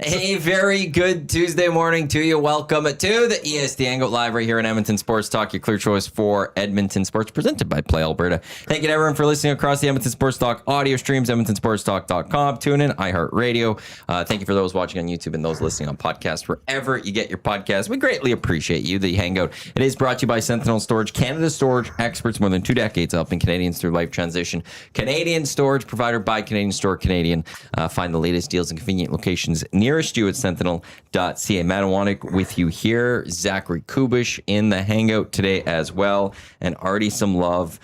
A very good Tuesday morning to you. Welcome to the EST Hangout live right here in Edmonton Sports Talk, your clear choice for Edmonton Sports, presented by Play Alberta. Thank you to everyone for listening across the Edmonton Sports Talk audio streams, edmontonsportstalk.com, tune in, iHeartRadio. Thank you for those watching on YouTube and those listening on podcast, wherever you get your podcast. We greatly appreciate you. The Hangout, it is brought to you by Sentinel Storage, Canada's storage experts, more than 2 decades helping Canadians through life transition. Canadian storage provider by Canadian Store Canadian. Find the latest deals and convenient locations nearest you at sentinel.ca. Matt Iwanyk with you here. Zachary Kubusch in the Hangout today as well. And already some love.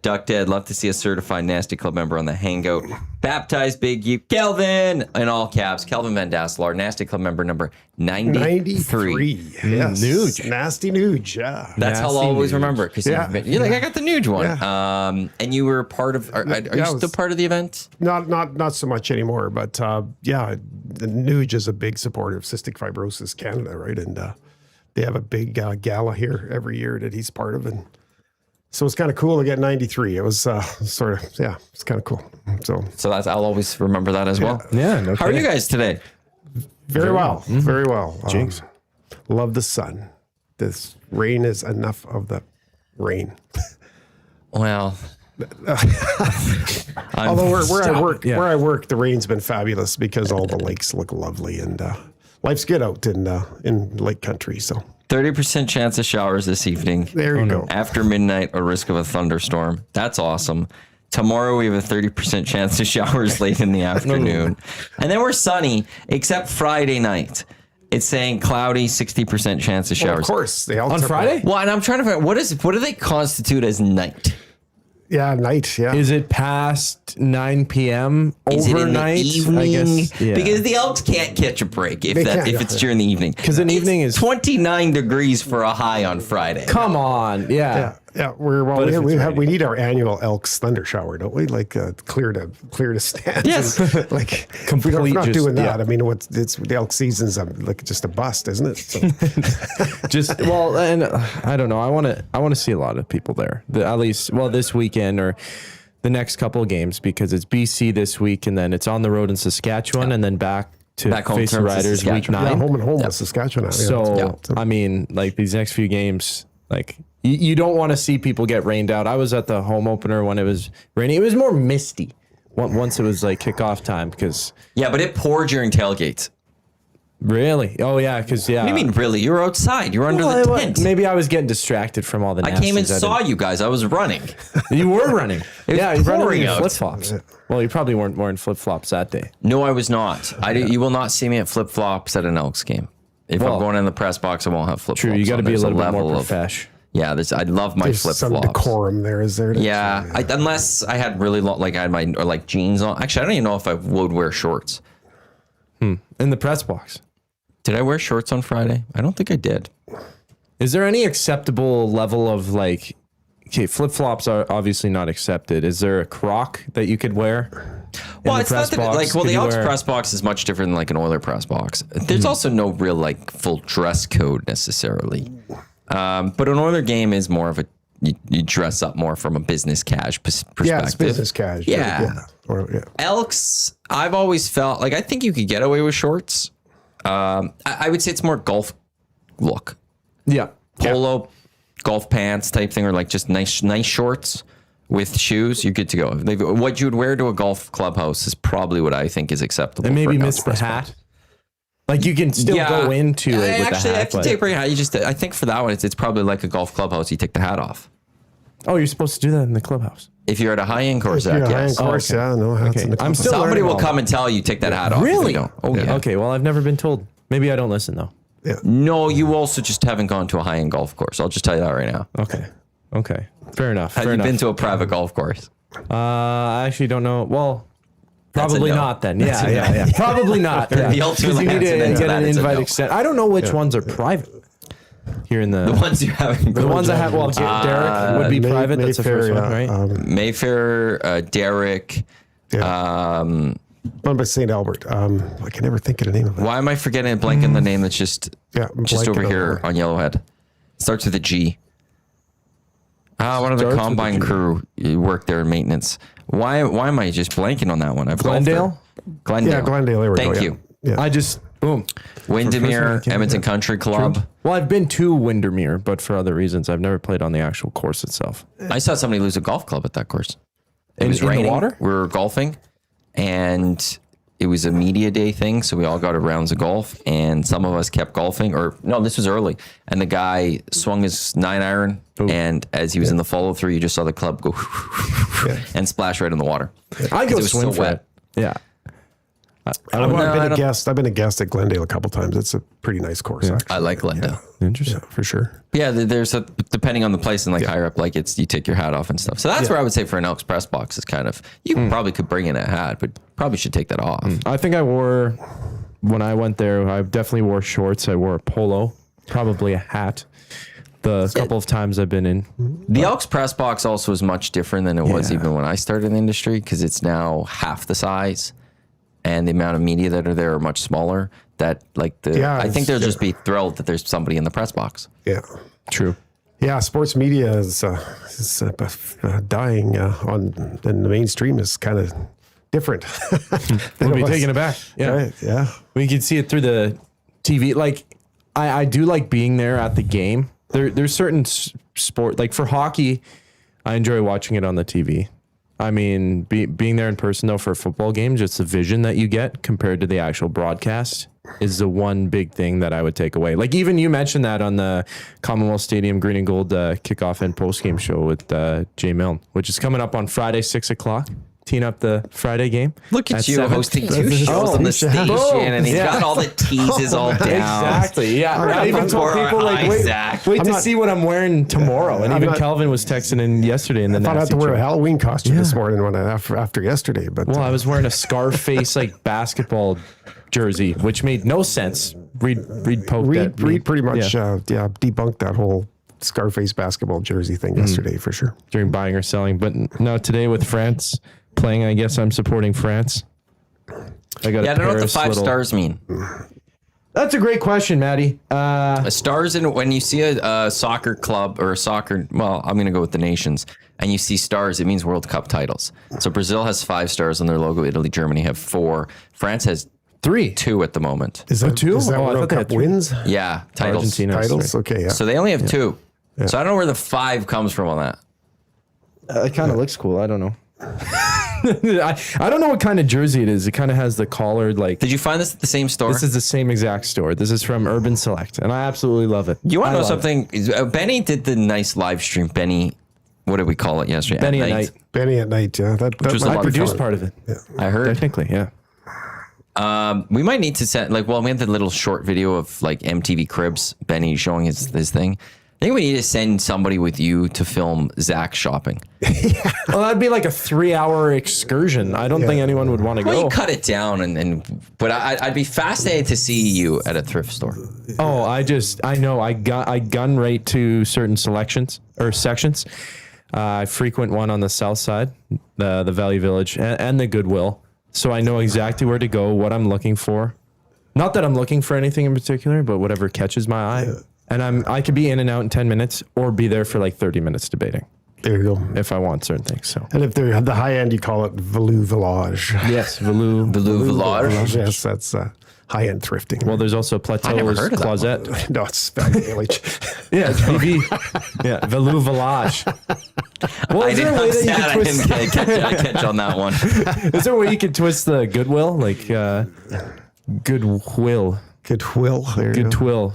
Duck Dead, love to see a certified Nasty Club member on the Hangout. Baptized Big U, Kelvin, in all caps, Kelvin Vandasselaar, Nasty Club member number 93. Yes. Nuge. Nasty Nuge, yeah. That's how I'll always remember. Because you're like, I got the Nuge one. Yeah. And you were part of, are you still part of the event? Not so much anymore, but the Nuge is a big supporter of Cystic Fibrosis Canada, right? And they have a big gala here every year that he's part of. And so it's kind of cool to get 93. It was it's kind of cool. So that's, I'll always remember that as well. Yeah. No How are you guys today? Very well. Mm-hmm. Very well. Jinx. Love the sun. This rain is enough of the rain. Well, although where I work, the rain's been fabulous because all the lakes look lovely and life's good out in Lake Country. So 30% chance of showers this evening. there you go. After midnight, a risk of a thunderstorm. That's awesome. Tomorrow, we have a 30% chance of showers late in the afternoon. And then we're sunny, except Friday night. It's saying cloudy, 60% chance of showers. Well, of course. They all On Friday? Well, and I'm trying to find out, what do they constitute as night? Yeah, night. Yeah. Is it past 9 p.m. Is overnight? it in the evening? I guess, yeah. Because the Elks can't catch a break if it's during the evening. Because an evening is 29 degrees for a high on Friday. Come on, yeah. Yeah, we need our annual Elks thunder shower, don't we? Like clear to stand. Yes. Like Complete if we're not just- doing that. yeah. I mean, it's the Elk season's like just a bust, isn't it? So, And I don't know. I want to see a lot of people there. At least this weekend or the next couple of games, because it's BC this week and then it's on the road in Saskatchewan and then back home face the terms to Riders week Saskatchewan. 9. yeah, home and home with Saskatchewan. So I mean, like these next few games, like you don't want to see people get rained out. I was at the home opener when it was raining. It was more misty once it was like kickoff time because But it poured during tailgates. really, What do you mean, really? You were outside. You were under the tent. Maybe I was getting distracted from all the. I came and saw you guys. I was running. You were running. was You're running pouring in out. flip flops. Well, you probably weren't wearing flip flops that day. No, I was not. You will not see me at flip flops at an Elks game. If I'm going in the press box, I won't have flip flops. True, you got to be a little bit more professional. Yeah, I love my there's flip some flops. decorum there, is there? Yeah, unless I had really long, I had my jeans on. Actually, I don't even know if I would wear shorts. In the press box. Did I wear shorts on Friday? I don't think I did. Is there any acceptable level of flip flops are obviously not accepted. Is there a Croc that you could wear? Well, it's not that the Elks press box is much different than an Oiler press box. There's also no real full dress code necessarily. But an Oiler game is more of you dress up more from a business cash perspective. Yeah, it's business cash. Yeah. Elks, I've always felt I think you could get away with shorts. I would say it's more golf look. Yeah. Polo, golf pants type thing, or just nice shorts with shoes. You're good to go. What you would wear to a golf clubhouse is probably what I think is acceptable. And maybe for miss the hat. You can still go into it with the hat. Actually, take your hat. I think for that one, it's probably like a golf clubhouse. You take the hat off. Oh, you're supposed to do that in the clubhouse. If you're at a high-end course, Yeah, yes. course, no hats in the I'm clubhouse. still Somebody learning will all come and tell you take that hat off. if Really? you don't. Oh, yeah. Okay, well, I've never been told. Maybe I don't listen, though. No, you also just haven't gone to a high-end golf course. I'll just tell you that right now. Okay. Fair enough. Have you been to a private golf course? I actually don't know. Well, That's a probably no. not then. Yeah. Probably not. Yeah. The ultimate You need to answer to get that an is a invite no. extent. I don't know which ones are private here in the ones you haven't. The ones I have. Well, Derek would be private. That's the first one, right? Mayfair, Derek. One by St. Albert. I can never think of the name of it. Why am I forgetting blanking the name that's just over here on Yellowhead? Starts with a G. One of the combine crew worked there in maintenance. Why am I just blanking on that one? Glendale? Glendale. Yeah, Glendale. There we go. Thank you. Yeah. I just Boom. Windermere, Edmonton Country Club. Well, I've been to Windermere, but for other reasons. I've never played on the actual course itself. I saw somebody lose a golf club at that course. It was in the raining. water? We were golfing, and it was a media day thing, so we all got rounds of golf, and some of us kept golfing. Or no, this was early, and the guy swung his 9-iron, and as he was in the follow through, you just saw the club go and splash right in the water. I go it was swim so for wet. it. Yeah. I've been a guest. I've been a guest at Glendale a couple times. It's a pretty nice course, actually. I like Glendale. Interesting. Yeah, for sure. Yeah, there's depending on the place and like higher up, like you take your hat off and stuff. So that's where I would say for an Elks press box is kind of you probably could bring in a hat, but probably should take that off. I think I wore when I went there. I definitely wore shorts. I wore a polo, probably a hat. The couple of times I've been in. The Elks press box also is much different than it was even when I started in the industry because it's now half the size. And the amount of media that are there are much smaller. That I think they'll just be thrilled that there's somebody in the press box. Yeah, True. yeah. Sports media is dying in the mainstream is kind of different. We'll be taken aback. Yeah. Right, yeah. We can see it through the TV. Like, I do like being there at the game. There's certain sport, like for hockey, I enjoy watching it on the TV. I mean, being there in person, though, for a football game, just the vision that you get compared to the actual broadcast is the one big thing that I would take away. Like, even you mentioned that on the Commonwealth Stadium Green and Gold kickoff and postgame show with Jay Milne, which is coming up on Friday, 6 o'clock. Teeing up the Friday game. Look at you 7. hosting two shows on the station, and he's got all the teases all down. Exactly. Yeah. I even told people like, wait to see what I'm wearing tomorrow. And even Kelvin was texting in yesterday, and then I had to wear a Halloween costume this morning after yesterday. But I was wearing a Scarface like basketball jersey, which made no sense. Reed poked at me. Reed pretty much debunked that whole Scarface basketball jersey thing yesterday for sure. During buying or selling, but no, today with France playing, I guess I'm supporting France. I got I don't know what the 5 stars mean. That's a great question, Maddie. Stars in when you see a soccer club or a soccer, well, I'm going to go with the nations, and you see stars, it means World Cup titles. So Brazil has 5 stars on their logo. Italy, Germany have 4. France has 2 at the moment. Is that 2? Is that World Cup wins? Yeah, titles. Argentina has Titles? 3. Okay, yeah. So they only have 2. Yeah. So I don't know where the 5 comes from on that. It kind of looks cool. I don't know. I don't know what kind of jersey it is. It kind of has the collared like. Did you find this at the same store? This is the same exact store. This is from Urban Select, and I absolutely love it. You want to know something? Benny did the nice live stream. Benny, what did we call it yesterday? Benny at night. Benny at night. Yeah, I produced part of it. Yeah. I heard. Technically, yeah. We might need to set we had the little short video of like MTV Cribs, Benny showing his thing. I think we need to send somebody with you to film Zach shopping. Well, that'd be like a 3-hour excursion. I don't think anyone would want to Well, go. you cut it down but I'd be fascinated to see you at a thrift store. Oh, I know. I gun right to certain selections or sections. I frequent one on the south side, the Valley Village and the Goodwill. So I know exactly where to go, what I'm looking for. Not that I'm looking for anything in particular, but whatever catches my eye. And I could be in and out in 10 minutes or be there for like 30 minutes debating. There you go. If I want certain things. So. And if they're the high end, you call it Value Village. Yes, Value Village. Yes, that's high end thrifting. Well, there's also Plateau's Closet. No, it's spelled ALH. Yeah, it's VV. Yeah, Value Village. Well, I didn't catch on that one. Is there a way you could twist the Goodwill? Like Goodwill. Goodwill. Goodwill.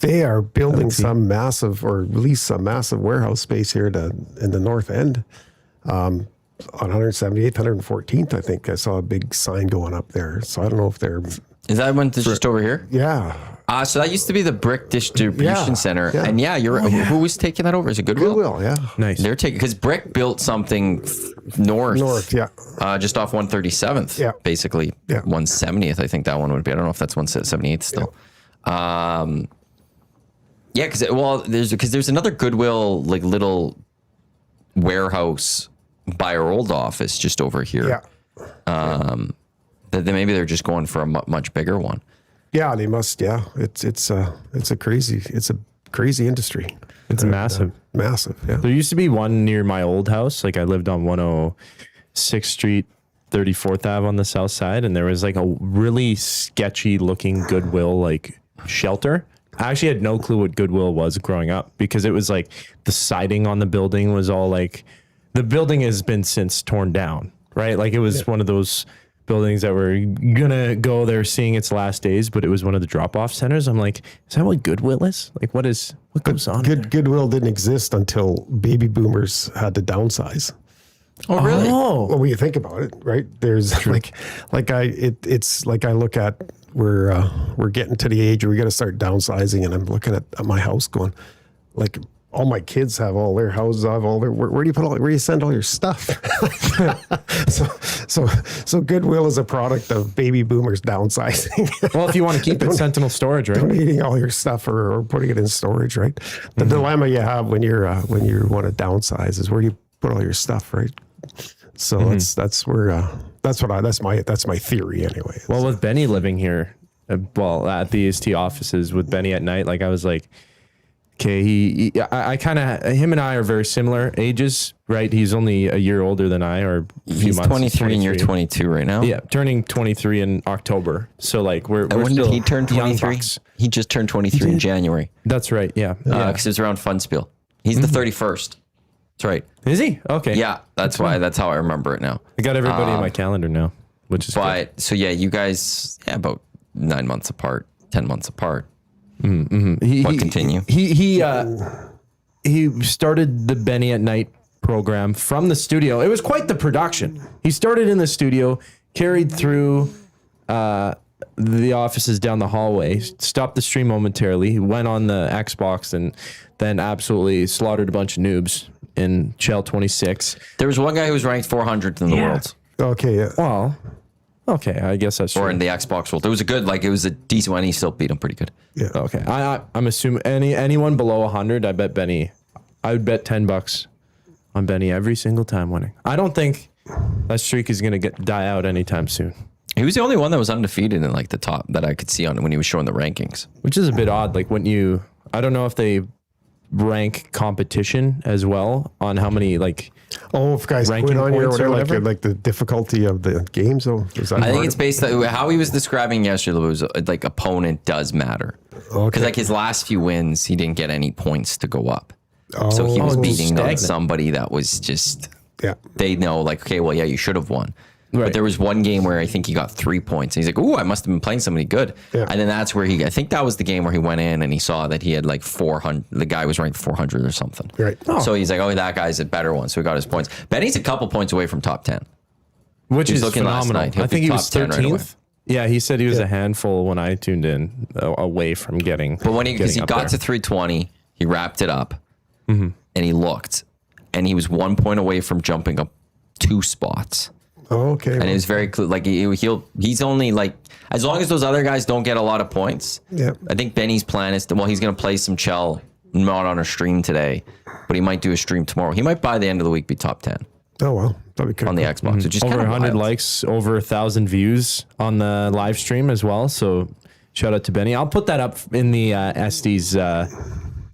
They are building some massive warehouse space here in the north end. On 178th, 114th, I think I saw a big sign going up there. So I don't know if they're... Is that one just over here? Yeah. So that used to be the Brick Distribution Center. Yeah. And who was taking that over? Is it Goodwill? Goodwill, yeah. Nice. They're taking, because Brick built something north. North, yeah. Just off 137th. Yeah. Basically, 170th, I think that one would be. I don't know if that's 178th still. Yeah. Yeah, because there's another Goodwill, like little warehouse by our old office just over here. Yeah. Maybe they're just going for a much bigger one. Yeah, they must. Yeah, it's a crazy industry. It's massive. Massive. Yeah. There used to be one near my old house. Like I lived on 106th Street 34th Ave on the south side, and there was like a really sketchy looking Goodwill like shelter. I actually had no clue what Goodwill was growing up because it was like the siding on the building was all like, the building has been since torn down, right? Like it was one of those buildings that were gonna go there seeing its last days, but it was one of the drop-off centers. I'm like, is that what Goodwill is? Like what goes on? Goodwill didn't exist until baby boomers had to downsize. Oh, really? Oh, Well, when you think about it, right? There's it's like I look at we're getting to the age where we got to start downsizing, and I'm looking at my house going, like all my kids have all their houses, I have all their. Where do you put where do you send all your stuff? so Goodwill is a product of baby boomers downsizing. well, if you want to keep it, Sentinel Storage, right? Donating all your stuff or putting it in storage, right? The dilemma you have when you want to downsize is where do you put all your stuff, right? So that's my theory anyway. Well, with Benny living here, at the EST offices with Benny at night, like I was like, okay, I kind of, him and I are very similar ages, right? He's only a year older than I, or a few He's months. 23 and you're 22 right now. Yeah, turning 23 in October. So like we're When still did he turn young 23? bucks. He just turned 23 in January. That's right. Yeah. Because it was around Funspiel. He's the 31st. That's right. Is he? Okay. Yeah, that's how I remember it now. I got everybody in my calendar now, which is good. But so yeah, you guys about 9 months apart, 10 months apart. Continue. He started the Benny at Night program from the studio. It was quite the production. He started in the studio, carried through the offices down the hallway, stopped the stream momentarily. He went on the Xbox and then absolutely slaughtered a bunch of noobs in Shell 26. There was one guy who was ranked 400th in the world, Okay, yeah. Well, okay, I guess that's true. or in the Xbox world. It was it was a decent one. He still beat him pretty good. Yeah. Okay, I'm assuming anyone below 100. I bet Benny. I would bet $10 on Benny every single time winning. I don't think that streak is gonna die out anytime soon. He was the only one that was undefeated in like the top that I could see on when he was showing the rankings. Which is a bit odd. Like I don't know if they rank competition as well on how many like. Oh, if guys ranking quit on you or points or whatever, whatever? like the difficulty of the game. So is that I think part it's of- based on how he was describing yesterday. Was like opponent does matter because like his last few wins, he didn't get any points to go up. So he was beating stagnant. somebody that was just Yeah. they know like, okay, well, yeah, you should have won. But Right. there was one game where I think he got 3 points. And he's like, "Ooh, I must have been playing somebody good." Yeah. And then that's where I think that was the game where he went in and he saw that he had like 400. The guy was ranked 400 or something. Right. So he's like, "Oh, that guy's a better one." So he got his points. Benny's a couple points away from top 10. Which He's is looking last phenomenal. night. He'll I think be he was top 10 right away. 13th. Yeah, he said he was a handful when I tuned in, away from getting. But when because he up got there. to 320, he wrapped it up, and he looked, and he was 1 point away from jumping up 2 spots. Oh, okay. And it was very clear. Like he's only like as long as those other guys don't get a lot of points. Yeah. I think Benny's plan is he's going to play some Chell, not on a stream today, but he might do a stream tomorrow. He might by the end of the week be top 10 Oh well, that'd be cool. on the Xbox, which is over kind of 100 wild. likes, over 1,000 views on the live stream as well. So shout out to Benny. I'll put that up in the SD's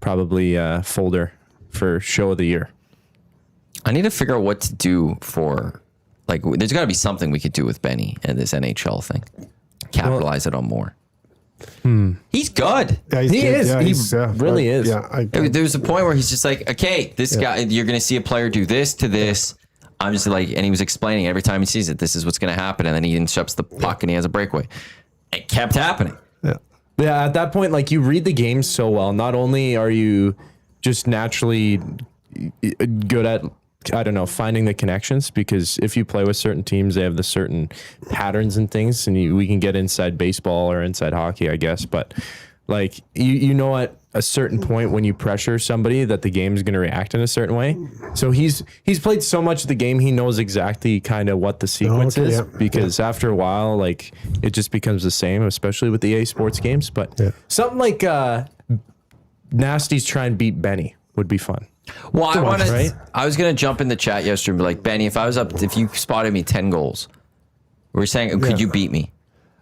probably folder for show of the year. I need to figure out what to do for like. There's got to be something we could do with Benny and this NHL thing. Capitalize it on more. He's good. Yeah, he's He good. is. Yeah, He he's, really is. Yeah, There's a point where he's just like, okay, this guy, you're going to see a player do this to this. I'm just like, and he was explaining every time he sees it, this is what's going to happen. And then he intercepts the puck and he has a breakaway. It kept happening. yeah. Yeah, at that point, like you read the game so well. Not only are you just naturally good at, I don't know, finding the connections, because if you play with certain teams, they have the certain patterns and things, and we can get inside baseball or inside hockey, I guess. But like you know, at a certain point when you pressure somebody that the game is going to react in a certain way. So he's played so much of the game, he knows exactly kind of what the sequence okay, is, yeah, because after a while, like it just becomes the same, especially with the EA Sports games. But something like Nasty's try and beat Benny would be fun. Well, I wanted, right? I was going to jump in the chat yesterday and be like, Benny, if you spotted me 10 goals, we were saying, could you beat me?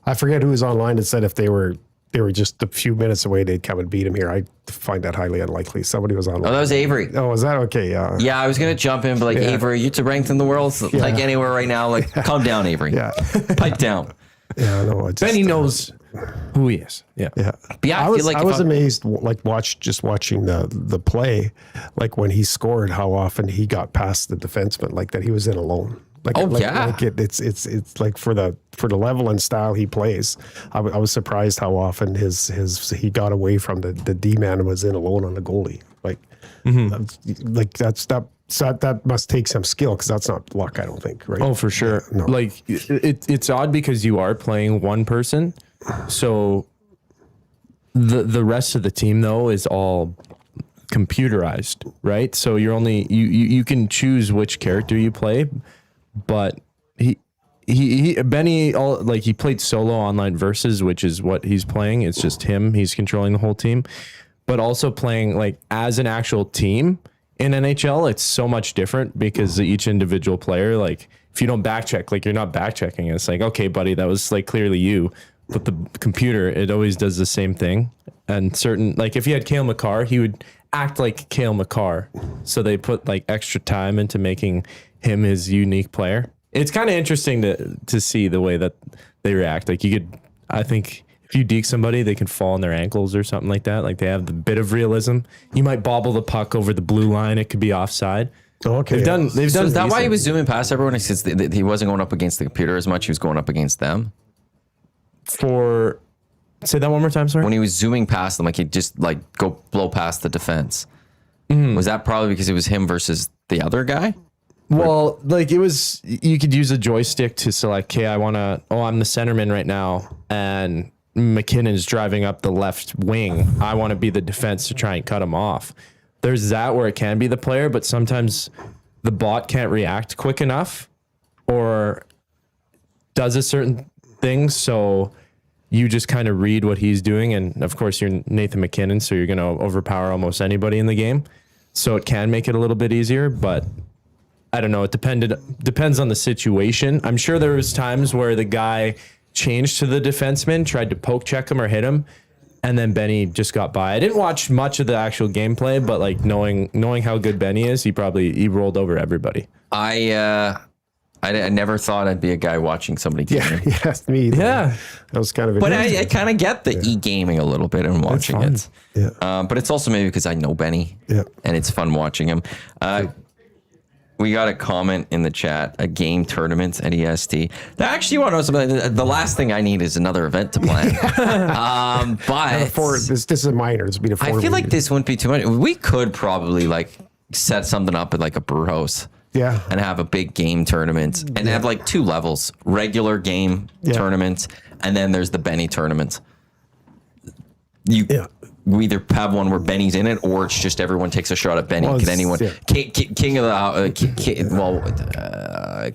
I forget who was online that said if they were they were just a few minutes away, they'd come and beat him here. I find that highly unlikely. Somebody was on. Oh, that was Avery. Oh, was that okay? Yeah. Yeah, I was gonna jump in, but like Avery, you're ranked in the world, like anywhere right now. Like, calm down, Avery. Yeah. Pipe down. Yeah, no. Benny knows who he is. Yeah. Yeah. But yeah, I feel was, like I was amazed, like watching the play, like when he scored, how often he got past the defenseman, like that he was in alone. Like, it's like for the level and style he plays. I was surprised how often he got away from the D man and was in alone on the goalie. Like, like that must take some skill, because that's not luck, I don't think. Right? Oh, for sure. No. Like it's odd because you are playing one person, so the rest of the team though is all computerized, right? So you're only you can choose which character you play, but Benny he played solo online versus, which is what he's playing. It's just him. He's controlling the whole team, but also playing like as an actual team in NHL. It's so much different because each individual player, like if you don't backcheck, like you're not backchecking. It's like, okay, buddy, that was like clearly you, but the computer, it always does the same thing. And certain, like if you had Cale Makar, he would act like Cale Makar. So they put like extra time into making him his unique player. It's kind of interesting to see the way that they react. Like I think if you deke somebody, they can fall on their ankles or something like that. Like they have the bit of realism. You might bobble the puck over the blue line. It could be offside. Okay. So is that why he was zooming past everyone? Because he wasn't going up against the computer as much. He was going up against them. Say that one more time, sorry. When he was zooming past them, like he'd just like go blow past the defense. Was that probably because it was him versus the other guy? Well, like you could use a joystick to select, okay, I'm the centerman right now, and McKinnon's driving up the left wing. I want to be the defense to try and cut him off. There's that where it can be the player, but sometimes the bot can't react quick enough or does a certain thing. So you just kind of read what he's doing. And of course you're Nathan McKinnon, so you're going to overpower almost anybody in the game. So it can make it a little bit easier, but I don't know. It depends on the situation. I'm sure there was times where the guy changed to the defenseman, tried to poke check him or hit him, and then Benny just got by. I didn't watch much of the actual gameplay, but like knowing how good Benny is, he rolled over everybody. I never thought I'd be a guy watching somebody gaming. Yeah, me either. Yeah. That was kind of. But I kind of get the e-gaming a little bit and watching it. Yeah. But it's also maybe because I know Benny. Yeah. And it's fun watching him. We got a comment in the chat, a game tournament at EST. Actually, you want to know something? The last thing I need is another event to plan. But this is minor. It's been a 4 I feel like this wouldn't be too much. We could probably like set something up at like a brew house. Yeah. And have a big game tournament and have like 2 levels, regular game tournament, and then there's the Benny tournament. We either have one where Benny's in it, or it's just everyone takes a shot at Benny. Can anyone king of the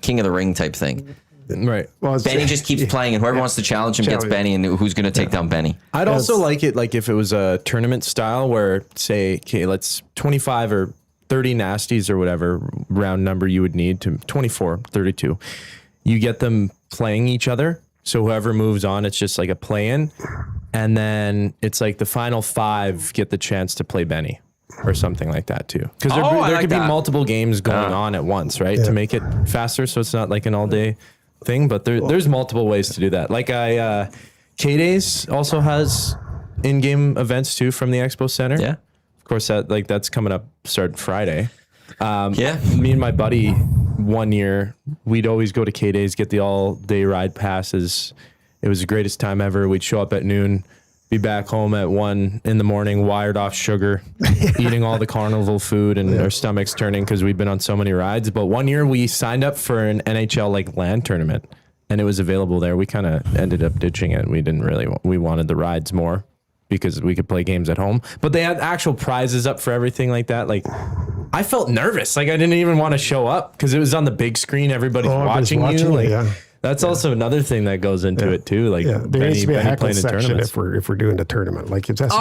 king of the ring type thing? Right. Well, Benny just keeps playing, and whoever wants to challenge him gets Benny, and who's going to take down Benny. I'd also like it like if it was a tournament style where, say, okay, let's 25 or 30 nasties or whatever round number you would need to 24, 32. You get them playing each other. So whoever moves on, it's just like a play-in. And then it's like the final 5 get the chance to play Benny or something like that too. Because there could be multiple games going on at once, right? To make it faster. So it's not like an all-day thing, but there's multiple ways to do that. Like K-Days also has in-game events too from the Expo Center. Yeah. Of course, that's coming up starting Friday. Me and my buddy, one year, we'd always go to K-Days, get the all-day ride passes. It was the greatest time ever. We'd show up at noon, be back home at 1 in the morning, wired off sugar, eating all the carnival food, and our stomachs turning because we'd been on so many rides. But one year we signed up for an NHL like LAN tournament, and it was available there. We kind of ended up ditching it. We wanted the rides more because we could play games at home. But they had actual prizes up for everything like that. Like, I felt nervous. Like, I didn't even want to show up because it was on the big screen. Everybody's watching you. Like, That's also another thing that goes into it too. Like there needs to be a heckle playing in section tournaments. if we're doing the tournament. Like it's This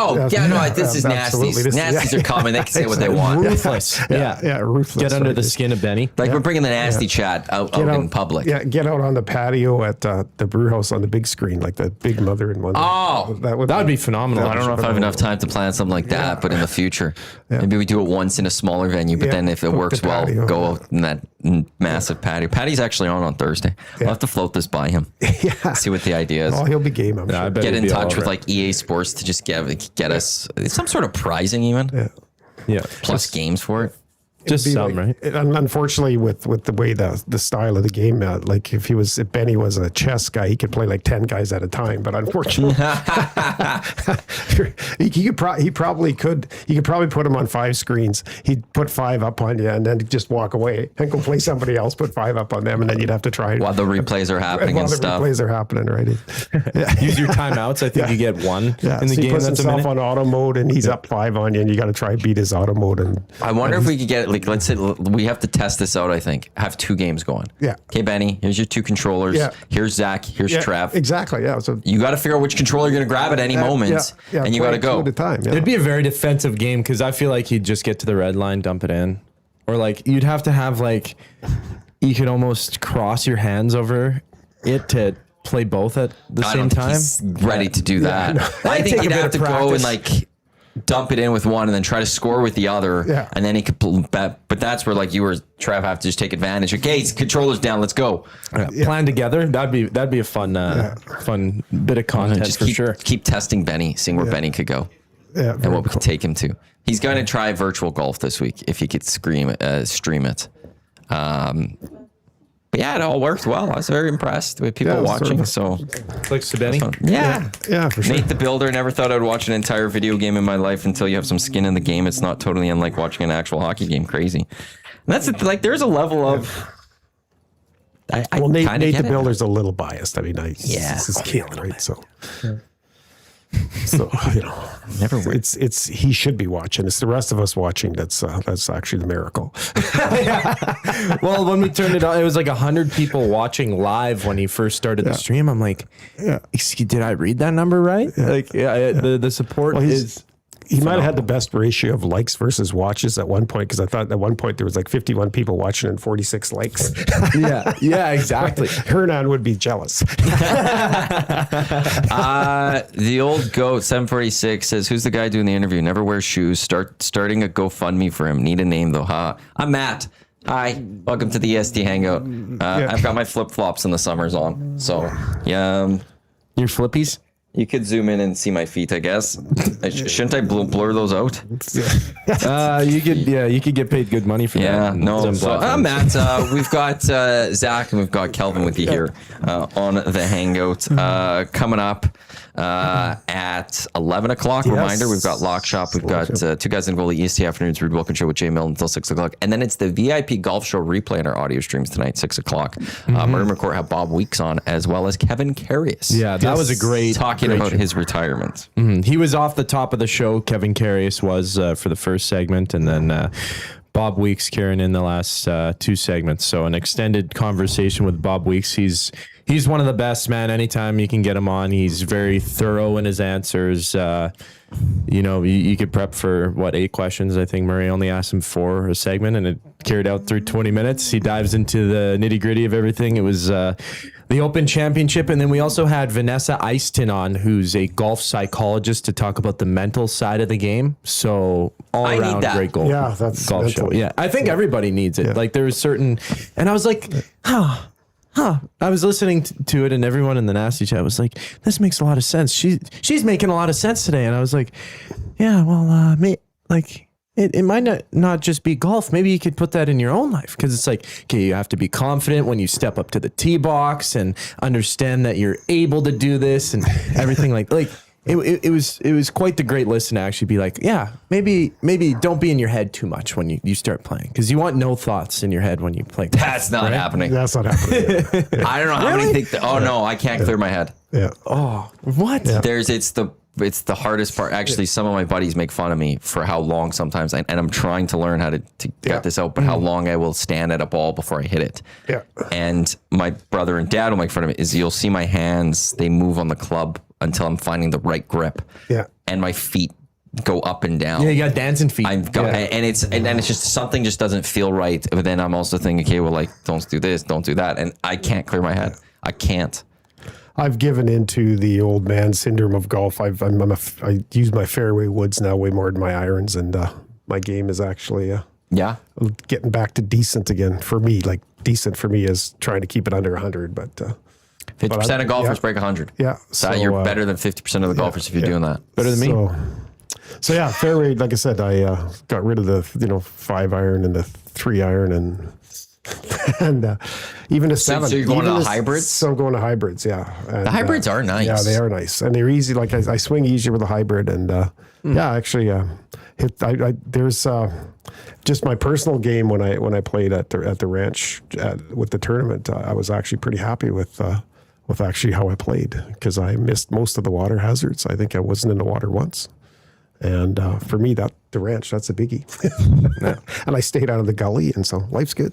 is nasties. Nasties are common. They can say what they want. Ruthless. Yeah. Ruthless. Get under the skin of Benny. Like we're bringing the nasty chat out in public. Yeah, get out on the patio at the brew house on the big screen, like the big mother and one. Oh, that would be phenomenal. I don't know if I have enough time to plan something like that, but in the future, maybe we do it once in a smaller venue. But then if it works well, go out in that massive patio. Patty's actually on Thursday. I'll have to float this by him. See what the idea is. Oh, he'll be game. I'm sure. Get in touch with like EA Sports to just get us some sort of prizing even. Yeah. Plus games for it. Just some, right? Unfortunately, with the way the style of the game, like if Benny was a chess guy, he could play like 10 guys at a time. But unfortunately, he could probably put him on 5 screens. He'd put 5 up on you and then just walk away and go play somebody else. Put 5 up on them, and then you'd have to try while the replays are happening and stuff. Replays are happening, right? Use your timeouts. I think you get 1 in the so game. He puts That's himself on auto mode, and he's up 5 on you, and you got to try beat his auto mode. And I wonder if we could get let's say we have to test this out. I think have 2 games going. Yeah. Okay, Benny. Here's your 2 controllers. Yeah. Here's Zach. Here's Trev. Exactly. Yeah. So you got to figure out which controller you're going to grab at any moment, and you got to go. At a time. Yeah. It'd be a very defensive game because I feel like you'd just get to the red line, dump it in, or like you'd have to have like you could almost cross your hands over it to play both at the same time. He's ready to do that. I think you'd have to go and like dump it in with one and then try to score with the other, and then he could but that's where like you or Trev have to just take advantage. Okay, controller's down, let's go. Plan together. That'd be a fun fun bit of content just for sure. Keep testing Benny, seeing where Benny could go, and what we could take him to. He's going to try virtual golf this week if he could stream it. But yeah, it all worked well. I was very impressed with people watching. So clicks to Benny. Yeah, for sure. Nate the Builder. Never thought I'd watch an entire video game in my life until you have some skin in the game. It's not totally unlike watching an actual hockey game. Crazy. And that's it. Like there's a level of. Nate the Builder's a little biased. I mean, this is Kelvin, right? So. So never. It's he should be watching. It's the rest of us watching. That's actually the miracle. Well, when we turned it on, it was like 100 people watching live when he first started the stream. I'm like, did I read that number right? Like, the support is. He might have had the best ratio of likes versus watches at one point, because I thought at one point there was like 51 people watching and 46 likes. Yeah, exactly. Hernan would be jealous. The old goat 746 says, "Who's the guy doing the interview? Never wears shoes. Starting a GoFundMe for him. Need a name though, huh?" I'm Matt. Hi, welcome to the EST Hangout. I've got my flip flops in the summers on, so your flippies. You could zoom in and see my feet, I guess. Shouldn't I blur those out? You could get paid good money for that. Yeah, no. So, Matt, we've got Zach and we've got Kelvin with you here on the Hangout. Coming up at 11 o'clock. Reminder, we've got Lock Shop. We've got 2 Guys in Goalie, EST Afternoons, Rude Wilkins Show with Jay Milne until 6 o'clock. And then it's the VIP Golf Show replay in our audio streams tonight, 6 o'clock. Murray McCourt have Bob Weeks on, as well as Kevin Carius. Yeah, that was a great talking about his retirement. He was off the top of the show. Kevin Carius was for the first segment, and then Bob Weeks carrying in the last 2 segments. So an extended conversation with Bob Weeks. He's one of the best, man. Anytime you can get him on, he's very thorough in his answers. You could prep for 8 questions. I think Murray only asked him 4 a segment, and it carried out through 20 minutes. He dives into the nitty gritty of everything. It was the Open Championship, and then we also had Vanessa Eiston on, who's a golf psychologist, to talk about the mental side of the game. So all around great golf. Yeah, that's golf show. Yeah, I think everybody needs it. Yeah. Like there's certain, and I was like, I was listening to it, and everyone in the nasty chat was like, "This makes a lot of sense. She's making a lot of sense today." And I was like, "Yeah, well, it might not just be golf. Maybe you could put that in your own life, because it's like, okay, you have to be confident when you step up to the tee box and understand that you're able to do this and everything like." It was quite the great listen to actually be like, yeah, maybe don't be in your head too much when you start playing, because you want no thoughts in your head when you play golf. That's not happening. That's not happening. I don't know how many think that. Oh no, I can't clear my head. Yeah. Oh, what? Yeah. It's the it's the hardest part. Actually, some of my buddies make fun of me for how long sometimes, and I'm trying to learn how to get this out, but how long I will stand at a ball before I hit it. Yeah. And my brother and dad will make fun of me is you'll see my hands, they move on the club until I'm finding the right grip. Yeah. And my feet go up and down. Yeah, you got dancing feet. I've got, and it's just something just doesn't feel right. But then I'm also thinking, okay, well, like, don't do this, don't do that. And I can't clear my head. I can't. I've given into the old man syndrome of golf. I use my fairway woods now way more than my irons, and my game is actually getting back to decent again for me. Like decent for me is trying to keep it under 100, but 50% of golfers break 100. Yeah, so you're better than 50% of the golfers if you're doing that. Better than me. So yeah, fairway. Like I said, I got rid of the 5 iron and the 3 iron and even a 7. So you're going to hybrids? So I'm going to hybrids, yeah. And, the hybrids are nice. Yeah, they are nice, and they're easy. Like I swing easier with a hybrid, and actually, there's just my personal game when I played at the ranch with the tournament. I was actually pretty happy with actually how I played because I missed most of the water hazards. I think I wasn't in the water once. And for me, the ranch, that's a biggie. And I stayed out of the gully, and so life's good.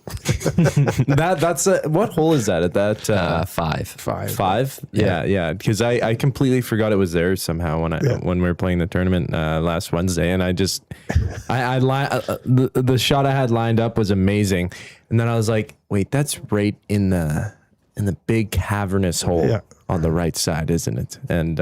That's what hole is that at that? 5. 5? Yeah. Because I completely forgot it was there somehow when we were playing the tournament last Wednesday, and I just the shot I had lined up was amazing, and then I was like, wait, that's right in the big cavernous hole on the right side, isn't it? And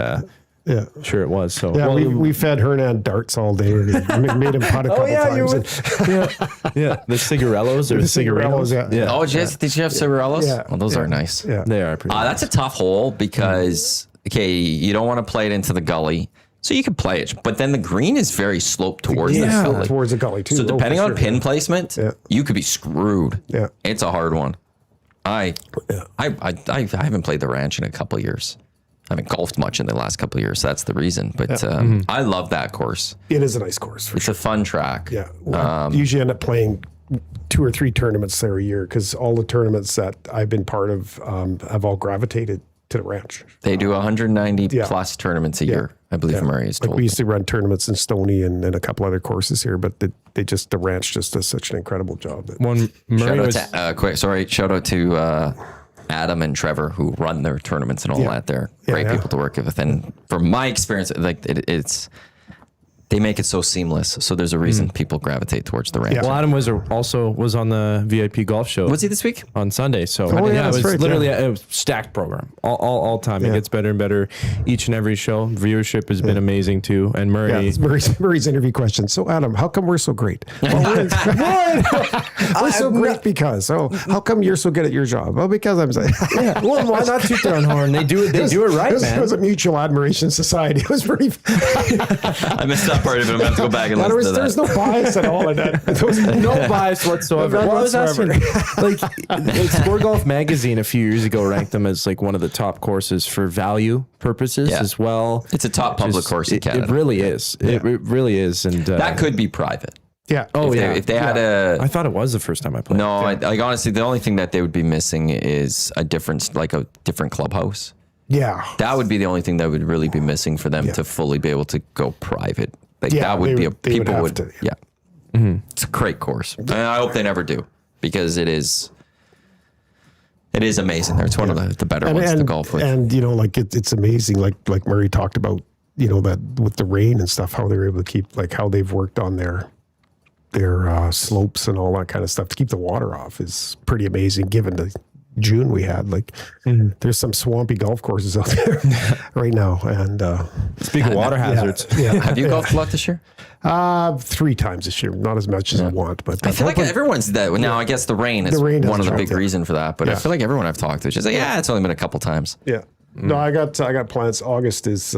yeah, sure it was. So yeah, we fed Hernan darts all day. And made him putt a couple times. The cigarellos or the cigarellos. Yeah. Oh, did you have cigarellos? Yeah. Well, those are nice. Yeah, they are pretty. That's a tough hole because you don't want to play it into the gully. So you can play it, but then the green is very sloped towards the gully. Towards the gully too. So depending on pin placement, you could be screwed. Yeah, it's a hard one. I haven't played the ranch in a couple of years. I haven't golfed much in the last couple of years. So that's the reason. But I love that course. It is a nice course. It's a fun track. Yeah. Well, usually end up playing 2 or 3 tournaments there a year because all the tournaments that I've been part of have all gravitated to the ranch. They do 190 plus tournaments a year. I believe Murray is told. Like we used to run tournaments in Stoney and a couple other courses here, but the ranch just does such an incredible job. Shout out to Adam and Trevor who run their tournaments and all that. They're great people to work with, and from my experience, like it's they make it so seamless. So there's a reason people gravitate towards the ranch. Well, Adam was on the VIP golf show. Was he this week on Sunday? So it was literally a stacked program all time. It gets better and better each and every show. Viewership has been amazing too. And Murray, Murray's interview question. So Adam, how come we're so great? Well, we're so great because. So how come you're so good at your job? Well, because I'm saying. Well, why not toot their own horn? They do it. They do it right, man. It was a mutual admiration society. It was pretty. I missed that part of it. I'm going to go back and listen to that. There's no bias at all in that. There was no bias whatsoever. Well, I was asking, like Score Golf Magazine a few years ago ranked them as like one of the top courses for value purposes as well. It's a top public course in Canada. It really is. It really is. And that could be private. Yeah. If they had I thought it was the first time I played. No, like honestly, the only thing that they would be missing is a different clubhouse. Yeah. That would be the only thing that would really be missing for them to fully be able to go private. Like that would be people would. It's a great course. And I hope they never do because it is amazing. It's one of the better ones to golf with. And like it's amazing. Like Murray talked about, that with the rain and stuff, how they're able to keep, like how they've worked on their slopes and all that kind of stuff to keep the water off is pretty amazing given the June we had. Like there's some swampy golf courses out there right now. And speaking of water hazards, have you golfed a lot this year? 3 times this year, not as much as I want, but I feel like everyone's that. Now I guess the rain is one of the big reason for that, but I feel like everyone I've talked to is just like, it's only been a couple times. Yeah. No, I got plans. August is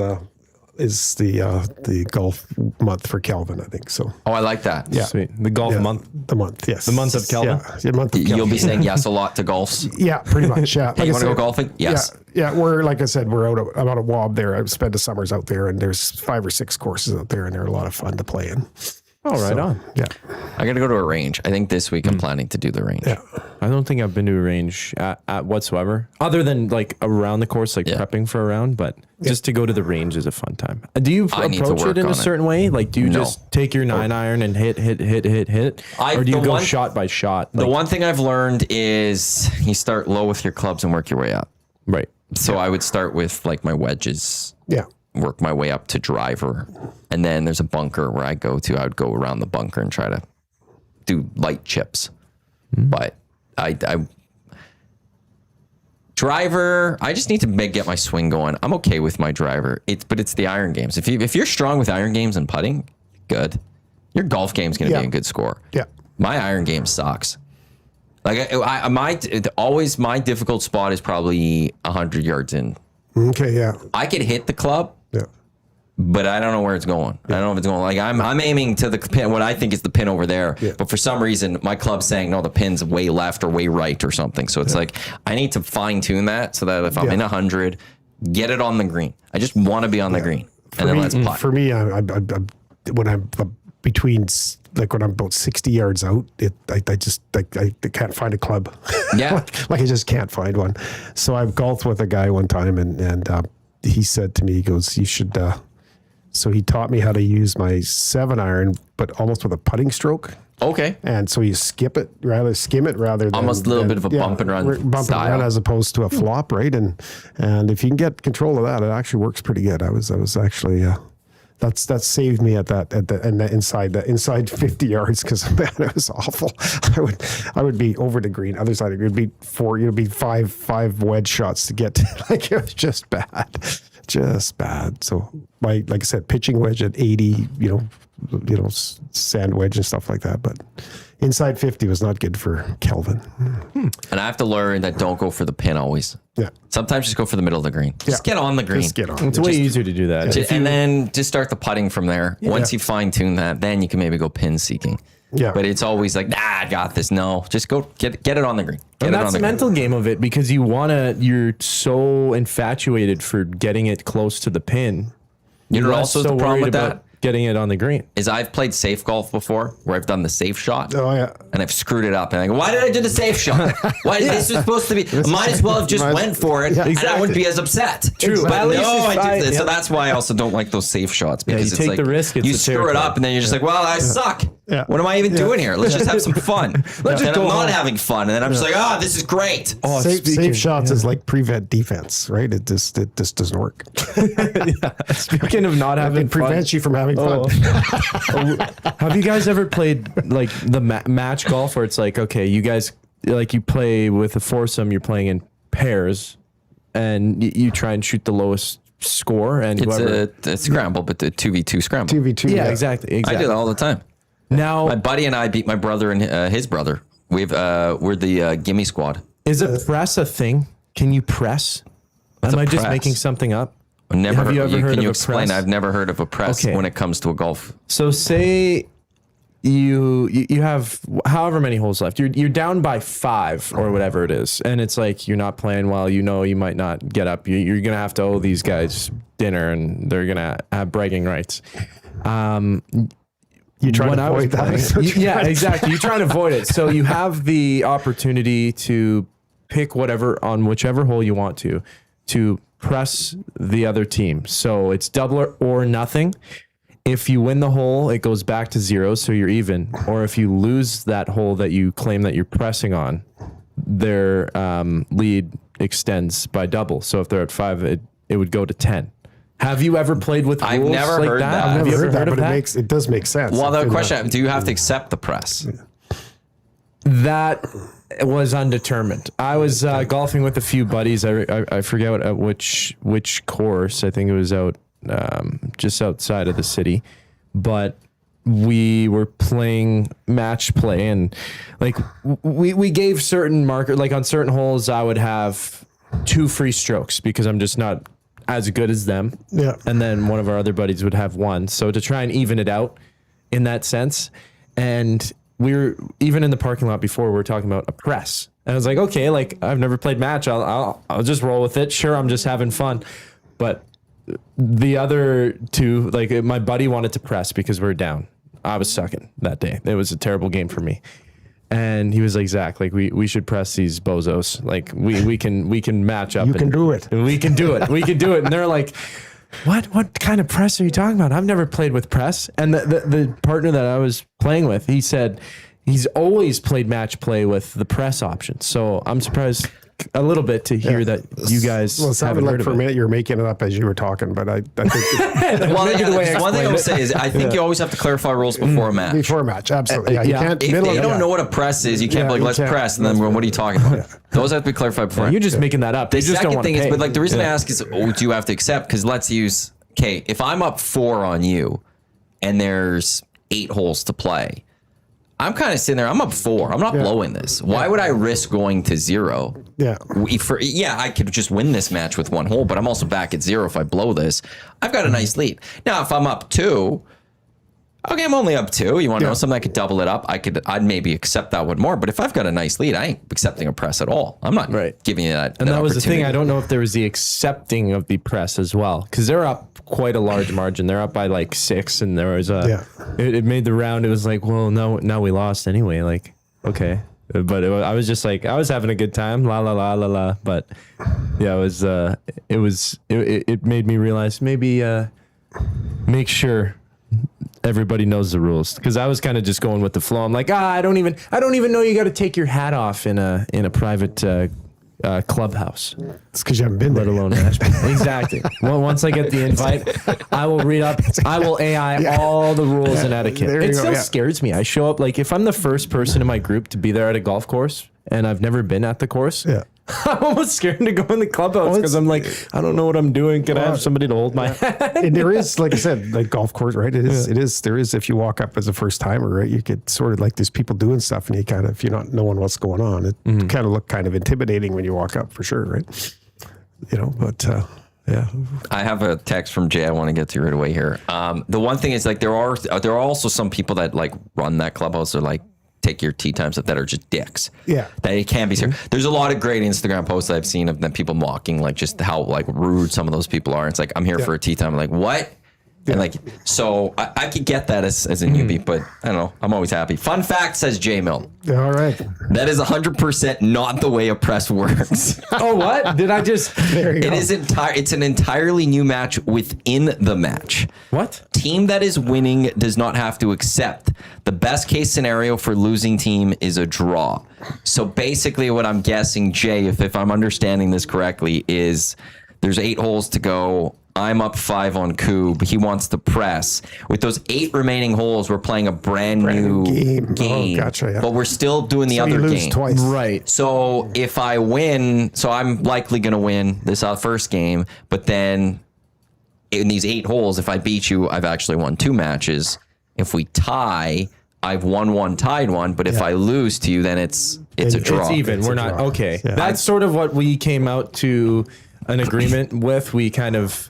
the golf month for Kelvin, I think. So. Oh, I like that. Yeah. Sweet. The golf month. The month, yes. The month of Kelvin. Yeah, month of Kelvin. You'll be saying yes a lot to golfs. Yeah, pretty much. Yeah. Hey, you want to go golfing? Yes. Yeah. We're, like I said, I'm out of Wob there. I've spent the summers out there, and there's 5 or 6 courses out there, and they're a lot of fun to play in. Oh, right on. Yeah. I got to go to a range. I think this week I'm planning to do the range. Yeah. I don't think I've been to a range at whatsoever, other than like around the course, like prepping for a round. But just to go to the range is a fun time. Do you I need to approach work it in on a it. certain way? Like, do you No. just take your 9-iron and hit, or do you go shot by shot? The Like, one thing I've learned is you start low with your clubs and work your way up. right. So I would start with like my wedges, Yeah. work my way up to driver, and then there's a bunker where I go to. I would go around the bunker and try to do light chips. But I driver, I just need to get my swing going. I'm okay with my driver. But it's the iron games. If you're strong with iron games and putting, good. Your golf game's going to be a good score. Yeah. My iron game sucks. Like my difficult spot is probably 100 yards in. Okay. Yeah. I could hit the club, Yeah. but I don't know where it's going. I don't know if it's going. Like I'm aiming to the pin, what I think is the pin over there. Yeah. But for some reason, my club's saying no, the pin's way left or way right or something. So it's like I need to fine tune that so that if I'm in 100, get it on the green. I just want to be on the green, and then let's putt. For me, I when I'm between, like when I'm about 60 yards out, I just I can't find a club. Yeah. like I just can't find one. So I've golfed with a guy one time, and he said to me, he goes, you should. So he taught me how to use my 7-iron, but almost with a putting stroke. Okay. And so you skim it rather than Almost a little bit of a bump and run bump style. and run as opposed to a flop, right? And if you can get control of that, it actually works pretty good. I was actually that saved me at the inside 50 yards, because man, it was awful. I would be over the green, other side of it would be five wedge shots to get to, like it was just bad. So like I said, pitching wedge at 80, sand wedge and stuff like that. But inside 50 was not good for Kelvin. And I have to learn that don't go for the pin always. Yeah. Sometimes just go for the middle of the green. Just get on the green. Just get on. It's way easier to do that. And then just start the putting from there. Once you fine tune that, then you can maybe go pin seeking. Yeah. But it's always like, I got this. No, just go get it on the green. And that's the mental game of it, because you're so infatuated for getting it close to the pin. You know what less also is the problem worried with about that? getting it on the green. Is I've played safe golf before, where I've done the safe shot. Oh yeah. And I've screwed it up, and I go, why did I do the safe shot? Why this was supposed to be? I might as well have just went for it, and I wouldn't be as upset. True, but but at least no, if I did this. yeah. So that's why I also don't like those safe shots, because you it's take like the risk, it's you the screw it territory. up, and then you're just like, well, I suck. Yeah. What am I even doing here? Let's just have some fun. Let's just and go I'm not home. having fun, and then I'm just like, this is great. Oh, Safe shots is like prevent defense, right? It just doesn't work. Speaking of not having It prevents fun, you from having fun. have you guys ever played like the match golf, where it's like, okay, you guys, like, you play with a foursome, you're playing in pairs, and you try and shoot the lowest score, and It's whoever. a scramble, but the 2v2 scramble. 2v2. Yeah, exactly. I do that all the time. Now, My buddy and I beat my brother and his brother. We're the gimme squad. is a press a thing? Can you press? Am a I just press? making something up? Never. Have you ever heard can of you a explain? press? I've never heard of a press Okay. when it comes to a golf. So say you have however many holes left. You're down by 5 or whatever it is, and it's like you're not playing well. You might not get up. You're gonna have to owe these guys dinner, and they're gonna have bragging rights. You try When to I was avoid that. playing- yeah, exactly. You try to avoid it. So you have the opportunity to pick whichever hole you want to press the other team. So it's double or nothing. If you win the hole, it goes back to 0, so you're even. Or if you lose that hole that you claim that you're pressing on, their lead extends by double. So if they're at 5, it would go to 10. Have you ever played with rules I've never like heard that? that. Have I've you never ever heard that, of but that? it does make sense. Well, the I've been, question: do you have to accept the press? That was undetermined. I was golfing with a few buddies. I forget which course. I think it was out just outside of the city, but we were playing match play, and like we gave certain marker, like on certain holes I would have 2 free strokes because I'm just not as good as them. Yeah. And then one of our other buddies would have 1. So to try and even it out in that sense. And we were even in the parking lot before, we were talking about a press. And I was like, okay, like I've never played match. I'll just roll with it. Sure. I'm just having fun. But the other 2, like my buddy wanted to press because we're down. I was sucking that day. It was a terrible game for me. And he was like, Zach, like we should press these bozos. Like we can match up. You can do it. We can do it. We can do it. And they're like, what kind of press are you talking about? I've never played with press. And the partner that I was playing with, he said he's always played match play with the press option. So I'm surprised a little bit to hear that you guys haven't heard of for a it. minute you're making it up as you were talking, but I think Well, Maybe the way I one thing I would explained say is I think you always have to clarify rules before a match. before a match, absolutely. Yeah, you yeah. can't. If they don't know what a press is, you can't be like, you let's can't. press, and then what are you talking about? Those have to be clarified before. You're just making that up. The You just don't second want to thing is, pay. but like the reason I ask is, do you have to accept? Because let's use, okay, if I'm up 4 on you, and there's 8 holes to play, I'm kind of sitting there. I'm up 4. I'm not blowing this. Why would I risk going to 0? Yeah. I could just win this match with 1 hole, but I'm also back at 0 if I blow this. I've got a nice lead. Now, if I'm up 2, okay, I'm only up 2. You want to know something? I could double it up. I'd maybe accept that one more. But if I've got a nice lead, I ain't accepting a press at all. I'm not giving you that. And that was the thing. opportunity. I don't know if there was the accepting of the press as well, because they're up quite a large margin. They're up by like 6, and there was it made the round. It was like, well, now we lost anyway. Like, okay, but I was just like, I was having a good time, la la la la la. But yeah, it made me realize maybe make sure everybody knows the rules, because I was kind of just going with the flow. I'm like, I don't even know you got to take your hat off in a private clubhouse, It's because you haven't been there. let alone Nashville. Exactly. Well, once I get the invite, I will read up. I will AI all the rules and etiquette. There you It go, still yeah. scares me. I show up, like, if I'm the first person in my group to be there at a golf course and I've never been at the course, Yeah. I'm almost scared to go in the clubhouse because I'm like, I don't know what I'm doing. Can I have somebody to hold my hand? And there is, like I said, like golf course, right? There is, if you walk up as a first timer, right, you could sort of like, there's people doing stuff and you kind of, if you're not knowing what's going on, it kind of look kind of intimidating when you walk up, for sure, right? But yeah. I have a text from Jay I want to get to right away here. The one thing is, like, there are also some people that like run that clubhouse or like take your tee times that are just dicks. Yeah. That it can be serious. There's a lot of great Instagram posts I've seen of them people mocking like just how like rude some of those people are. It's like, I'm here for a tee time. I'm like, what? And like, so I could get that as a newbie, but I don't know. I'm always happy. Fun fact, says Jay Mill. All right. That is 100% not the way a press works. Oh, what? Did I just... There you go. It's an entirely new match within the match. What? Team that is winning does not have to accept. The best case scenario for losing team is a draw. So basically what I'm guessing, Jay, if I'm understanding this correctly, is there's 8 holes to go. I'm up 5 on Kub. He wants to press. With those 8 remaining holes, we're playing a brand new game. Oh, gotcha, yeah. But we're still doing the So you other lose game. twice. Right. So if I win, so I'm likely going to win this first game, but then in these 8 holes, if I beat you, I've actually won 2 matches. If we tie, I've won 1, tied 1, but if I lose to you, then it's a draw. It's even. We're not... draw. Okay. Yeah. That's sort of what we came out to an agreement with. We kind of...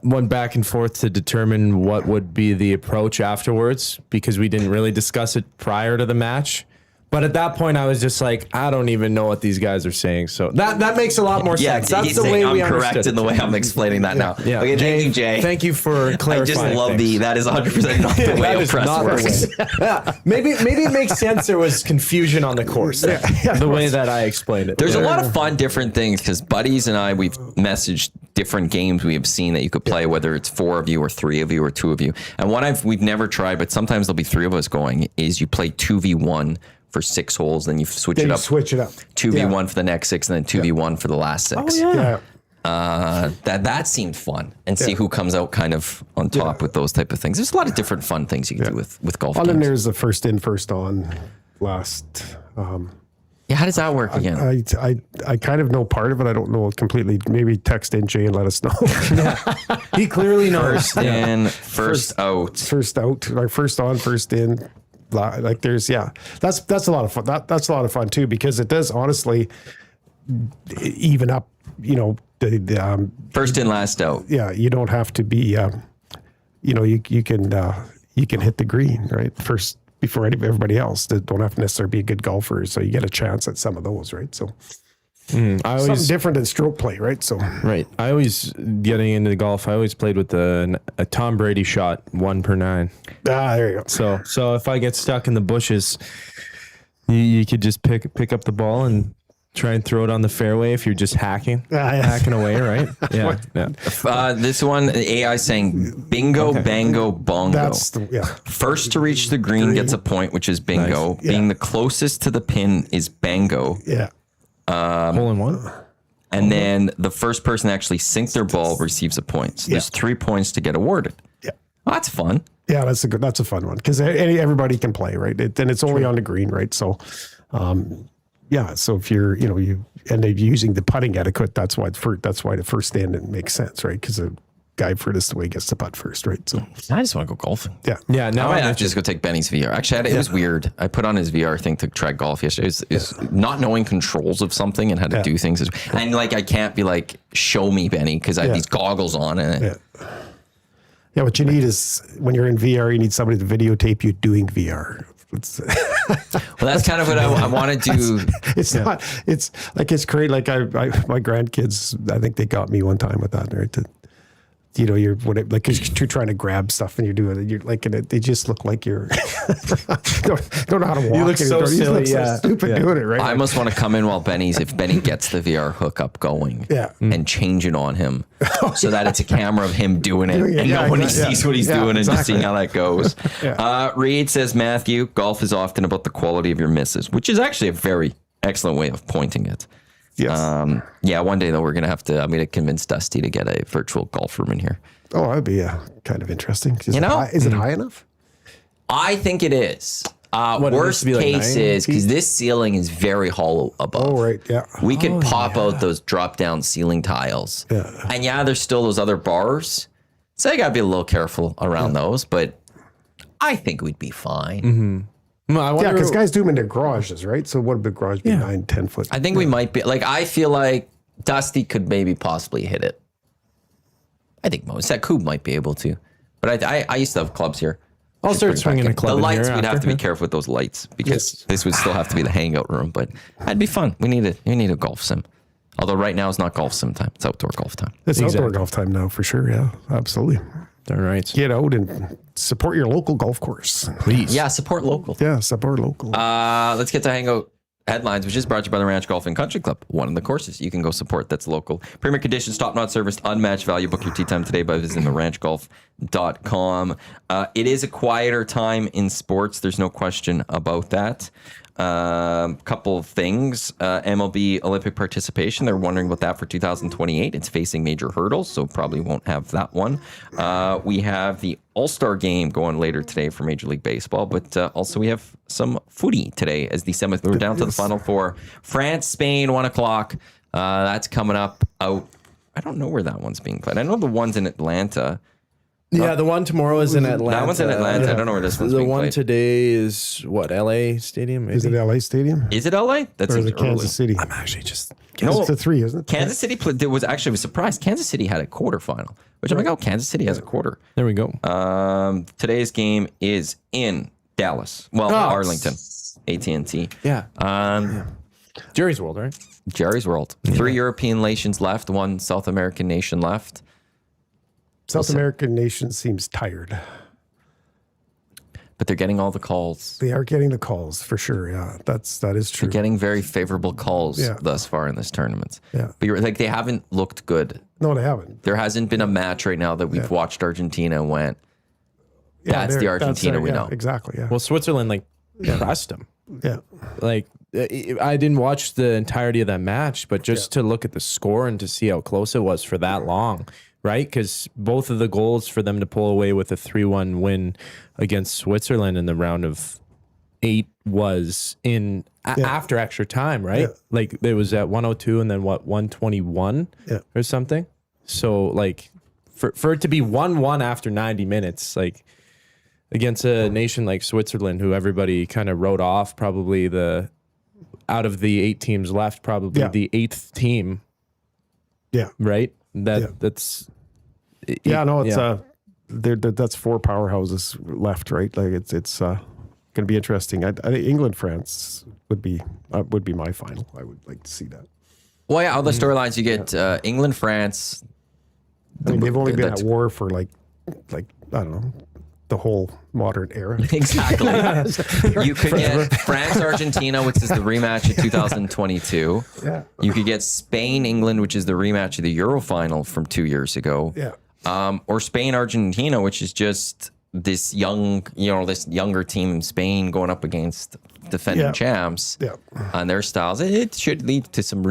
went back and forth to determine what would be the approach afterwards, because we didn't really discuss it prior to the match. But at that point, I was just like, I don't even know what these guys are saying. So that makes a lot more sense. That's he's the saying way I'm we correct understood in the way I'm explaining that now. Yeah. Okay, thank you, Jay. Thank you for I clarifying. just love things. that is 100% not the way That a is press not the works. way. Yeah. Maybe it makes sense there was confusion on the course. The way that I explained it. There's a lot of fun, different things, because buddies and I, we've messaged different games we have seen that you could play, whether it's 4 of you or 3 of you or 2 of you. And one we've never tried, but sometimes there'll be 3 of us going, is you play 2v1 for 6 holes, then you switch Then it you up. switch it up. 2v1 for the next 6, and then 2v1 for the last 6. Yeah. That seemed fun, and see who comes out kind of on top with those type of things. There's a lot of different fun things you can do with golf And then games. there's the first in, first on last. Yeah, how does that work again? I kind of know part of it. I don't know it completely. Maybe text in Jay and let us know. He clearly knows. First in, first out. First out, like first on, first in. Like there's that's a lot of fun. That's a lot of fun too, because it does honestly even up. The First in, last out. yeah. You don't have to be. You can hit the green right first before everybody else. They don't have to necessarily be a good golfer, so you get a chance at some of those, right? So I Something always different than stroke play, right? So right. I always getting into the golf. I always played with a Tom Brady shot 1 per 9. there you go. So if I get stuck in the bushes, you could just pick up the ball and try and throw it on the fairway if you're just hacking away, right? Yeah. This one, AI saying bingo, bango, bongo. That's First to reach the green gets a point, which is bingo. Nice. Being the closest to the pin is bango. Yeah. Hole in one. And then the first person to actually sink their ball receives a point. So there's 3 points to get awarded. Yeah. Well, that's fun. Yeah, that's a fun one because everybody can play, right? And it's only on the green, right? So, so if you're, and they're using the putting etiquette, that's why the first stand makes sense, right? Because the guy furthest away gets to putt first, right? So I just want to go golfing. yeah. Now I might have to just go take Benny's VR. Actually, it was weird. I put on his VR thing to try golf yesterday. It was not knowing controls of something and how to do things. And I can't be like, show me, Benny, because I have these goggles on. Yeah, what you need is when you're in VR, you need somebody to videotape you doing VR. Well, that's kind of what I want to do. It's not. It's like it's great. Like my grandkids, I think they got me one time with that. Right? You're because you're trying to grab stuff and you're doing it. You're like, and they just look like you're don't know how to walk. You look so silly, look so stupid doing it, right? I must want to come in while if Benny gets the VR hookup going, and change it on him, so that it's a camera of him doing it, and nobody sees what he's doing, and just seeing how that goes. Reed says, Matthew, golf is often about the quality of your misses, which is actually a very excellent way of pointing it. Yes. One day though, I'm going to convince Dusty to get a virtual golf room in here. Oh, that'd be kind of interesting. Is it high enough? I think it is. Worst case is because this ceiling is very hollow above. Oh, right. Yeah. We could pop out those drop down ceiling tiles. Yeah. And there's still those other bars. So you got to be a little careful around those, but I think we'd be fine. Mm-hmm. Because guys do them in their garages, right? So what would a garage be? 9-10 foot? I think we might be I feel like Dusty could maybe possibly hit it. I think that Kub might be able to. But I used to have clubs here. I'll start swinging a club. The lights, we'd have to be careful with those lights because this would still have to be the hangout room. But that'd be fun. We need a golf sim. Although right now it's not golf sim time. It's outdoor golf time. It's outdoor golf time now for sure. Yeah, absolutely. All right. Get out and support your local golf course. Please. Yeah, support local. Yeah, support local. Let's get to Hangout Headlines, which is brought to you by the Ranch Golf and Country Club, one of the courses you can go support that's local. Premier conditions, top-notch service, unmatched value. Book your tee time today by visiting theranchgolf.com. It is a quieter time in sports. There's no question about that. Couple of things. MLB Olympic participation. They're wondering about that for 2028. It's facing major hurdles, so probably won't have that one. We have the All-Star Game going later today for Major League Baseball, but also we have some footy today as the we're down to the Final Four. France, Spain, 1 o'clock. That's coming up out. I don't know where that one's being played. I know the one's in Atlanta. Yeah, the one tomorrow is in Atlanta. That one's in Atlanta. Yeah. I don't know where this one's being played. The one today is what, LA Stadium? Maybe? Is it LA Stadium? Is it LA? That's or is it Kansas City? I'm actually just... It's the 3, isn't it? Kansas City was surprised. Kansas City had a quarterfinal, which I'm like, oh, Kansas City has a quarter. There we go. Today's game is in Dallas. Well, Arlington, AT&T. Yeah. Jerry's World, right? Jerry's World. 3 European nations left, 1 South American nation left. South American nation seems tired. But they're getting all the calls. They are getting the calls for sure. Yeah, that is true. They're getting very favorable calls thus far in this tournament. Yeah. But they haven't looked good. No, they haven't. There hasn't been a match right now that we've watched Argentina and went, that's the Argentina we know. Exactly, yeah. Well, Switzerland, pressed them. Yeah. I didn't watch the entirety of that match, but just to look at the score and to see how close it was for that long, right? Because both of the goals for them to pull away with a 3-1 win against Switzerland in the round of 8 was in after extra time, right? Yeah. It was at 102 and then 121 or something. So for it to be 1-1 after 90 minutes, against a nation like Switzerland, who everybody kind of wrote off, probably out of the 8 teams left, probably the 8th team. Yeah. Right? That's it's that's 4 powerhouses left, right? It's going to be interesting. I think England France would be my final. I would like to see that. Well, yeah, all the storylines you get England, France. I mean, they've only been at war for like I don't know, the whole modern era. Exactly. You could get France, Argentina, which is the rematch of 2022. Yeah. You could get Spain, England, which is the rematch of the Euro final from 2 years ago. Yeah. Or Spain, Argentina, which is just this this younger team in Spain going up against defending champs on their styles. It should lead to some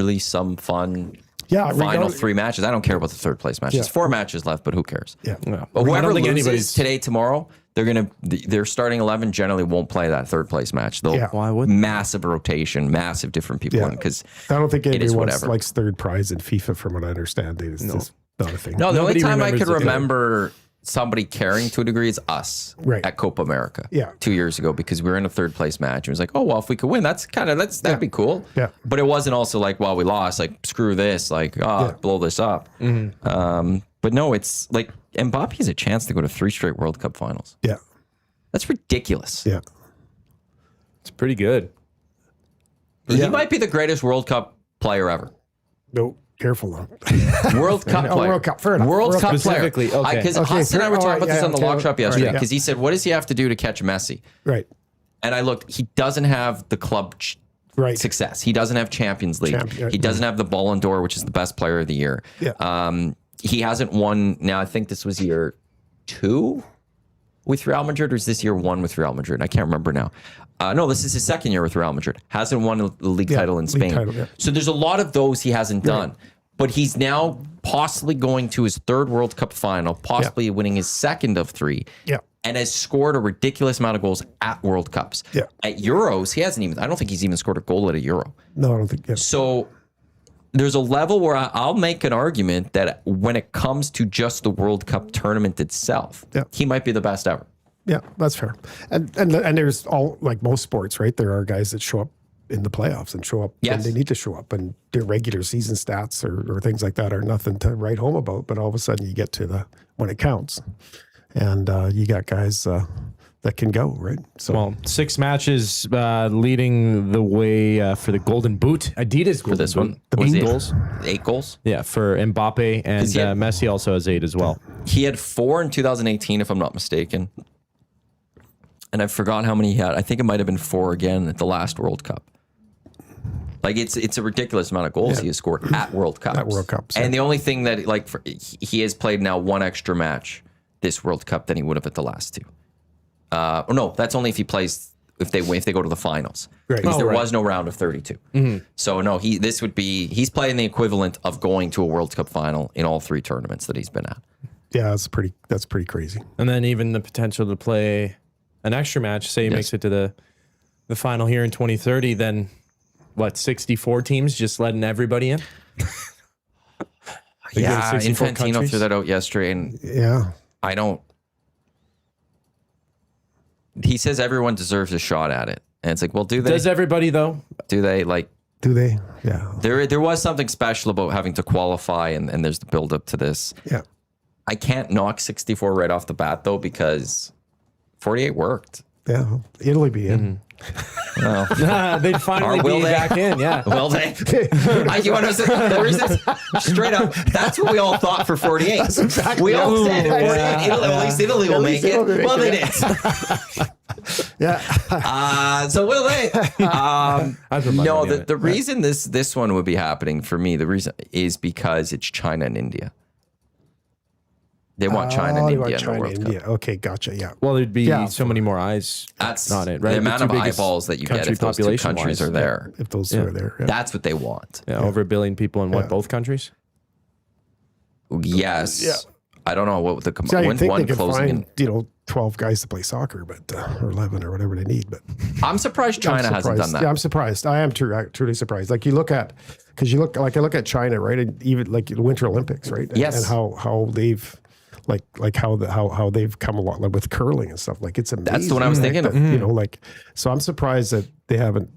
fun final 3 matches. I don't care about the third place match. It's 4 matches left, but who cares? Yeah. But whoever loses today, tomorrow, their starting 11 generally won't play that third place match. They'll Why would they? massive rotation, massive different people in, because I don't think anyone whatever. likes third prize in FIFA, from what I understand. It's just not a thing. No, the only Nobody time I remembers could the remember somebody caring to a degree is us at Copa America 2 years ago, because we were in a third place match. It was like, oh, well, if we could win, that'd be cool. Yeah. But it wasn't also like, well, we lost, like, screw this, like, blow this up. But no, it's like Mbappe has a chance to go to 3 straight World Cup finals. Yeah. That's ridiculous. Yeah. It's pretty good. He might be the greatest World Cup player ever. No, careful though. World Cup player. World Cup, fair enough. World Cup player. Specifically, okay. Because Hassan and I were talking about this on the lock shop yesterday, right, because he said, what does he have to do to catch Messi? Right. And I looked, he doesn't have the club success. He doesn't have Champions League. He doesn't have the Ballon d'Or, which is the best player of the year. Yeah. He hasn't won. Now, I think this was year 2 with Real Madrid, or is this year 1 with Real Madrid? I can't remember now. No, this is his second year with Real Madrid. Hasn't won the league title in Spain. So there's a lot of those he hasn't done. But he's now possibly going to his 3rd World Cup final, possibly winning his 2nd of 3. Yeah. And has scored a ridiculous amount of goals at World Cups. Yeah. At Euros, I don't think he's even scored a goal at a Euro. No, I don't think. Yeah. So there's a level where I'll make an argument that when it comes to just the World Cup tournament itself, he might be the best ever. Yeah, that's fair. And there's all, like most sports, right? There are guys that show up in the playoffs and show up when they need to show up, and their regular season stats or things like that are nothing to write home about. But all of a sudden you get to when it counts, and you got guys that can go, right? So 6 matches leading the way for the Golden Boot. Adidas For this one, The 8 goals. 8 goals. Yeah, for Mbappe, and Messi also has 8 as well. He had 4 in 2018, if I'm not mistaken. And I've forgotten how many he had. I think it might have been 4 again at the last World Cup. Like, it's a ridiculous amount of goals he has scored at World Cups. At World Cups. And the only thing that, he has played now 1 extra match this World Cup than he would have at the last 2. No, that's only if he plays, if they go to the finals. Right. Because there was no round of 32. So no, he's playing the equivalent of going to a World Cup final in all 3 tournaments that he's been at. Yeah, that's pretty crazy. And then even the potential to play an extra match, say he makes it to the final here in 2030, then 64 teams just letting everybody in? Yeah, Infantino threw that out yesterday, and I don't. He says everyone deserves a shot at it, and it's like, well, do they? Does everybody though? Do they Do they? Yeah. There was something special about having to qualify, and there's the build up to this. Yeah. I can't knock 64 right off the bat though, because 48 worked. Yeah. Italy be in. Well, They'd finally be back in. Yeah. Will they? You want to say the reason? Straight up, that's what we all thought for 48. That's exactly. We all said 48. At least Italy will make it. Well, they did. Yeah. So will they? No. The reason this one would be happening for me, the reason is because it's China and India. They want China and India in the World Cup. Okay, gotcha. Yeah. Well, the'd be so many more eyes on it, right? The amount of eyeballs that you get if those 2 countries are there. If those 2 are there. Yeah. That's what they want. Yeah, over 1 billion people in both countries? Yes. Yeah. I don't know what the when's one closing. Find, 12 guys to play soccer, but or 11 or whatever they need. But I'm surprised China hasn't done that. Yeah, I'm surprised. I am truly surprised. Like I look at China, right? And even like the Winter Olympics, right? Yes. And how they've how they've come along, like with curling and stuff. Like it's amazing. That's the one I was thinking of. So I'm surprised that they haven't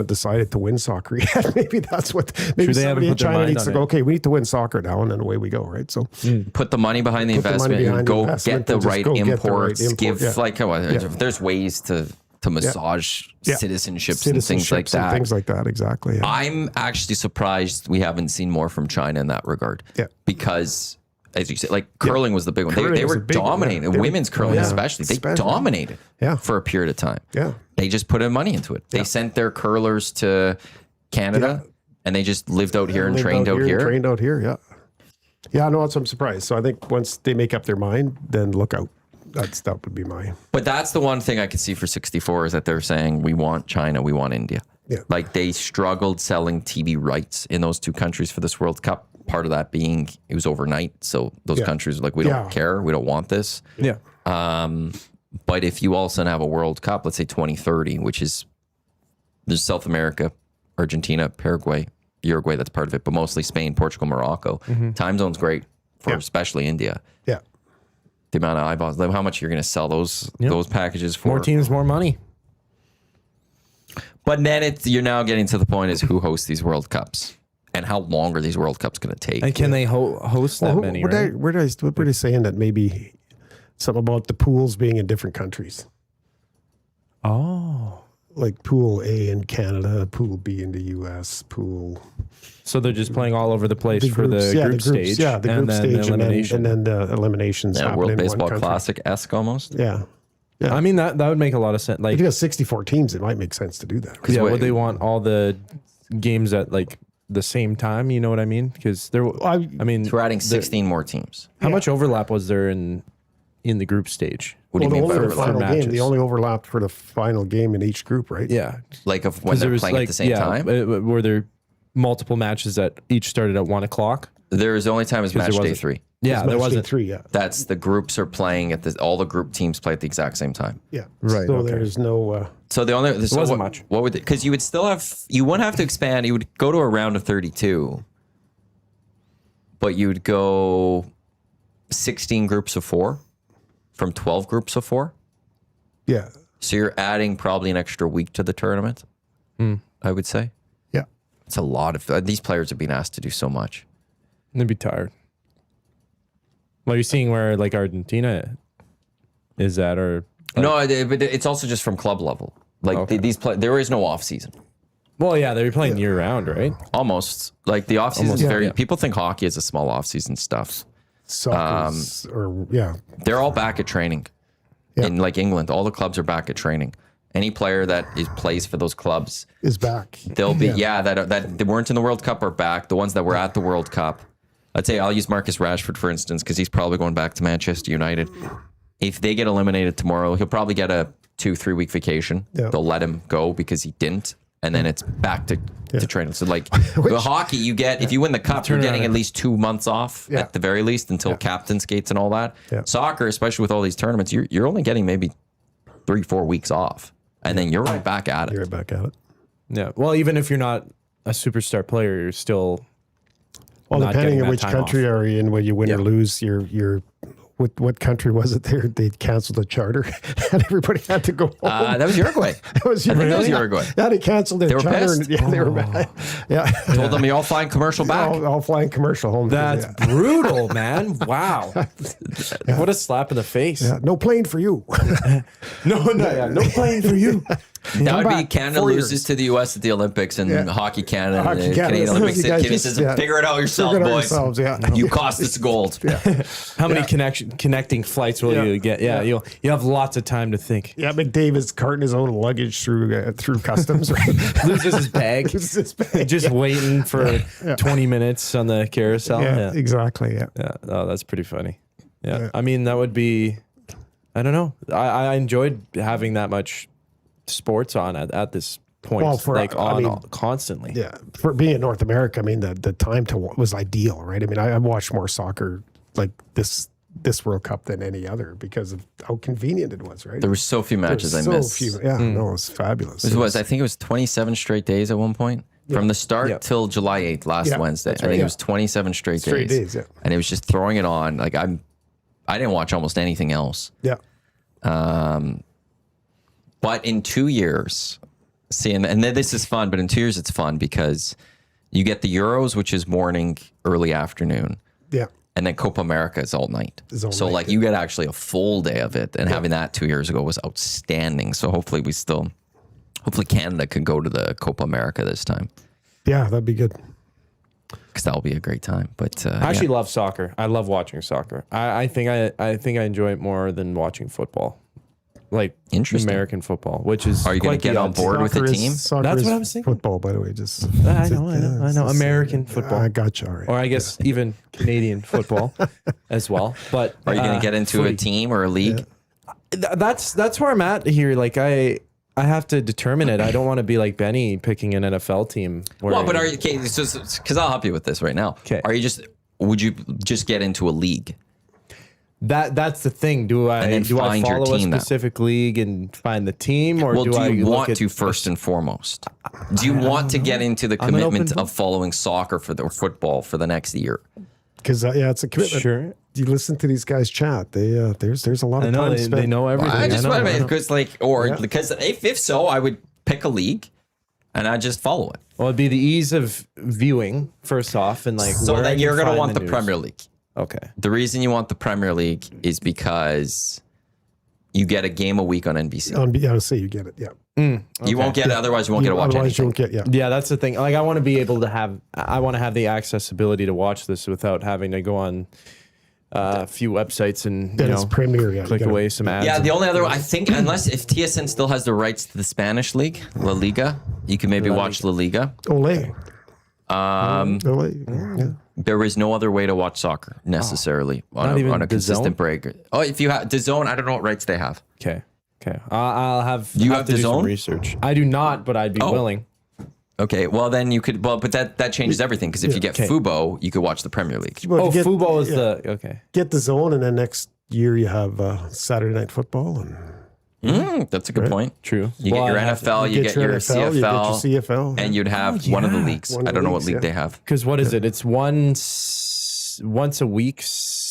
decided to win soccer yet. Maybe that's what. Maybe somebody in China needs to go. Okay, we need to win soccer now, and then away we go. Right. So put the money behind the investment and go get the right imports. Give there's ways to to massage citizenships and things like and that. things like that, exactly. Yeah. I'm actually surprised we haven't seen more from China in that regard. Yeah. Because, as you said, like curling was the big one. They Curling was were a big one, dominating. yeah. They were- Women's curling especially. They dominated Yeah. for a period of time. Yeah. They just put in money into it. They sent their curlers to Canada and they just lived out here and trained out here. Trained out here, yeah. Yeah, no, I'm surprised. So I think once they make up their mind, then look out. That would be my... But that's the one thing I could see for 64 is that they're saying, we want China, we want India. Yeah. Like they struggled selling TV rights in those two countries for this World Cup. Part of that being it was overnight. So those countries are like, we don't care. We don't want this. Yeah. But if you all of a sudden have a World Cup, let's say 2030, which is there's South America, Argentina, Paraguay, Uruguay, that's part of it, but mostly Spain, Portugal, Morocco. Time zone's great for especially India. Yeah. The amount of eyeballs, like how much you're going to sell those packages for. More teams, more money. But then you're now getting to the point is who hosts these World Cups and how long are these World Cups going to take? And can they host that many, right? What were they saying that maybe something about the pools being in different countries? Oh. Like pool A in Canada, pool B in the US, pool... So they're just playing all over the place for groups, the group stage. Yeah, the group stage elimination. and then the eliminations happen World in Baseball one country. Classic-esque almost. Yeah. I mean, that would make a lot of sense. Like, If you have 64 teams, it might make sense to do that. yeah, would they want all the games at like the same time? You know what I mean? Because I mean, So we're adding 16 more teams. how much overlap was there in the group stage? What do you mean by the overlap? final game, matches? they only overlapped for the final game in each group, right? Yeah, Like of when there they're was playing at the same time? Were there multiple matches that each started at 1 o'clock? There's the only time is match there day wasn't- 3. Yeah, there Match day wasn't. 3, yeah. That's the groups are playing all the group teams play at the exact same time. Yeah. Right, So okay. there's no... So the only so wasn't what, much. What would because you would still have you wouldn't have to expand. You would go to a round of 32, but you would go 16 groups of 4 from 12 groups of 4. yeah. So you're adding probably an extra week to the tournament. I would say Yeah. it's a lot of these players are being asked to do so much. They'd be tired. Well, you're seeing where like Argentina is at, or No, but it's also just from club level. Like Okay. there is no off season. well, yeah, they're playing year round, right? Almost like the off season is Yeah. very. Yeah. People think hockey is a small off season stuff. Soccer's, yeah. They're all back at training. Yeah. In like England, all the clubs are back at training. Any player that plays for those clubs, Is back. they'll be that they weren't in the World Cup are back. The ones that were at the World Cup, I'd say I'll use Marcus Rashford for instance because he's probably going back to Manchester United. If they get eliminated tomorrow, he'll probably get a 2-3 week vacation. Yeah. They'll let him go because he didn't, and then it's back to training. So like the hockey, you get if you win the cup, you're getting at least 2 months off Yeah. at the very least until captain skates and all that. Yeah. Soccer, especially with all these tournaments, you're only getting maybe 3-4 weeks off, and then you're right back at it. You're right back at it. Yeah. Well, even if you're not a superstar player, you're still. Well, not depending getting on that which time country off. are you in, when you win Yeah. or lose, you're what country was it there? They canceled the charter and everybody had to go home. That was Uruguay. That was I think that was yeah. Uruguay. Yeah, they canceled their They were charter. pissed. And, yeah, they were mad. Yeah. Told them you all flying commercial back. All flying commercial home. That's yeah. brutal, man. Wow. What a slap in the face. Yeah, no plane for you. No plane for you. That would be back. Canada 4 loses years. to the U.S. at the Olympics and Yeah. Hockey Canada Hockey and the Canada. Canadian Olympics. You guys Canada just- says, figure it out yourself, Figure it out boys. yourselves, yeah. You cost us gold. How many connecting flights will you get? Yeah, you'll have lots of time to think. Yeah, McDavid's carting his own luggage through customs. Right? Loses his bag. Loses his bag. Just waiting for 20 minutes on the carousel. Yeah, exactly. Yeah. Yeah. Oh, that's pretty funny. Yeah. I mean, that would be, I don't know. I enjoyed having that much sports on at this point. Well, for- like I on mean, constantly. Yeah, for being in North America, I mean the time was ideal, right? I mean, I watched more soccer like this World Cup than any other because of how convenient it was, right? There were so few matches I so missed. few. Yeah, no, it was fabulous. I think it was 27 straight days at one point. From the start Yeah. till July 8th, last Yeah, Wednesday. I that's think right, it was 27 straight Straight days, yeah. And it was just throwing it on. Like I didn't watch almost anything else. Yeah, But in 2 years, and then this is fun, but in 2 years it's fun because you get the Euros, which is morning, early afternoon. yeah, And then Copa America is all night. So night, like you get actually a full day of it. And having that 2 years ago was outstanding. So hopefully Canada could go to the Copa America this time. Yeah, that'd be good. Because that'll be a great time. But I actually love soccer. I love watching soccer. I think I enjoy it more than watching football. Like American football, which is are you going to get on board with the team? That's what I was thinking. Football, by the way, just I know. American football. I gotcha. All right. Or I guess even Canadian football as well. But are you going to get into a team or a league? Yeah. That's where I'm at here. Like I have to determine it. I don't want to be like Benny picking an NFL team. Well, but are you okay? Because I'll help you with this right now. Okay. Would you just get into a league? That's the thing. Do I follow a specific league and find the team, or do you want to first and foremost? Do you want to get into the commitment of following soccer or football for the next year? Because it's a commitment. Sure. You listen to these guys chat. There's a lot of time spent. They know everything. I just want to because if so, I would pick a league and I just follow it. Well, it'd be the ease of viewing first off, and like so then you're gonna want the Premier League. Okay. The reason you want the Premier League is because you get a game a week on NBC. I would say you get it. Yeah. Okay. You won't get it. Otherwise, you won't get to watch otherwise anything. You won't get. Yeah, that's the thing. Like, I want to be able to have. I want to have the accessibility to watch this without having to go on a few websites and Premier. click away some ads. Yeah, the only other I think, unless if TSN still has the rights to the Spanish league, La Liga, you can maybe watch La Liga. Ole. Mm. Yeah. There is no other way to watch soccer necessarily on a consistent break. Oh, if you have DAZN, I don't know what rights they have. Okay. I'll have. You have to do some DAZN? research. I do not, but I'd be willing. Okay, well then you could. Well, but that changes everything because if you get Fubo, you could watch the Premier League. Fubo is the okay. Get the zone, and then next year you have Saturday Night Football. And That's a good point. True. You get your NFL, you get your CFL, you get your CFL, and you'd have one of the leagues. I don't know what league they have. Because what is it? It's once a week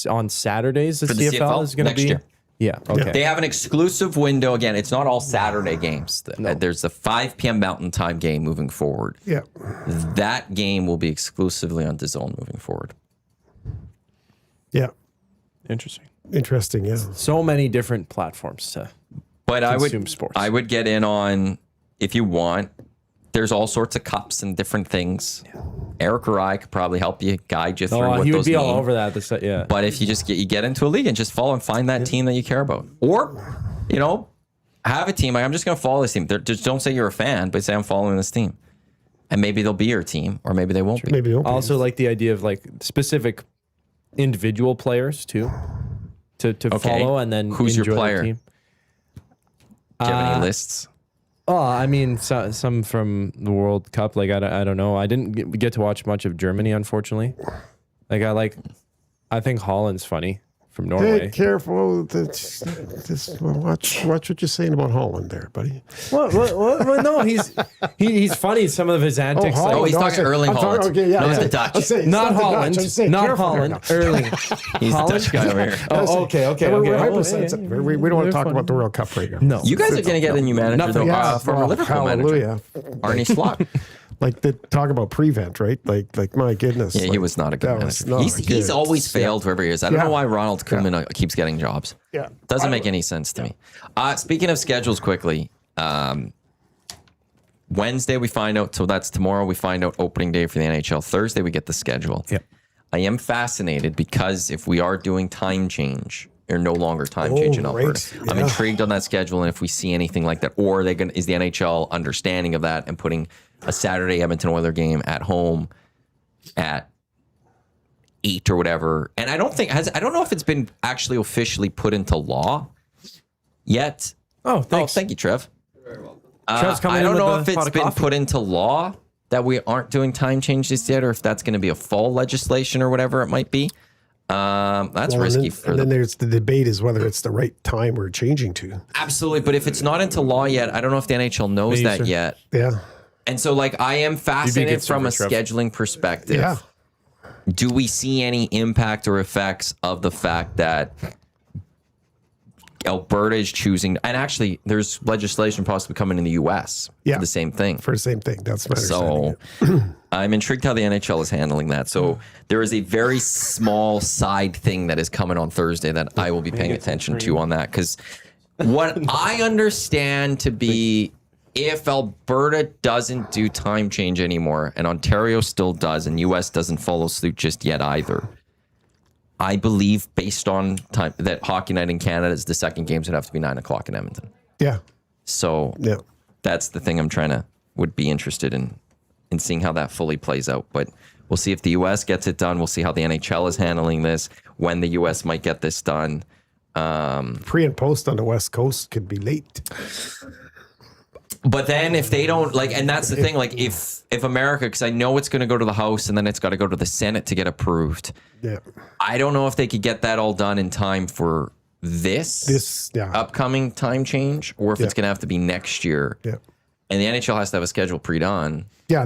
on Saturdays. The CFL is going to be year. Yeah. Okay. They have an exclusive window. Again, it's not all Saturday games. There's a 5 p.m. Mountain Time game moving forward. Yeah. That game will be exclusively on DAZN moving forward. Yeah. Interesting. Yeah. So many different platforms to. But sports. I would get in on, if you want, there's all sorts of cups and different things. Yeah. Eric or I could probably help you, guide you through what those mean. He would be all over that. Yeah. But if you just get into a league and just follow and find that team that you care about. Or, have a team. Like, I'm just going to follow this team. Just don't say you're a fan, but say I'm following this team. And maybe they'll be your team, or maybe they won't be. Maybe I also like the idea of like specific individual players too, to follow and then who's your enjoy player? the team. Do you have any lists? Oh, I mean, some from the World Cup. Like, I don't know. I didn't get to watch much of Germany, unfortunately. I think Holland's funny from Norway. Hey, careful. Just watch what you're saying about Holland there, buddy. What? No, he's funny. Some of his antics. Holland. He's talking Erling Haaland. Okay, yeah. Not the Dutch. Not Holland. Not Holland. Erling. He's the Dutch guy over here. Oh, okay. We're hypersensitive. We don't want to talk about the World Cup right now. No. You guys are going to get a new manager, though, former Liverpool manager. Arne Slot. Like the talk about prevent, right? Like my goodness. Yeah, he was not a good manager. He's always failed wherever he is. I don't know why Ronald Koeman keeps getting jobs. Yeah. Doesn't make any sense to me. Speaking of schedules quickly, Wednesday we find out, so that's tomorrow, we find out opening day for the NHL. Thursday we get the schedule. Yep. I am fascinated because if we are doing time change, or no longer time change in Alberta. Right. Yeah. I'm intrigued on that schedule and if we see anything like that, or is the NHL understanding of that and putting a Saturday Edmonton Oilers game at home at 8 or whatever. And I don't know if it's been actually officially put into law yet. Oh, thanks. Thank you, Trev. You're very welcome. I don't know if it's been put into law that we aren't doing time changes yet, or if that's going to be a fall legislation or whatever it might be. That's risky. Then there's the debate is whether it's the right time we're changing to. Absolutely. But if it's not into law yet, I don't know if the NHL knows that yet. Yeah. And so, I am fascinated from a scheduling perspective. Yeah. Do we see any impact or effects of the fact that Alberta is choosing, and actually there's legislation possibly coming in the U.S. Yeah. for the same thing. For the same thing. That's my So understanding. I'm intrigued how the NHL is handling that. So there is a very small side thing that is coming on Thursday that I will be paying attention to on that. Because what I understand to be, if Alberta doesn't do time change anymore and Ontario still does and US doesn't follow suit just yet either, I believe based on time that Hockey Night in Canada is the second games would have to be 9 o'clock in Edmonton. Yeah. So Yeah. that's the thing I'm would be interested in seeing how that fully plays out. But we'll see if the U.S. gets it done. We'll see how the NHL is handling this, when the U.S. might get this done. Pre and post on the West Coast could be late. But then if they don't, like, and that's the thing, like if America, because I know it's going to go to the House and then it's got to go to the Senate to get approved. Yeah. I don't know if they could get that all done in time for this upcoming time change, or if it's going to have to be next year. Yeah. And the NHL has to have a schedule pre-done. Yeah.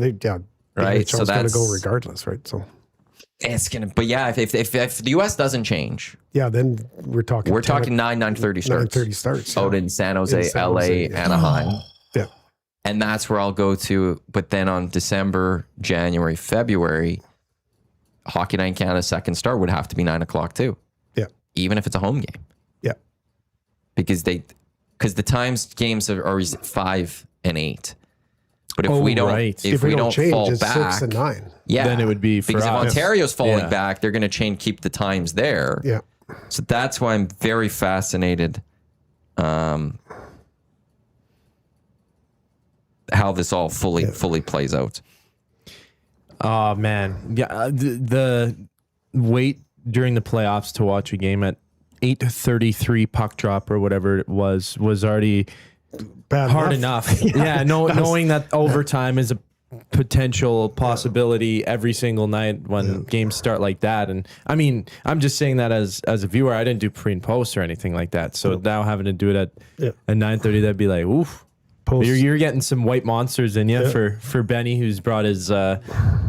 Right. So that's going to go regardless, right? So it's going to, but yeah, if the US doesn't change. Yeah, then we're talking 9:30 starts. 9:30 starts. Out in San Jose, LA, Anaheim. Yeah. And that's where I'll go to. But then on December, January, February, Hockey Night in Canada second start would have to be 9 o'clock too. Yeah. Even if it's a home game. Yeah. Because the times games are always 5 and 8. But if we don't, if we don't change, fall it's back, 6 and 9. yeah, then it would be for because if us. Ontario's falling back, they're going to keep the times there. Yeah. So that's why I'm very fascinated. How this all fully plays out. Oh man, yeah. The wait during the playoffs to watch a game at 8:33 puck drop or whatever it was already Bad hard enough. Knowing that overtime is a potential possibility every single night when games start like that. And I mean, I'm just saying that as a viewer, I didn't do pre and post or anything like that. So now having to do it at 9:30, that'd be like, oof. You're getting some white monsters in you for Benny, who's brought his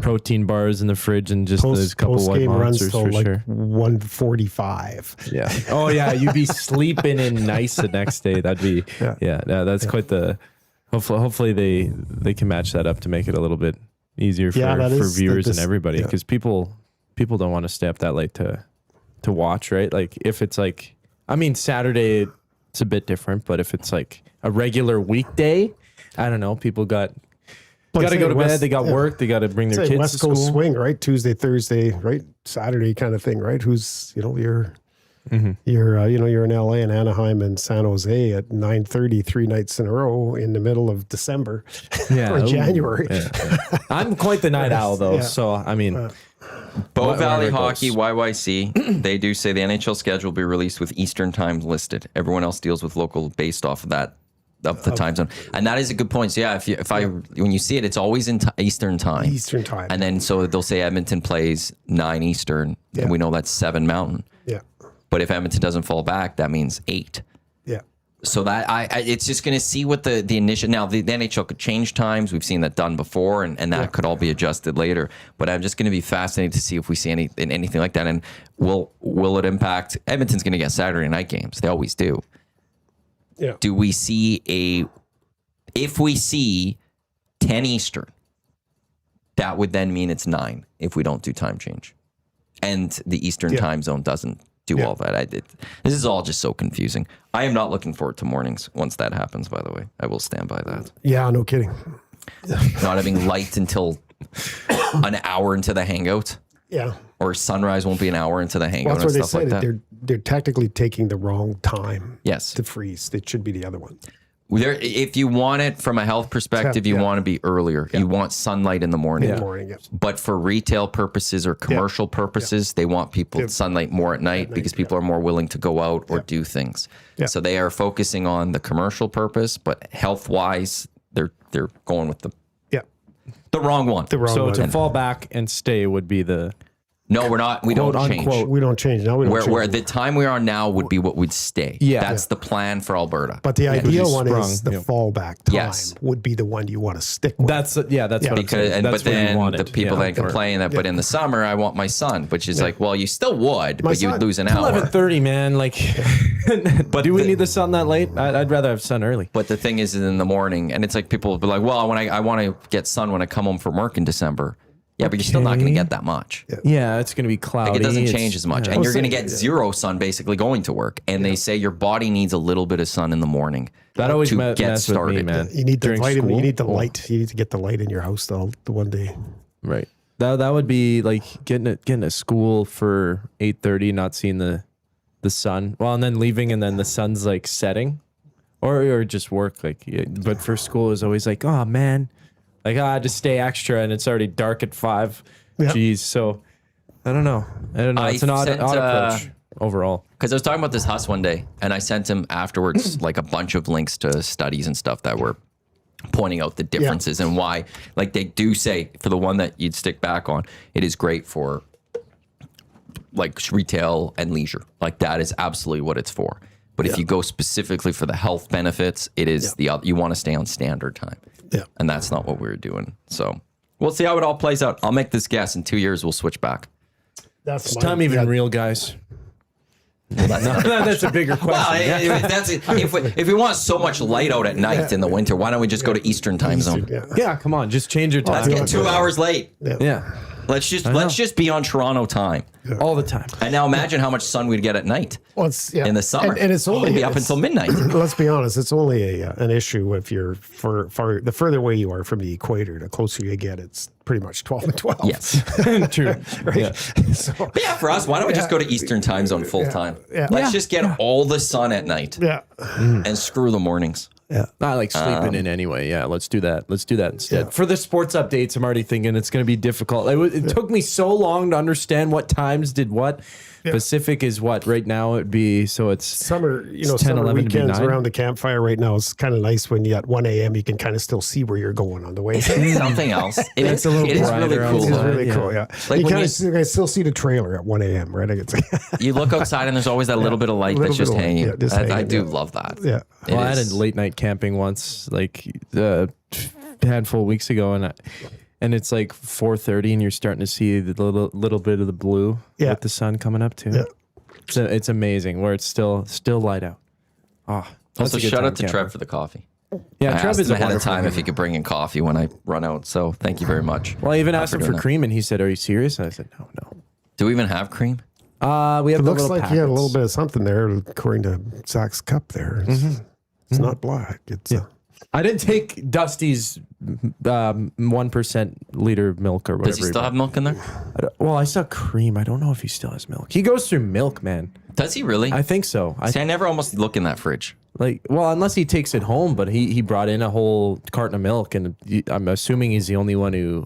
protein bars in the fridge and just those couple white monsters for sure. 1:45. Yeah. Oh yeah, you'd be sleeping in nice the next day. That'd be that's quite the. Hopefully they can match that up to make it a little bit easier for viewers and everybody, because people don't want to stay up that late to watch, right? Like if it's like, I mean, Saturday it's a bit different, but if it's like a regular weekday, I don't know, people got to go to bed, they got work, they got to bring their kids West to school. Coast swing, right? Tuesday, Thursday, right? Saturday kind of thing, right? Who's, you're you're in LA and Anaheim and San Jose at 9:30 3 nights in a row in the middle of December or January. I'm quite the night owl though, so I mean, Bow Valley Hockey, YYC, they do say the NHL schedule will be released with Eastern time listed. Everyone else deals with local based off of that, of the time zone. And that is a good point. So yeah, when you see it, it's always in Eastern time. Eastern time. And then so they'll say Edmonton plays 9 Eastern, and we know that's 7 Mountain. Yeah. But if Edmonton doesn't fall back, that means 8. Yeah. So that it's just going to see what the initial. Now the NHL could change times. We've seen that done before, and that could all be adjusted later. But I'm just going to be fascinated to see if we see anything like that, and will it impact? Edmonton's going to get Saturday night games. They always do. Yeah. Do we see if we see 10 Eastern, that would then mean it's 9 if we don't do time change, and the Eastern time zone doesn't do all that. This is all just so confusing. I am not looking forward to mornings once that happens, by the way. I will stand by that. Yeah, no kidding. Not having light until an hour into the hangout. Yeah. Or sunrise won't be an hour into the hangout. Well, that's and what stuff they like said. that. They're technically taking the wrong time Yes. to freeze. It should be the other one. If you want it from a health perspective, you want to be earlier. You want sunlight in the morning. In the morning, yes. But for retail purposes or commercial purposes, they want people sunlight more at night because people are more willing to go out or do things. Yeah. So they are focusing on the commercial purpose, but health-wise, they're going with the wrong one. The wrong one. to fall back and stay would be the No, we're not. We don't Quote, change. unquote. We don't change. No, we don't change. Where the time we're on now would be what would stay. Yeah. That's the plan for Alberta. But the ideal one sprung, is the yeah. fallback time Yes. would be the one you want to stick with. That's what I'm Because, saying. That's but what you then wanted. the people Yeah. that complain that, but in the summer I want my son, which is like, well, you still would, but you would son. lose an hour. 11:30, man. Like, but do we need the sun that late? I'd rather have sun early. But the thing is in the morning, and it's like people will be like, well, when I want to get sun when I come home from work in December. Yeah, but you're still not going to get that much. Yeah, it's gonna be cloudy. Like it doesn't It's- change as much, yeah. and you're going to get zero sun basically going to work. And they say your body needs a little bit of sun in the morning That always to mess get with started. me, man. You need the During vitamin. school? You need the Oh. light. You need to get the light in your house the one day. Right. That would be like getting to school for 8:30, not seeing the sun. Well, and then leaving, and then the sun's like setting, or just work. Like, but for school is always like, oh man, like I had to stay extra, and it's already dark at 5. Yeah. Jeez. So I don't know. It's an odd sent, approach overall. Because I was talking about this Huss one day, and I sent him afterwards like a bunch of links to studies and stuff that were pointing out the differences and why. Like they do say for the one that you'd stick back on, it is great for like retail and leisure. Like that is absolutely what it's for. But if you go specifically for the health benefits, it is the other. You want to stay on standard time. Yeah. And that's not what we're doing. So we'll see how it all plays out. I'll make this guess. In 2 years, we'll switch back. That's Is time even real, guys? That's a bigger question. Well, if we want so much light out at night in the winter, why don't we just go to Eastern time zone? Yeah. Yeah, come on, just change your time. Let's get 2 hours late. Yeah, Let's just be on Toronto time. all the time. And now imagine how much sun we'd get at night Well, it's, in the summer. and it's only We'd be up until midnight. Let's be honest, it's only an issue if you're far the further away you are from the equator, the closer you get, it's pretty much 12 and 12. Yes. True. Right? Yeah. So, But yeah, for us, why don't we just go to Eastern time zone full time? Yeah. Let's just get all the sun at night yeah. and screw the mornings. Yeah. I like sleeping in anyway. Yeah, let's do that. Let's do that instead. Yeah. For the sports updates, I'm already thinking it's going to be difficult. It took me so long to understand what times did what. Pacific is what right now it'd be. So it's Summer, 10, summer 11 to be weekends 9. around the campfire right now is kind of nice when you at 1 a.m. you can kind of still see where you're going on the way. Something else. It is really brighter cool. It's outside. though. really Yeah. cool, yeah. Like you when kind you- of I still see the trailer at 1 a.m., right? You look outside and there's always that little bit of light little that's just bit of light, hanging. yeah, just I hanging, do yeah. love that. yeah. It Well, I had is. a late night camping once, like a handful of weeks ago, and it's like 4:30, and you're starting to see the little bit of the blue Yeah. with the sun coming up too. Yeah. It's amazing where it's still light out. Oh, that's Also, a good shout time out to camping. Trev for the coffee. Yeah, I Trev asked is him a ahead of wonderful time guy. if he could bring in coffee when I run out. So thank you very much. Well, I even asked for him for doing that. cream, and he said, "Are you serious?" And I said, "No, no." Do we even have cream? We have It the looks little like you had a little packets. bit of something there, according to Zach's cup there. It's not black. It's I didn't take Dusty's 1% liter milk or whatever. Does he still have milk in there? Well, I saw cream. I don't know if he still has milk. He goes through milk, man. Does he really? I think so. See, I never almost look in that fridge. Well, unless he takes it home, but he brought in a whole carton of milk, and I'm assuming he's the only one who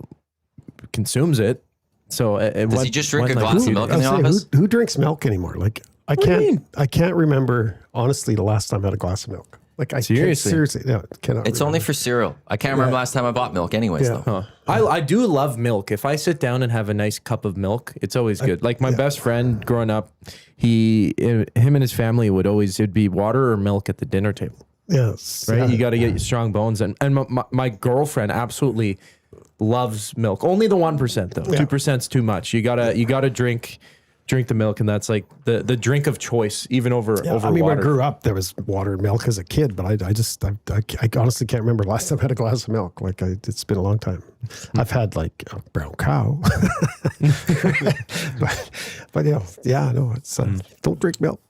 consumes it. So Does he just drink a glass of milk in the office? Who drinks milk anymore? Like I do you mean? can't remember honestly the last time I had a glass of milk. Like I Seriously? seriously, no, cannot. It's only for cereal. I can't remember last time I bought milk anyways, Yeah. though. I do love milk. If I sit down and have a nice cup of milk, it's always good. Like my best friend growing up, him and his family it'd be water or milk at the dinner table. Yes, Right? yeah. You got to get your strong bones. And my girlfriend absolutely loves milk. Only the 1% though. 2%'s too much. You gotta drink the milk, and that's like the drink of choice, even over Yeah, over I mean, when water. I grew up, there was water and milk as a kid, but I honestly can't remember last time I had a glass of milk. Like it's been a long time. I've had like a brown cow, but no, it's don't drink milk.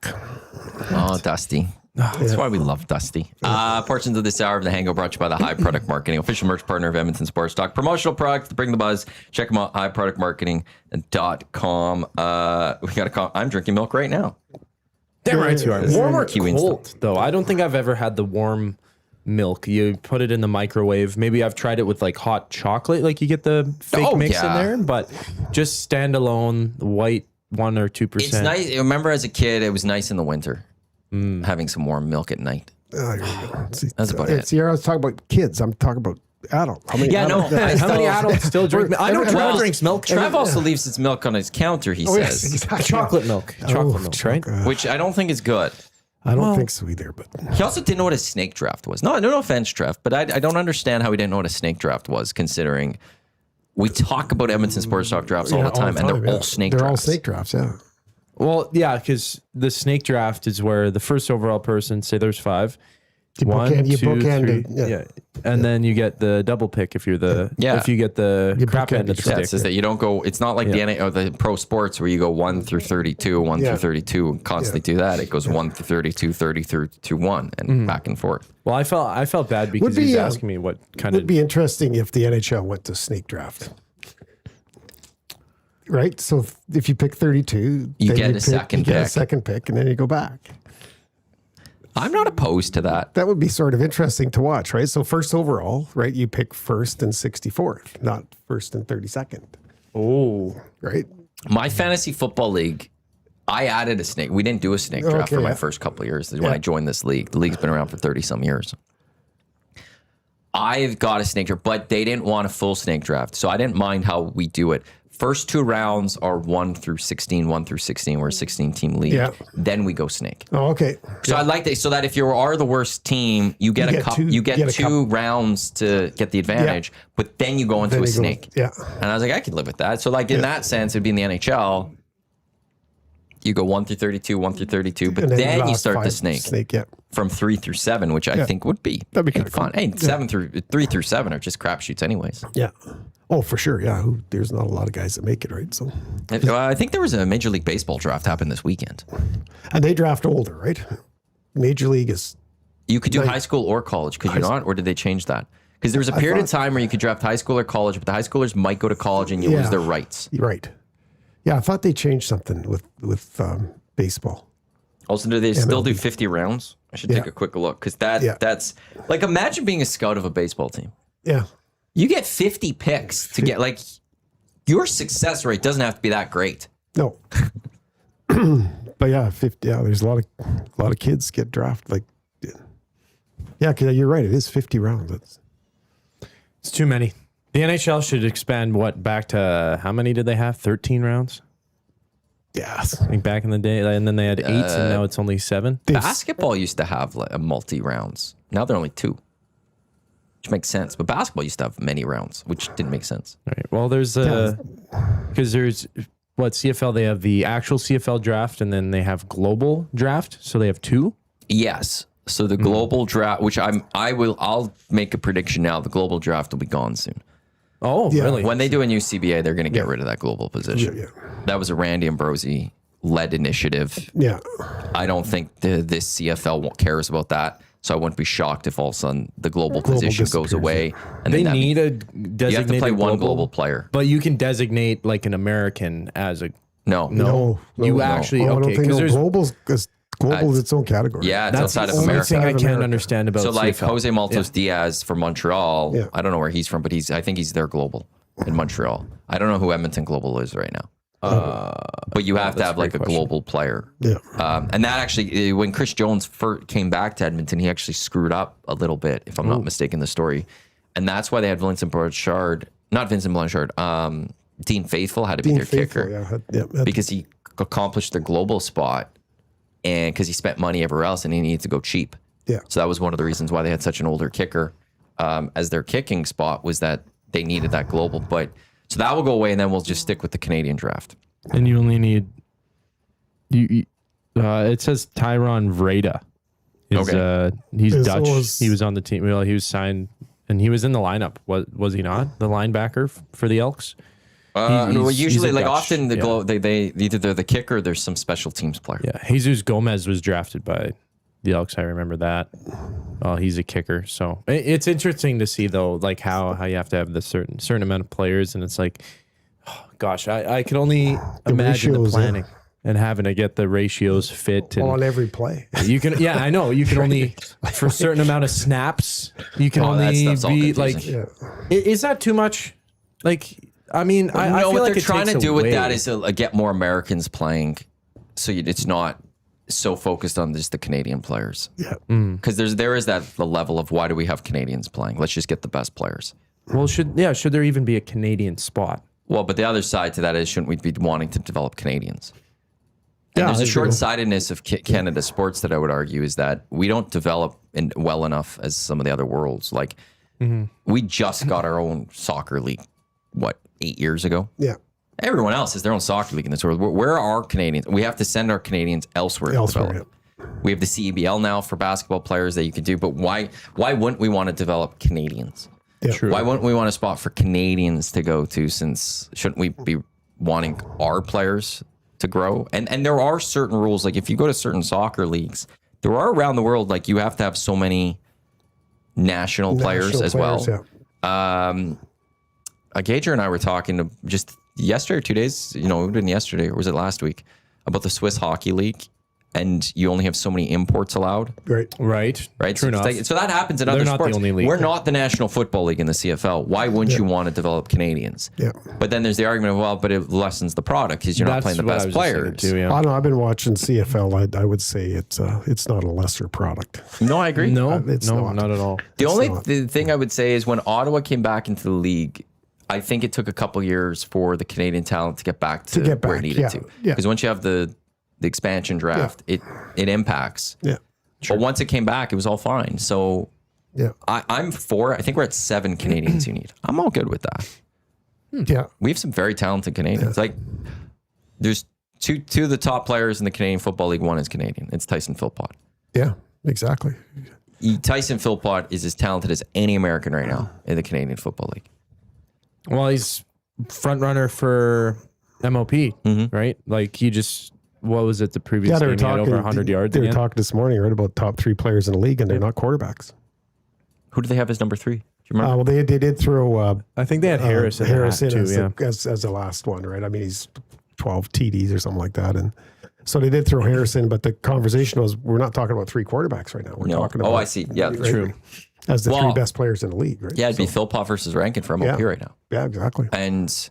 Oh, Dusty. That's why we love Dusty. Portions of this hour of the Hangout brought to you by the High Product Marketing, official merch partner of Edmonton Sports Talk. Promotional products to bring the buzz. Check them out, highproductmarketing.com. We got I'm drinking milk right now. Damn right you are. This is Warm or Kiwi cold, though? I don't think I've ever had the warm milk. You put it in the microwave. Maybe I've tried it with like hot chocolate, like you get the fake mix in there, but just standalone white 1 or 2%. It's nice. I remember as a kid, it was nice in the winter having some warm milk at night. There you go. See, That's about it. See, I was talking about kids. I'm talking about adult. How many Yeah, no. adults- How many adults still drink milk? I know Trev drinks milk. Trev also leaves his milk on his counter, he Oh, yes, says, exactly. Chocolate milk. Chocolate milk, right? which I don't think is good. I don't think so either, but He also didn't know what a snake draft was. No offense, Trev, but I don't understand how he didn't know what a snake draft was, considering we talk about Edmonton Sports Talk drafts all the time, and they're all snake They're all drafts. snake drafts, yeah. Well, yeah, because the snake draft is where the first overall person, say there's 5. You One, bookend- you two, bookend three, it, yeah. yeah. And then you get the double pick if you're Yeah. if you get the You crap bookend end of the it. Yeah, stick. it says that you don't go. It's not like the NA or the pro sports where you go 1 through 32, 1 Yeah. through 32, and constantly do that. It goes 1 through 32, 30 through to 1, and back and forth. Well, I felt bad because Would he was be, asking me what kind Would of be interesting if the NHL went to snake draft. Right? So if you pick 32, You then get a pick, second you get a pick. second pick, and then you go back. I'm not opposed to that. That would be sort of interesting to watch, right? So first overall, right? You pick first and 64th, not first and 32nd, right? My fantasy football league, I added a snake. We didn't do a snake draft Okay, for my yeah. first couple of years when I joined this league. The league's been around for 30 some years. I've got a snake draft, but they didn't want a full snake draft. So I didn't mind how we do it. First 2 rounds are 1 through 16. We're a 16-team league. Yeah. Then we go snake. Oh, okay. So I like that. So that if you are the worst team, you get a cup. You get two rounds to get the advantage, but then you go into Then a you go- snake. yeah. And I was like, I could live with that. So like in that sense, it'd be in the NHL. You go 1 through 32, 1 through 32, but And then you last start the 5 snake Snake, yeah. from 3 through 7, which I think would be That'd be kinda fun. cool. Hey, 3 through 7 are just crapshoots, anyways. Yeah. Oh, for sure. Yeah. There's not a lot of guys that make it, right? So, I think there was a Major League Baseball draft happened this weekend. and they draft older, right? Major League is You could do high school or college, could you not? Or did they change that? Because there was a period of time where you could draft high school or college, but the high schoolers might go to college and you lose their rights. right. Yeah, I thought they changed something with baseball. Also, do they still do 50 rounds? I should take a quick look because that's like imagine being a scout of a baseball team. Yeah. You get 50 picks to get like your success rate doesn't have to be that great. No. But yeah, 50. Yeah, there's a lot of kids get drafted. Like, yeah, 'cause you're right. It is 50 rounds. It's too many. The NHL should expand back to how many did they have? 13 rounds? Yes. I think back in the day, and then they had 8, and now it's only 7. Basketball used to have like a multi rounds. Now they're only 2, which makes sense. But basketball used to have many rounds, which didn't make sense. All right. Well, there's because there's CFL. They have the actual CFL draft, and then they have global draft. So they have 2. Yes. So the global draft, which I'll make a prediction now. The global draft will be gone soon. Oh, Yeah. really? When they do a new CBA, they're going to get rid of that global position. Yeah. That was a Randy Ambrosi led initiative. Yeah. I don't think this CFL cares about that. So I wouldn't be shocked if all of a sudden the global position goes disappears, away. And They then need a you designated have to play one global player. but you can designate like an American as a No. No. You no. actually Oh, I okay don't think because there's global is its own category. Yeah, it's that's outside the of only America. thing I Outside of can't America. understand about So like CFL. Jose Maltos Diaz from Montreal. Yeah. I don't know where he's from, but I think he's their global in Montreal. I don't know who Edmonton Global is right now. But you have to have like a global player. Yeah. And that actually, when Chris Jones first came back to Edmonton, he actually screwed up a little bit, if I'm not mistaken, the story. And that's why they had Vincent Blanchard, not Vincent Blanchard, Dean Faithful had to be their kicker because he accomplished the global spot and because he spent money everywhere else and he needed to go cheap. Yeah. So that was one of the reasons why they had such an older kicker as their kicking spot was that they needed that global. But so that will go away and then we'll just stick with the Canadian draft. and you only need it says Tyron Vreda. He's Is- Dutch. was- He was on the team. Well, he was signed and he was in the lineup. Was he not? The linebacker for the Elks? Well, he's usually, a like Dutch, often, yeah. they either they're the kicker or there's some special teams player. Yeah, Jesus Gomez was drafted by the Elks. I remember that. Oh, he's a kicker. So it's interesting to see though, like how you have to have the certain amount of players, and it's like, oh, gosh, I could only imagine the ratios, planning and having to get the ratios fit. And on every play. you can, yeah, I know you can only for a certain amount of snaps. You can Oh, that only stuff's all be like, confusing. is that too much? Like, I mean, I No, feel what like they're it trying takes to do with away. that is get more Americans playing, so it's not so focused on just the Canadian players. Yeah. Because there is that the level of why do we have Canadians playing? Let's just get the best players. Well, should there even be a Canadian spot? Well, but the other side to that is, shouldn't we be wanting to develop Canadians? And Yeah, there's a I agree. short-sightedness of Canada sports that I would argue is that we don't develop well enough as some of the other worlds. Like, we just got our own soccer league, 8 years ago? Yeah. Everyone else has their own soccer league in this world. Where are our Canadians? We have to send our Canadians elsewhere. Elsewhere, to develop. We have the CEBL now for basketball players that you can do, but why wouldn't we want to develop Canadians? Yeah. True. Why wouldn't we want a spot for Canadians to go to, since shouldn't we be wanting our players to grow? And there are certain rules, like if you go to certain soccer leagues, there are around the world, like you have to have so many national players as well. Yeah. Gager and I were talking just yesterday or 2 days, it would have been yesterday, or was it last week, about the Swiss Hockey League, and you only have so many imports allowed. Right. Right. Right. True enough. So that happens in They're other not the sports. only league. We're not the National Football League in the CFL. Why wouldn't you want to develop Canadians? Yeah. But then there's the argument of, well, but it lessens the product because you're not playing the what I best was just thinking players. too, yeah. I don't know. I've been watching CFL. I would say it's not a lesser product. No, I agree. No, It's no, not. not at all. The thing I would say is when Ottawa came back into the league, I think it took a couple years for the Canadian talent to get back to where it needed to. Yeah. Because once you have the expansion draft, it impacts. Yeah. But once it came back, it was all fine. So Yeah. I'm for. I think we're at 7 Canadians you need. I'm all good with that. Yeah. We have some very talented Canadians. Like there's two of the top players in the Canadian Football League. One is Canadian. It's Tyson Philpott. Yeah. Exactly. Tyson Philpott is as talented as any American right now in the Canadian Football League. Well, he's front runner for MLP, right? Like he just, what was it? The previous They game were he had talking over 100 yards. They were again? talking this morning, right, about top 3 players in the league, and they're not quarterbacks. Who do they have as number 3? Do you remember? Well, they did throw I think they had Harris in the hat too. as, Yeah. as the last one, right? I mean, he's 12 TDs or something like that, and so they did throw Harrison. But the conversation was, we're not talking about 3 quarterbacks right now. We're talking about I see. Yeah, right, True. as the 3 Well, best players in the league, right? Yeah, it'd be Philpott versus Rankin for MLP right now. Yeah, exactly. And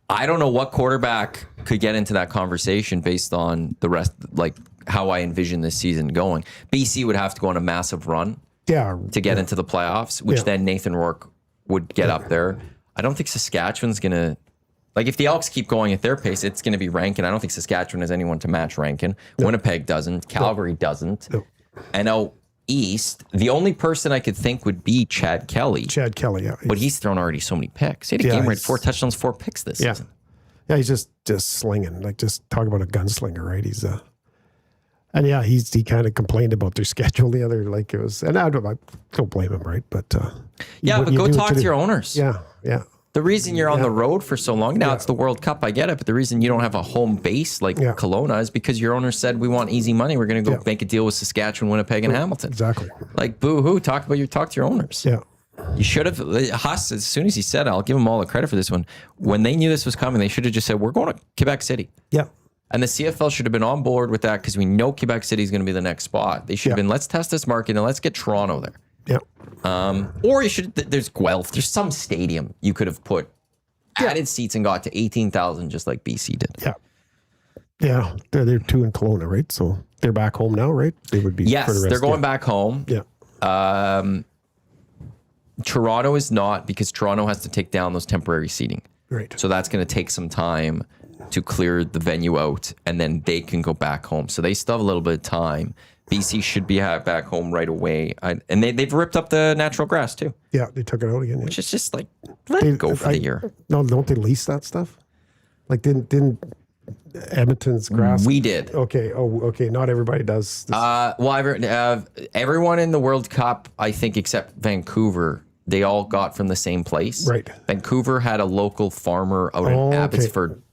I don't know what quarterback could get into that conversation based on the rest, like how I envision this season going. BC would have to go on a massive run Yeah, to get into the playoffs, which then Nathan Rourke would get up there. I don't think Saskatchewan's going to, like if the Elks keep going at their pace, it's going to be Rankin. I don't think Saskatchewan has anyone to match Rankin. Winnipeg doesn't. Calgary doesn't. No. And out east, the only person I could think would be Chad Kelly. Chad Kelly. Yeah, But he's thrown already so many picks. He had a game where he had 4 touchdowns, 4 picks this season. Yeah, he's just slinging. Like, just talk about a gunslinger, right? He's and yeah, he kind of complained about their schedule the other, like it was, and I don't blame him, right? But Yeah, but you go do it talk to the- your owners. Yeah, yeah, The reason you're on the road for so long, now it's the World Cup, I get it, but the reason you don't have a home base like Kelowna is because your owner said, we want easy money. We're going to go make a deal with Saskatchewan, Winnipeg, and Hamilton. exactly. Like, boo-hoo, talk to your owners. Yeah, You should have, Haas, as soon as he said, I'll give him all the credit for this one. When they knew this was coming, they should have just said, we're going to Quebec City. yeah, And the CFL should have been on board with that because we know Quebec City is going to be the next spot. They should have been, let's test this market and let's get Toronto there. yeah. Or you should, there's Guelph, there's some stadium you could have put added seats and got to 18,000 just like BC did. Yeah. Yeah. They're 2 in Kelowna, right? So they're back home now, right? They would be. Yes, for the rest, they're going back home. Yeah. Toronto is not, because Toronto has to take down those temporary seating. Right. So that's going to take some time to clear the venue out, and then they can go back home. So they still have a little bit of time. BC should be back home right away. And they've ripped up the natural grass too, Yeah, they took it out again. Yeah. which is just like, let it go for the year. No, don't they lease that stuff? Like, didn't Edmonton's grass? We did. Okay. Oh, okay. Not everybody does. This. Well, everyone in the World Cup, I think, except Vancouver, they all got from the same place. Right. Vancouver had a local farmer out in okay. Abbotsford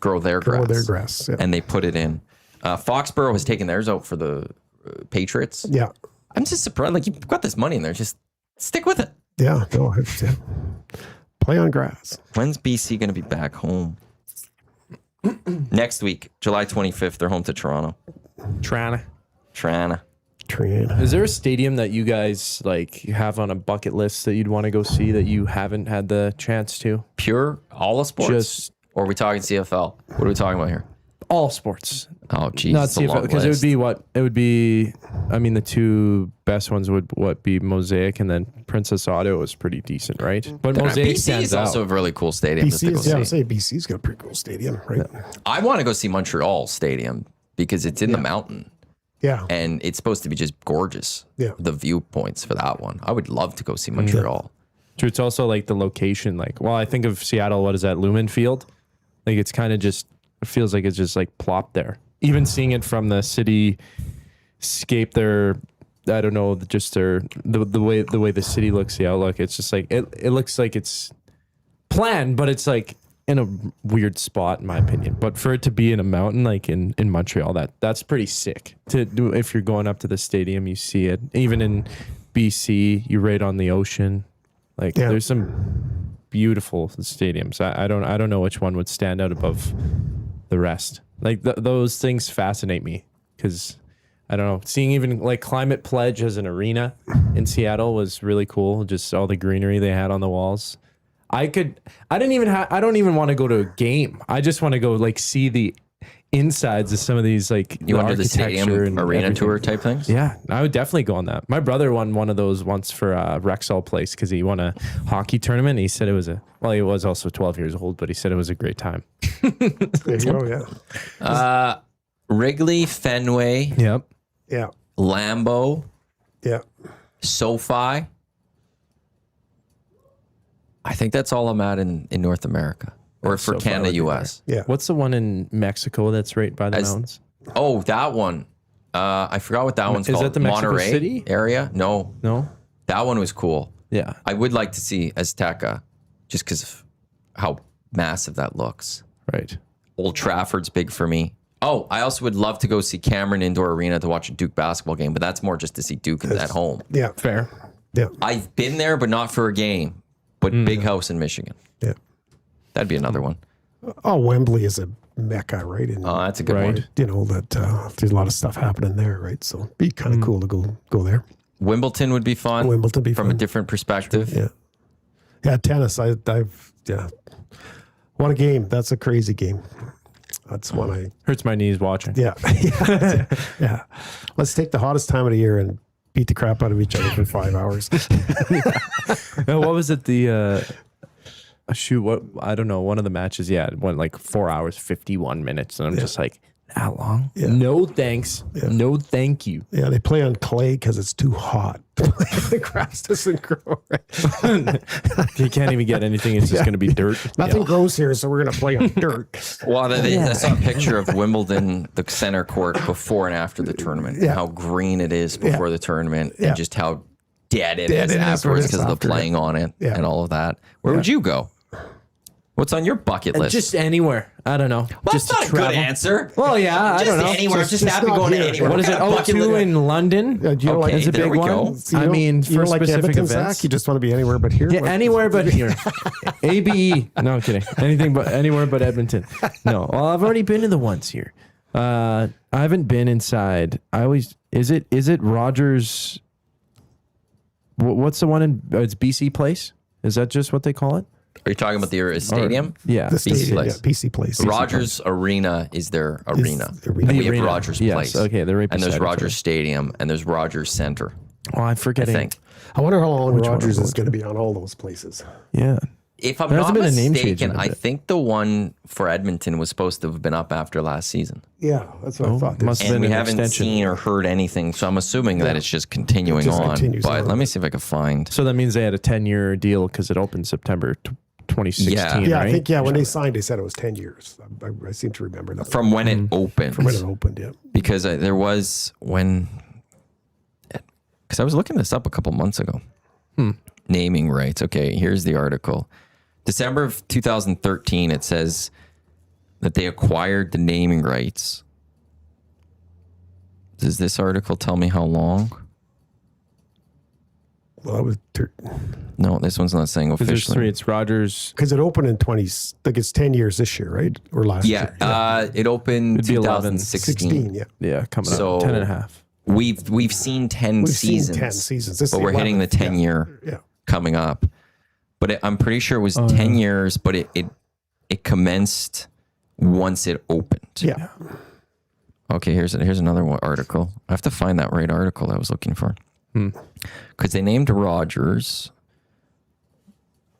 grow their grass. their grass, yeah. And they put it in. Foxborough has taken theirs out for the Patriots. Yeah. I'm just surprised. Like, you've got this money in there. Just stick with it. Yeah. No, play on grass. When's BC going to be back home? Next week, July 25th, they're home to Toronto. Trana. Trana. Train. Is there a stadium that you guys like have on a bucket list that you'd want to go see that you haven't had the chance to? Pure, all of sports? Just or are we talking CFL? What are we talking about here? all sports. Oh, geez. Not It's a long because it would list. be what it would be. I mean, the two best ones would be Mosaic and then Princess Auto was pretty decent, right? But Mosaic BC stands is out. also a really cool stadium. just to BC go is, yeah, I would see. say BC's got a pretty cool stadium, right? I want to go see Montreal Stadium because it's in the mountain Yeah. and it's supposed to be just gorgeous. Yeah. The viewpoints for that one. I would love to go see Montreal. True, it's also like the location. Like, well, I think of Seattle. What is that, Lumen Field? Like, it's kind of just. It feels like it's just like plopped there. Even seeing it from the cityscape, there, I don't know, just the way the city looks, the outlook. It's just like it looks like it's planned, but it's like in a weird spot, in my opinion. But for it to be in a mountain, like in Montreal, that's pretty sick. To do if you're going up to the stadium, you see it. Even in BC, you're right on the ocean. Like there's some beautiful stadiums. I don't know which one would stand out above the rest. Like those things fascinate me because I don't know. Seeing even like Climate Pledge as an arena in Seattle was really cool. Just all the greenery they had on the walls. I don't even want to go to a game. I just want to go like see the insides of some of these like You want to do the stadium and arena everything. tour type things? Yeah, I would definitely go on that. My brother won one of those once for Rexall Place because he won a hockey tournament. He said it was he was also 12 years old, but he said it was a great time. There you go, yeah. Wrigley, Fenway, Yep. Yeah. Lambeau, Yeah. SoFi. I think that's all I'm at in North America. Or for SoFi Canada, would be US. Yeah. What's the one in Mexico that's right by the mountains? Oh, that one. I forgot what that one's Is called. that the Mexico Monterey City? area? No. No? That one was cool. Yeah. I would like to see Azteca just because of how massive that looks. Right. Old Trafford's big for me. Oh, I also would love to go see Cameron Indoor Arena to watch a Duke basketball game, but that's more just to see Duke at home. Yeah. Fair. Yeah. I've been there, but not for a game. But Big House in Michigan. Yeah. That'd be another one. Oh, Wembley is a mecca, right? And Oh, that's a good Right. one. you know that there's a lot of stuff happening there, right? So it'd be kind of cool to go there. Wimbledon would be fun. Wimbledon would be from a fun. different perspective. Yeah. Yeah, tennis. I've what a game. That's a crazy game. That's one I Hurts my knees watching. yeah. Yeah. Let's take the hottest time of the year and beat the crap out of each other for 5 hours. What was it? What I don't know. One of the matches, it went like 4 hours, 51 minutes, and I'm just like, that long? Yeah. No thanks. No thank you. Yeah, they play on clay because it's too hot. The grass doesn't grow. Right? You can't even get anything. It's just going to be dirt. Nothing grows here, so we're gonna play on dirt. Well, I saw a picture of Wimbledon, the center court, before and after the tournament. Yeah. How green it is before the tournament, Yeah. and just how dead it Dead is it is afterwards when it's because of the after it. playing on it Yeah. and all of that. Where would you go? What's on your bucket list? Just anywhere. I don't know. well, just that's not to travel. a good answer. Well, yeah, I Just don't know. anywhere. Just- Just just happy not going to here. anywhere. What is it? kind of bucket O2 list? in London? Do you Okay, It's a there big we one. go. I mean, you for don't like specific Edmonton, events. Zach? You just want to be anywhere but here. Yeah, Like, anywhere but here. ABE. No, I'm kidding. Anything but anywhere but Edmonton. No. Well, I've already been to the ones here. I haven't been inside. Is it Rogers? What's the one in? It's BC Place. Is that just what they call it? Are you talking about the stadium? Yeah. the stadium, Place. PC Place. Rogers Arena is their arena. the arena. And The we have arena. Rogers Yes, Place. okay, they're right and there's beside each Rogers Stadium and there's Rogers Center, Oh, I'm I forgetting. think. I wonder how long one Rogers I'm is going to be on all those places. Yeah. If I'm There not hasn't been a name change mistaken, in a I bit. think the one for Edmonton was supposed to have been up after last season. Yeah, that's what I thought. must have And been we an haven't extension. seen or heard anything, so I'm assuming that it's just continuing just on. continues But on. let me see if I can find. So that means they had a 10-year deal because it opened September 2016, Yeah, right? I think when they signed, they said it was 10 years. I seem to remember that From when it opened. when it opened. Yeah, Because there was when. Because I was looking this up a couple months ago. Naming rights. Okay, here's the article. December of 2013, it says that they acquired the naming rights. Does this article tell me how long? well, that was No, this one's not saying Because there's officially. three. It's Rogers. because it opened in 20. Like it's 10 years this year, right? Or last Yeah, year? it opened It'd be 11, 2016. 16. Yeah, Yeah, coming So- up. 10 and a half. We've seen 10 we've seasons. seen 10 seasons. This is But we're hitting the 11th. 10 year Yeah. coming up. But I'm pretty sure it was 10 years, but it commenced once it opened. Yeah. Okay, here's another article. I have to find that right article I was looking for. Because they named Rogers,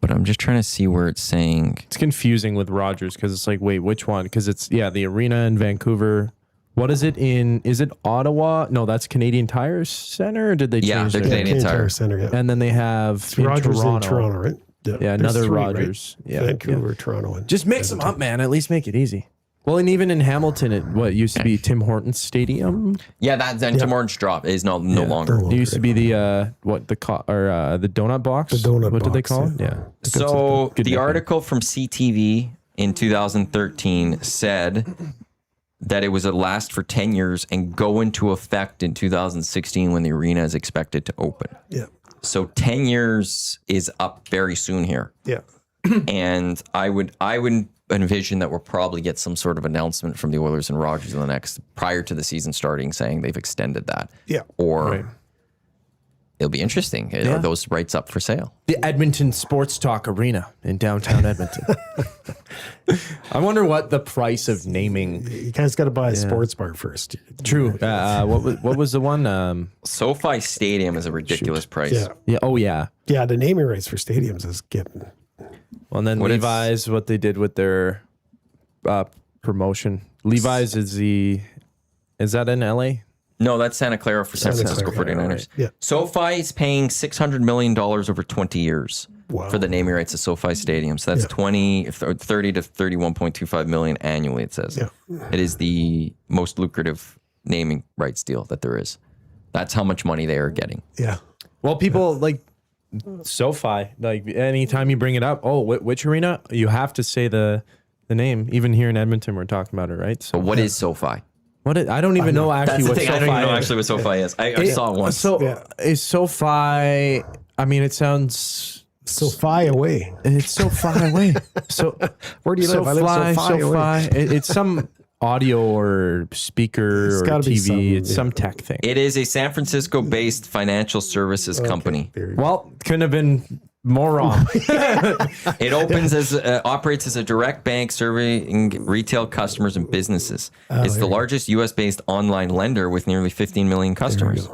but I'm just trying to see where it's saying. It's confusing with Rogers because it's like, wait, which one? Because it's, the arena in Vancouver. What is it in? Is it Ottawa? No, that's Canadian Tire Center. Or did they change Yeah, they're their Canadian Tire Center. Yeah. And then they have in Rogers Toronto. in Toronto, right? Yeah, There's another 3, Rogers. Right? Yeah, Vancouver, Toronto, and just mix them up, man. At least make it easy. Well, and even in Hamilton, it used to be Tim Hortons Stadium. Yeah, that Tim Hortons drop is no longer. It used to be the the donut box. The donut What did they box, call it? yeah. Yeah. So Good the nickname. article from CTV in 2013 said that it was a last for 10 years and go into effect in 2016 when the arena is expected to open. Yeah. So 10 years is up very soon here. Yeah. And I would envision that we'll probably get some sort of announcement from the Oilers and Rogers in the next, prior to the season starting, saying they've extended that. Yeah. Or Right. it'll be interesting. Are those rights up for sale? The Edmonton Sports Talk Arena in downtown Edmonton. I wonder what the price of naming. You guys got to buy a sports bar first. True. What was the one? SoFi Stadium is a ridiculous price. Yeah. Yeah. Oh yeah. Yeah. The naming rights for stadiums is getting. Well, and then What is- Levi's, what they did with their promotion. Levi's is that in LA? No, that's Santa Clara for San Santa Francisco Clara, 49ers. right. Yeah. SoFi is paying $600 million over 20 years Wow. for the naming rights of SoFi Stadium. So that's 30 to 31.25 million annually, it says. Yeah. It is the most lucrative naming rights deal that there is. That's how much money they are getting. Yeah. Well, people like SoFi. Like anytime you bring it up, which arena? You have to say the name. Even here in Edmonton, we're talking about it, right? So But what is SoFi? I don't even know That's actually the what thing. SoFi I don't even know is. actually what SoFi is. I saw it once. So Yeah. is SoFi? I mean, it sounds So far away. it's so far away. So Where do you live? I live so far away. It's some audio or speaker It's or gotta be TV. some, It's yeah. some tech thing. It is a San Francisco-based financial services company. There you go. Well, couldn't have been more wrong. It operates as a direct bank serving retail customers and businesses. It's the largest U.S.-based online lender with nearly 15 million customers.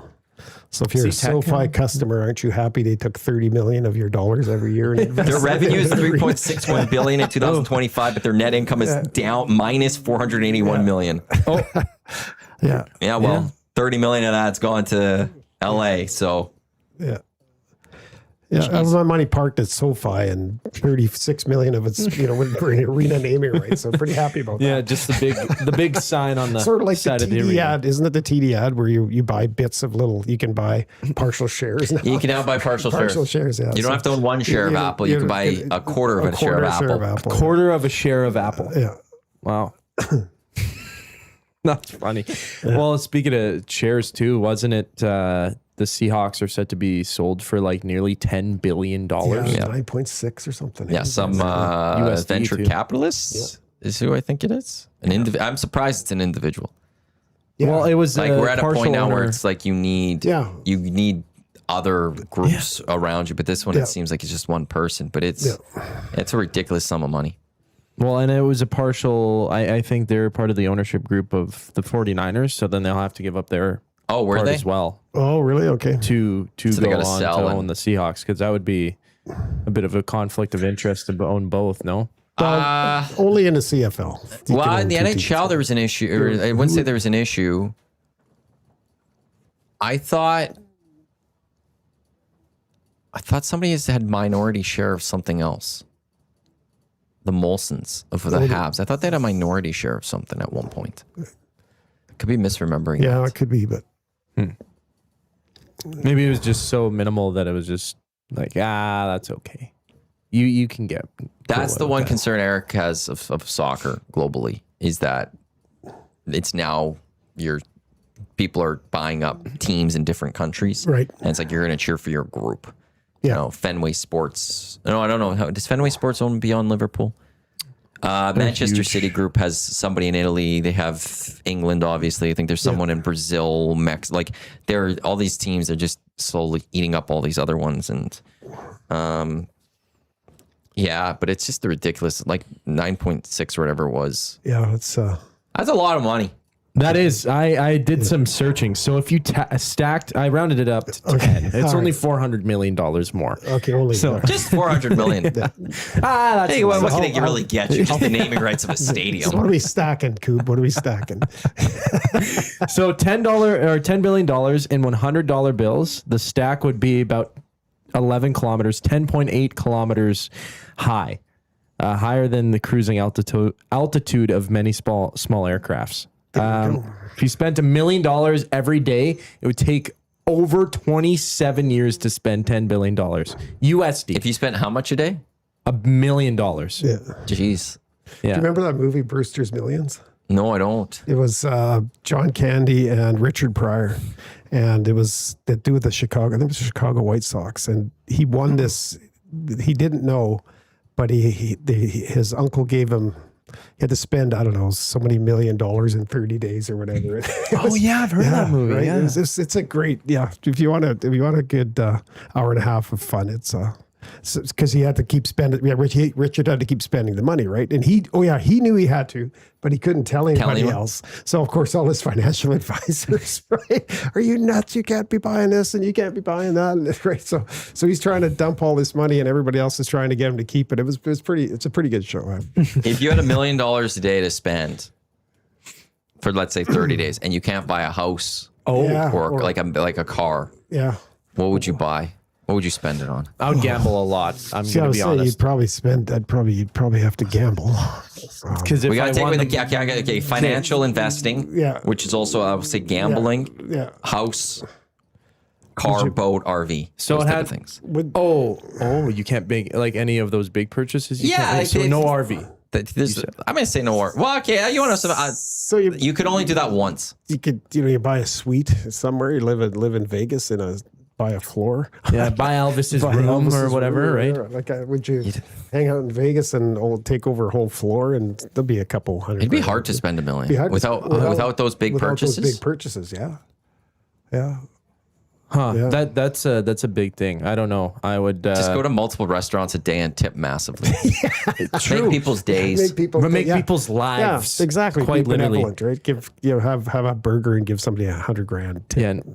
So if you're a See, tech SoFi customer, aren't you happy they took $30 million of your dollars every year? And Their revenue is $3.61 billion in 2025, but their net income is down minus $481 million. Oh, yeah. Yeah, well, 30 million of that's gone to LA. So Yeah. Yeah, I have my money parked at SoFi, and 36 million of it's with arena naming rights. So I'm pretty happy about that. yeah, just the big sign on the Sort of like the side of the TD arena. ad, isn't it? The TD ad where you buy bits of you can buy partial shares. Now. you can now buy partial shares. shares. Yeah, You don't have to own one share of Apple. You can buy a quarter of a share of Apple. Quarter of a share of Apple. Yeah, Wow. That's funny. Well, speaking of shares too, wasn't it the Seahawks are set to be sold for like nearly $10 billion? yeah, Yeah. 9.6 or something. Yeah, some USD venture too. capitalists is who I think it is. I'm surprised it's an individual. Yeah. Well, it was Like we're at a partial point now where owner. it's like you need other groups around you, but this one Yeah. it seems like it's just one person. But it's a ridiculous sum of money. Well, and it was a partial. I think they're part of the ownership group of the 49ers, so then they'll have to give up their Oh, were part they? as well Oh, really? Okay. to they go gotta on sell to and- own the Seahawks, because that would be a bit of a conflict of interest to own both. No. Only in the CFL. You Well, can in the own two teams. NHL, there was an issue. Or I wouldn't say there was an issue. I thought somebody has had minority share of something else. The Molsons of the Habs. I thought they had a minority share of something at one point. Could be misremembering. Yeah, that. it could be, but Maybe it was just so minimal that it was just like, that's okay. You can get. That's the with one that. concern Eric has of soccer globally is that it's now people are buying up teams in different countries. Right. And it's like you're going to cheer for your group. Yeah. You know, Fenway Sports. No, I don't know. Does Fenway Sports own beyond Liverpool? Manchester huge. City Group has somebody in Italy. They have England, obviously. I think there's someone in Brazil, like all these teams are just slowly eating up all these other ones. And yeah, but it's just ridiculous. Like 9.6 or whatever it was. yeah, it's That's a lot of money. That is, I did some searching. So if you stacked, I rounded it up to 10. It's only $400 million more. Okay, only So Just $400 million. that's Hey, what can they really get you? Just the naming rights of a So stadium. what are we stacking, Coob? What are we stacking? so $10 or $10 billion in $100 bills. The stack would be about 11 kilometers, 10.8 kilometers high, higher than the cruising altitude of many small aircrafts. If you spent $1 million every day, it would take over 27 years to spend $10 billion USD. If you spent how much a day? $1 million. Yeah. Jeez. Yeah. Do you remember that movie, Brewster's Millions? No, I don't. It was John Candy and Richard Pryor, and it was to do with the Chicago. I think it was the Chicago White Sox, and he won this. He didn't know, but his uncle gave him. He had to spend, I don't know, so many $1 million in 30 days or whatever. Yeah, I've heard of that movie. Right? Yeah. It's a great, if you want a good hour and a half of fun, it's because he had to keep spending. Yeah, Richard had to keep spending the money, right? And he knew he had to, but he couldn't tell anybody else. So of course, all his financial advisors, right? Are you nuts? You can't be buying this and you can't be buying that, right? So he's trying to dump all this money, and everybody else is trying to get him to keep it. It's a pretty good show. If you had $1 million a day to spend for, let's say, 30 days, and you can't buy a house or like a car, Yeah. what would you buy? What would you spend it on? I would gamble a lot. I'm going to be honest. You'd probably have to gamble. Because if We got I to take won with the, financial investing, Yeah. which is also, I would say, gambling, Yeah. house, car, boat, RV. So those it type had of things. you can't make like any of those big purchases. You Yeah, can't make, so if- no RV. I'm going to say no more. Well, okay, you want to. So You could only do that once. you could you buy a suite somewhere. You live in Vegas buy a floor. Yeah, buy Elvis's Buy room Elvis's or whatever, room, right? Like, would you hang out in Vegas and take over a whole floor, and there'll be a couple hundred. It'd be grand. hard to spend $1 million Be hard to without those big without purchases. Those big purchases, yeah. Huh? Yeah. That's a big thing. I don't know. I would Just go to multiple restaurants a day and tip massively. Make people's days. make people's lives. Yeah, exactly. Quite Be literally. benevolent, right? Have a burger and give somebody $100,000 tip.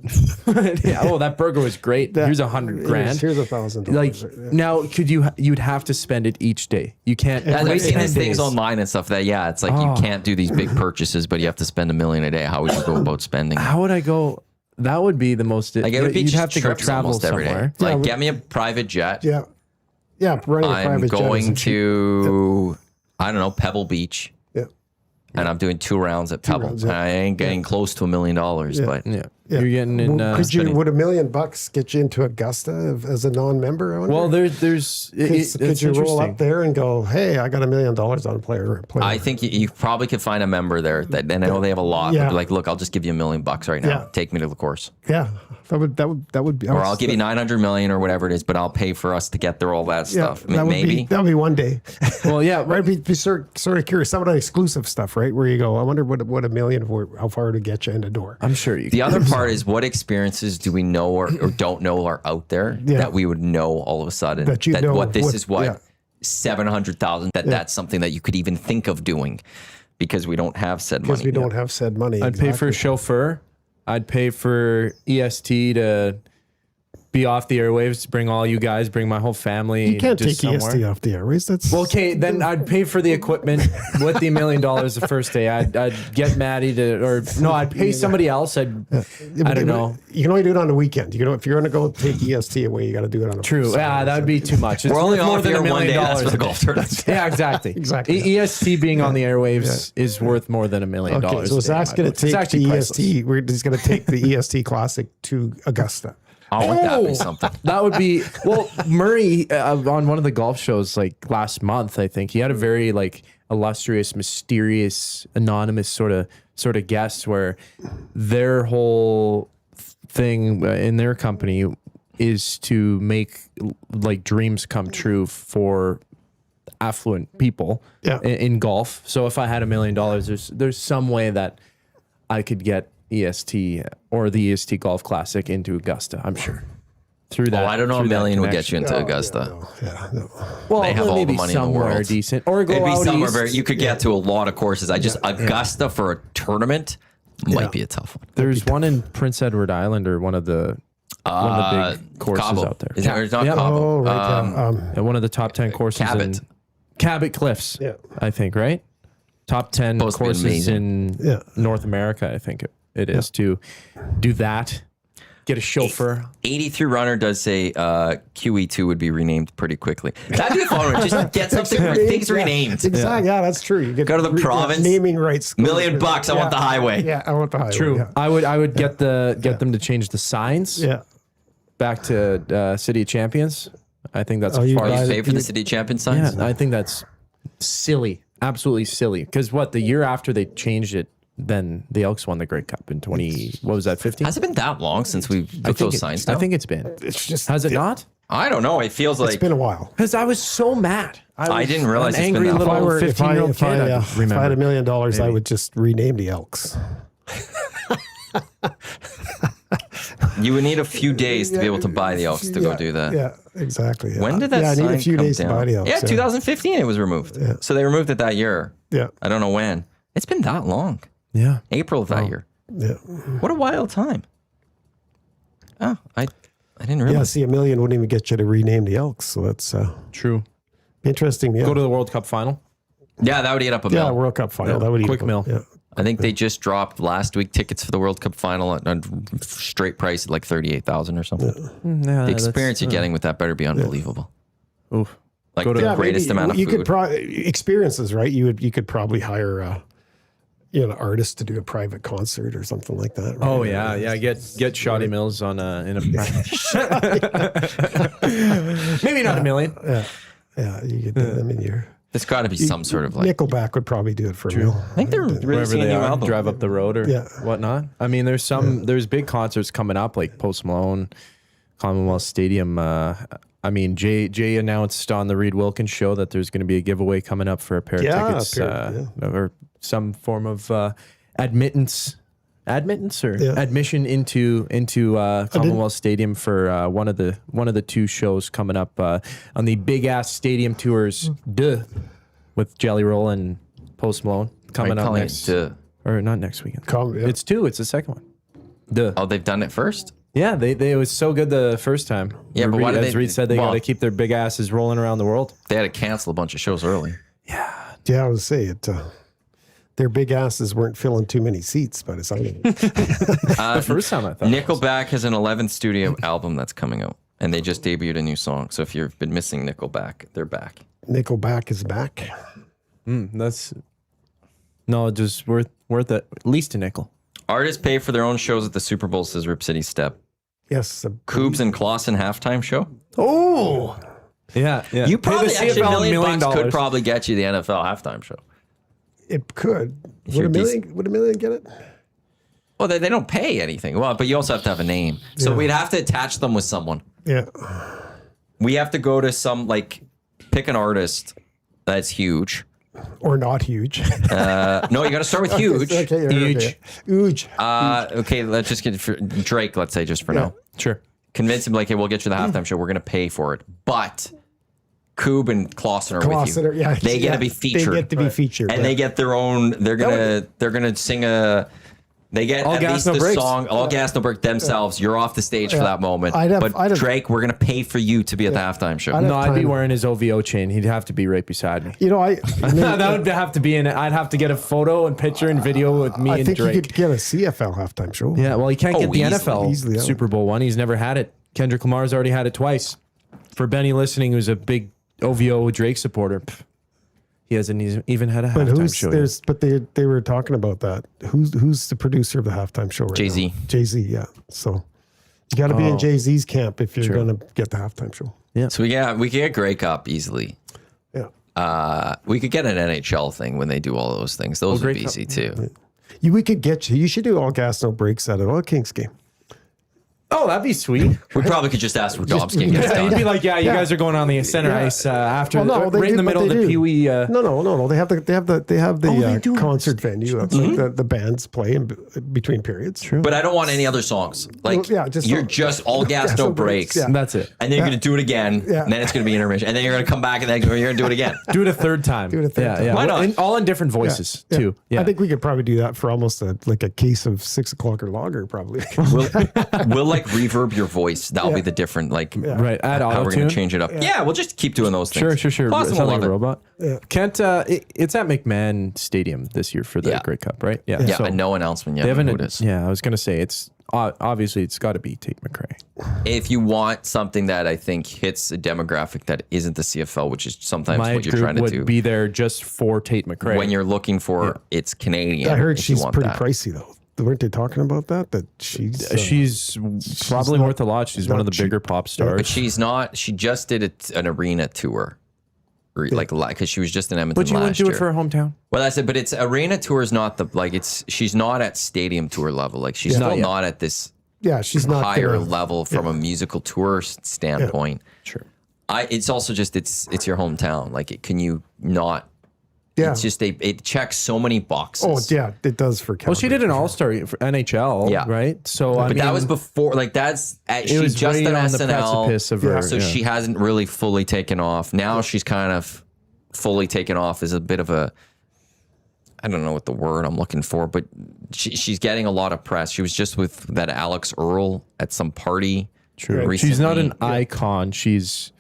Yeah. Yeah. Oh, that burger was great. Here's $100,000. Here's $1,000. Like now, you'd have to spend it each day. You can't. I've wait seen 10 these things days. online and stuff that, it's like you can't do these big purchases, but you have to spend $1 million a day. How would you go about spending? How would I go? That would be the most. Like it would be you'd just have to go trips travel almost every day. somewhere. Like get me a private jet. Yeah. Running a I'm private jet going isn't cheap. to, I don't know, Pebble Beach. Yeah. And I'm doing 2 rounds at Pebble. rounds, yeah. I ain't getting close to $1 million, but Yeah. Yeah. You're getting in. Would $1 million get you into Augusta as a non-member? I wonder? Well, there's. could you roll up there and go, "Hey, I got $1 million on a player"? I think you probably could find a member there that, and I know they have a lot. Yeah. But like, look, I'll just give you $1 million right now. Yeah. Take me to the course, Yeah, that would be. or I'll give you 900 million or whatever it is, but I'll pay for us to get there, all that Yeah, stuff. that would Maybe. that would be one day. Well, yeah. Right, be sort of curious. Some of that exclusive stuff, right? Where you go, I wonder what $1 million, how far to get you in the door. I'm sure you. The other part is what experiences do we know or don't know are out there that we would know all of a sudden That you know what this what- is what yeah. 700,000 that's something that you could even think of doing because we don't have said Because money. we don't have said money. I'd pay for a chauffeur. I'd pay for EST to be off the airwaves, bring all you guys, bring my whole family. You can't take just somewhere. EST off the airways. That's Well, okay, then I'd pay for the equipment with the $1 million the first day. I'd get Maddie I'd pay somebody else. I don't know. You can only do it on the weekend. If you're going to go take EST away, you got to do it on a True. Saturday. Yeah, that would be too much. It's We're only worth more off than here $1 one million. day. That's for the a golf day. tournament. Yeah, exactly. Exactly. EST being on the airwaves is worth more than $1 million. Okay, so a day Zach's in my going books. to It's take actually the priceless. EST. He's going to take the EST Classic to Augusta. Oh, wouldn't that be something? That would be Murray on one of the golf shows like last month. I think he had a very illustrious, mysterious, anonymous sort of guest where their whole thing in their company is to make dreams come true for affluent people in golf. So if I had $1 million, there's some way that I could get EST or the EST Golf Classic into Augusta, I'm sure. Through that. I don't know. $1 million would get you into Augusta. No. Well, They have all the maybe money in the somewhere world. decent. Or go It'd be out somewhere east. you could get to a lot of courses. Augusta for a tournament. Might be a tough one. There's one in Prince Edward Island, or one of the big courses Cabo. out there. Is it, or it's not Yeah. Cabo. Oh, right. Yeah, one of the top 10 courses Cabot. in Cabot Cliffs. Yeah. I think, right? Top 10 Supposed to be courses amazing. in North America, I think it is, to do that. Get a chauffeur. 83 Runner does say QE2 would be renamed pretty quickly. That'd be a fun one. Just get something things renamed. Exactly. Yeah, that's true. You get Go to the province. naming rights. $1 million. I want the highway. Yeah, I want the highway. True. Yeah. I would get them to change the signs Yeah. back to City of Champions. I think that's you far. buy You the- pay for the city champion Yeah, signs? I think that's silly. Absolutely silly. Because the year after they changed it, then the Elks won the Grey Cup in 15? Has it been that long since we put those signs down? I think it's been. It's just. Has it not? I don't know. It feels It's like been a while. Because I was so mad. I didn't realize an it's been angry that little long. 15-year-old If kid. I I remember. had $1 million, I would just rename the Elks. you would need a few days to be able to buy the Elks to go do that. Yeah, exactly. Yeah. When did that Yeah, I sign need a few come days down? to buy the Elks. Yeah, 2015 it was removed. So they removed it that year. Yeah. I don't know when. It's been that long. Yeah. April of that year. Yeah. What a wild time. Oh, I didn't Yeah, realize. see, $1 million wouldn't even get you to rename the Elks. So that's True. interesting. Yeah. Go to the World Cup final. Yeah, that would eat up a yeah, mill. World Cup final. That would eat Quick up- mill. Yeah. I think they just dropped last week tickets for the World Cup final at a straight price at like 38,000 or something. Yeah, The experience you're getting with that better be unbelievable. Oof. Like Go to- the Yeah, greatest amount of you food. could probably experiences, right? You could probably hire an artist to do a private concert or something like that. Right? Oh yeah. Get Shoddy Mills on in a maybe not $1 million. Yeah, you could. I mean, There's got to be some sort of like. Nickelback would probably do it for me. I think they're Wherever releasing a they new are, album. drive up the road or whatnot. I mean, there's big concerts coming up like Post Malone, Commonwealth Stadium. I mean, Jay announced on the Reed Wilkins show that there's going to be a giveaway coming up for a pair of tickets or some form of admittance or admission into Commonwealth Stadium for one of the two shows coming up on the Big Ass Stadium Tours with Jelly Roll and Post Malone coming up next or not next weekend. It's two. It's the second one. Oh, they've done it first? Yeah, they it was so good the first time. Yeah, but why did as they- Reed said, they well- got to keep their big asses rolling around the world. They had to cancel a bunch of shows early. Yeah, I would say it. Their big asses weren't filling too many seats, but it's The first time I thought. Nickelback has an 11th studio album that's coming out, and they just debuted a new song. So if you've been missing Nickelback, they're back. Nickelback is back. That's just worth it. At least a nickel. Artists pay for their own shows at the Super Bowl, says Rip City Step. Yes. Kubes and Clausen halftime show. Oh, Yeah. You probably Hey, the actually CFL $1 million $1 could probably get you the NFL halftime show. it could. you're Would $1 million get it? Well, they don't pay anything. Well, but you also have to have a name. So we'd have to attach them with someone. Yeah. We have to go to pick an artist that's huge. Or not huge. No, you got to start with huge. Okay, Huge. Huge. Okay, let's just get Drake, let's say, just for now. Sure. Convince him, like, hey, we'll get you the halftime show. We're going to pay for it. But Koob and Clausen are with you. Yeah, They get to be featured. They get to be featured. And they get their own, they're gonna sing they get All at gas, least no the breaks. song, All Gas, No Break themselves. You're off the stage for that moment. I'd but have- Drake, we're going to pay for you to be at the halftime show. No, I'd be time. wearing his OVO chain. He'd have to be right beside me. You know, That would have to be in it. I'd have to get a photo and picture and video with me I and think you Drake. could get a CFL halftime show. Yeah, well, he can't get the easily, NFL easily, yeah. Super Bowl one. He's never had it. Kendrick Lamar's already had it twice. For Benny listening, who's a big OVO Drake supporter, he hasn't even had a But halftime show yet. But they were talking about that. Who's the producer of the halftime show right Jay-Z. now? Jay-Z, yeah. So you got to be in Jay-Z's camp if you're going to get the halftime show. So we could get Grey Cup easily. Yeah. We could get an NHL thing when they do all those things. Those would Grey be Cup. easy too. We could get you. You should do All Gas No Breaks at an All Kings game. Oh, that'd be sweet. We probably could just ask Rudovsky and get it Yeah, done. you'd be like, you guys are going on the center ice after right in the middle of the Pee Wee. No. They have the do. concert venue. That's like the bands play in between periods. True. But I don't want any other songs. Like, you're just all gas, no breaks. Yeah. That's it. And then you're going to do it again. Yeah. And then it's going to be intermission. And then you're going to come back and then you're going to do it again. Do it a third time. Yeah. Why not? All in different voices too. Yeah. I think we could probably do that for almost a case of 6 o'clock or longer, probably. We'll like reverb your voice. That'll be the different, like, right. Add how we're going auto-tune. to change it up. Yeah, we'll just keep doing those things. Sure. Awesome, Sound like love a it. robot. Yeah. Can't it's at McMahon Stadium this year for the Grey Cup, right? Yeah, So and no announcement yet. they haven't. Who it is. Yeah, I was gonna say it's obviously it's got to be Tate McRae. If you want something that I think hits a demographic that isn't the CFL, which is sometimes My what you're group trying to would do, be there just for Tate McRae. when you're looking for it's Canadian. I heard if you she's want pretty that. pricey, though. Weren't they talking about that? That she's probably not- worth a lot. She's one of the bigger pop stars. But she's not. She just did an arena tour, because she was just in Edmonton But you wouldn't last do year. it for her hometown. Well, I said, but it's arena tour is not the like. It's she's not at stadium tour level. Like she's Not still yet. not at this she's not higher gonna- level from a musical tour standpoint. Sure. It's also just it's your hometown. Like, can you not? Yeah. It's just it checks so many boxes. Oh, yeah, it does for Calgary. Well, she did an All-Star for NHL, Yeah. right? So, But that was before. Like she was just right did on the SNL, precipice of her. so she hasn't really fully taken off. Now she's kind of fully taken off as a bit of a. I don't know what the word I'm looking for, but she's getting a lot of press. She was just with that Alex Earl at some party. True. recently. She's not an icon. She's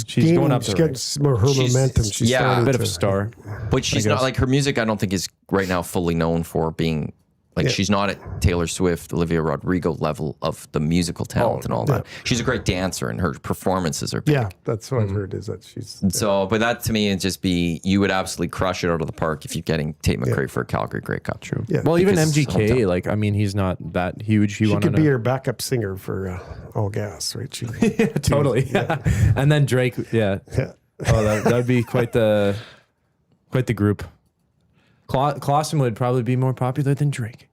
gaining, going up She's the getting ranks. some more her She's- momentum. She's yeah, starting a bit to, of a star. But she's not like her music. I don't think is right now fully known for being like she's not at Taylor Swift, Olivia Rodrigo level of the musical talent and all that. She's a great dancer and her performances are big. Yeah, that's what I've heard is that she's. So, but that to me would just be you would absolutely crush it out of the park if you're getting Tate McRae for a Calgary Grey Cup. True. Yeah. Well, even Because it's MGK, hometown. like I mean, he's not that huge. He She won could on be a, her backup singer for All Gas, right? She, totally, yeah. And then Drake, yeah. yeah. Oh, that'd be quite the group. Clausen would probably be more popular than Drake.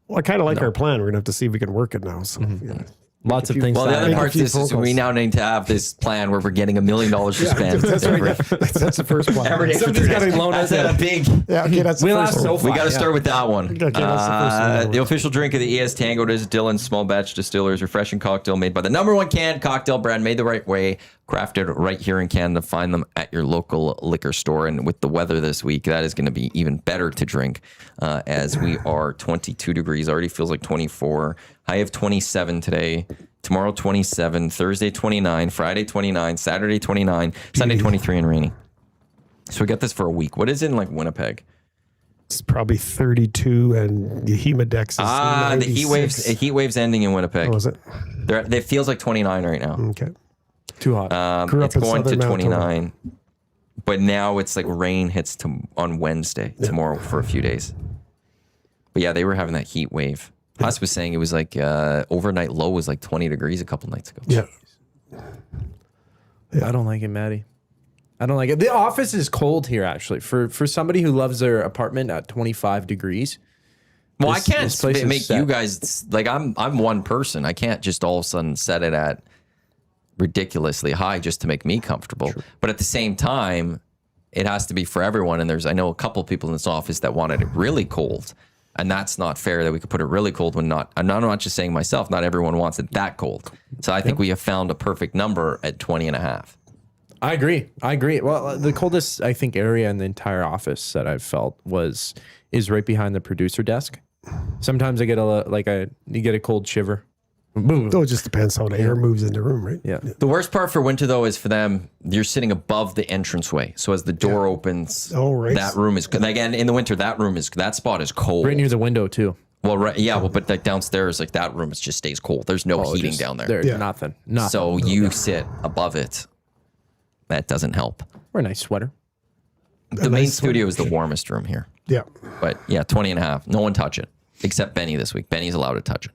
Well, I kind of like our plan. We're gonna have to see if we can work it now. So yeah. Lots of things. Well, the that other Make a part few is we vocals. now need to have this plan where we're getting $1 million to spend. That's right. That's the first plan. Every day for Somebody's 3 gotta days. loan us That's a that. big. Yeah, okay, that's the We'll first ask one. Sophie. We got to start with that one. Okay, that's the first one. The official drink of the EST Hangout is Dylan's Small Batch Distillers refreshing cocktail made by the #1 canned cocktail brand, made the right way, crafted right here in Canada. Find them at your local liquor store. And with the weather this week, that is going to be even better to drink as we are 22 degrees. Already feels like 24. High of 27 today. Tomorrow 27. Thursday 29. Friday 29. Saturday 29. Sunday 23 and rainy. So we got this for a week. What is it in like Winnipeg? It's probably 32, and the Hemodex is The 96. heat waves ending in Winnipeg. Oh, is it? It feels like 29 right now. Okay. Too hot. Grew up It's in going to southern 29, but now it's like rain hits on Wednesday tomorrow for a few days. But yeah, they were having that heat wave. Haas was saying it was like overnight low was like 20 degrees a couple nights ago. Yeah. I don't like it, Maddie. I don't like it. The office is cold here, actually. For somebody who loves their apartment at 25 degrees. Well, This- I can't this place is make set. you guys like I'm one person. I can't just all of a sudden set it at ridiculously high just to make me comfortable. But at the same time, it has to be for everyone. And I know a couple people in this office that wanted it really cold. And that's not fair that we could put it really cold when I'm not just saying myself, not everyone wants it that cold. So I think we have found a perfect number at 20 and a half. I agree. Well, the coldest, I think, area in the entire office that I've felt is right behind the producer desk. Sometimes I get you get a cold shiver. Boom. Oh, it just depends how the air moves in the room, right? Yeah. The worst part for winter, though, is for them, you're sitting above the entranceway. So as the door opens, that room is, again, in the winter, that spot is cold. Right near the window, too. Well, right, yeah, well, but like downstairs, like that room, just stays cold. There's no heating down there. There's nothing. So you sit above it. That doesn't help. Or a nice sweater. The main studio is the warmest room here. Yeah. But yeah, 20 and a half. No one touch it except Benny this week. Benny's allowed to touch it.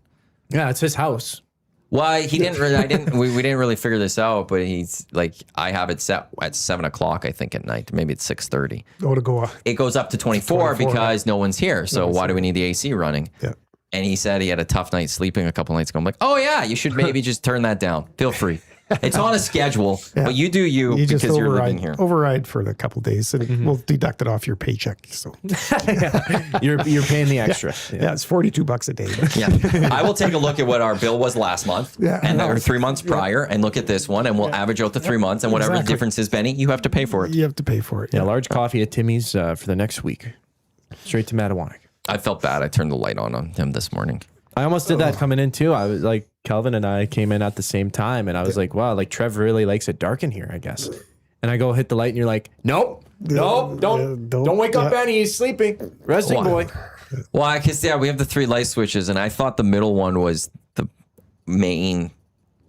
Yeah, it's his house. Why he didn't really? We didn't really figure this out. But he's like, I have it set at 7 o'clock. I think at night. Maybe it's 6:30. Oh, to go off. It goes up to 24 because no one's here. So why do we need the AC running? Yeah. And he said he had a tough night sleeping a couple nights ago. I'm like, oh yeah, you should maybe just turn that down. Feel free. It's on a schedule, but you do you just because you're living here. Override for a couple of days, and we'll deduct it off your paycheck. So You're paying the extra. yeah, it's $42 a day. Yeah, I will take a look at what our bill was last month, or 3 months prior, and look at this one, and we'll average out the 3 months, and whatever the difference is, Benny, you have to pay for it. You have to pay for it. Yeah, large coffee at Timmy's for the next week. Straight to Matt Iwanyk. I felt bad. I turned the light on him this morning. I almost did that coming in too. I was like, Kelvin and I came in at the same time, and I was like, wow, like Trev really likes it dark in here, I guess. And I go hit the light, and you're like, nope, don't wake up Benny, he's sleeping. Resting boy. Well, because we have the 3 light switches, and I thought the middle one was the main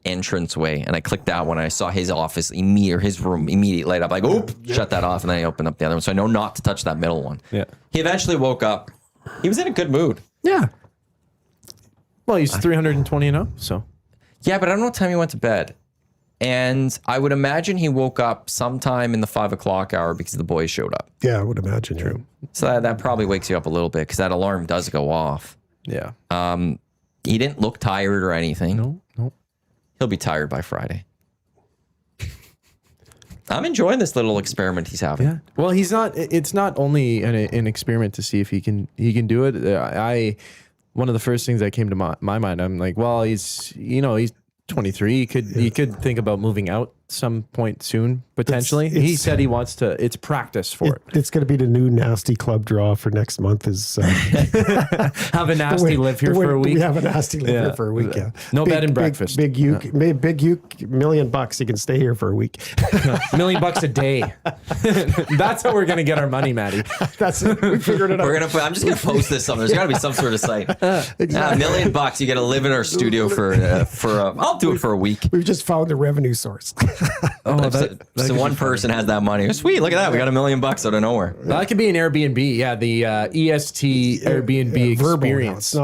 entranceway, and I clicked that one, and I saw his office his room immediately light up. Like, oop, shut that off, and then I opened up the other one. So I know not to touch that middle one. Yeah. He eventually woke up. He was in a good mood. Yeah. Well, he's 320-0, so. Yeah, but I don't know what time he went to bed. And I would imagine he woke up sometime in the 5 o'clock hour because the boys showed up. Yeah, I would imagine. True. So that probably wakes you up a little bit because that alarm does go off. Yeah. He didn't look tired or anything. No. He'll be tired by Friday. I'm enjoying this little experiment he's having. Yeah. Well, it's not only an experiment to see if he can do it. One of the first things that came to my mind, I'm like, well, he's 23. He could think about moving out some point soon, potentially. He said he wants to. It's practice for it. It's going to be the new nasty club draw for next month. Is have a nasty live here for a week. We have a nasty live here for a week. Yeah, no bed and breakfast. Big uke, $1 million. You can stay here for a week. $1 million a day. That's how we're gonna get our money, Matty. That's it. We figured it out. I'm just gonna post this somewhere. There's got to be some sort of site. Exactly. $1 million. You got to live in our studio for. I'll do it for a week. We've just found the revenue source. So one person has that money. Sweet, look at that. We got $1 million out of nowhere. That could be an Airbnb. Yeah, the EST Airbnb experience.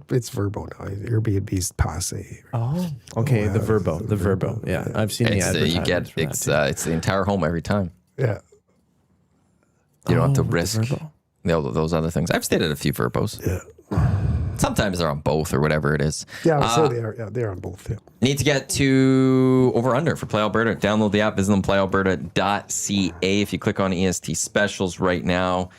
It's Verbo now. Airbnb's passe. Oh, okay. The Verbo. Yeah, I've seen the advertisements. It's the entire home every time. Yeah. You don't have to risk those other things. I've stayed at a few Verbos. Yeah. Sometimes they're on both or whatever it is. Yeah, so they are. Yeah, they're on both. Yeah. Need to get to over under for Play Alberta. Download the app, visit them playalberta.ca. If you click on EST specials right now,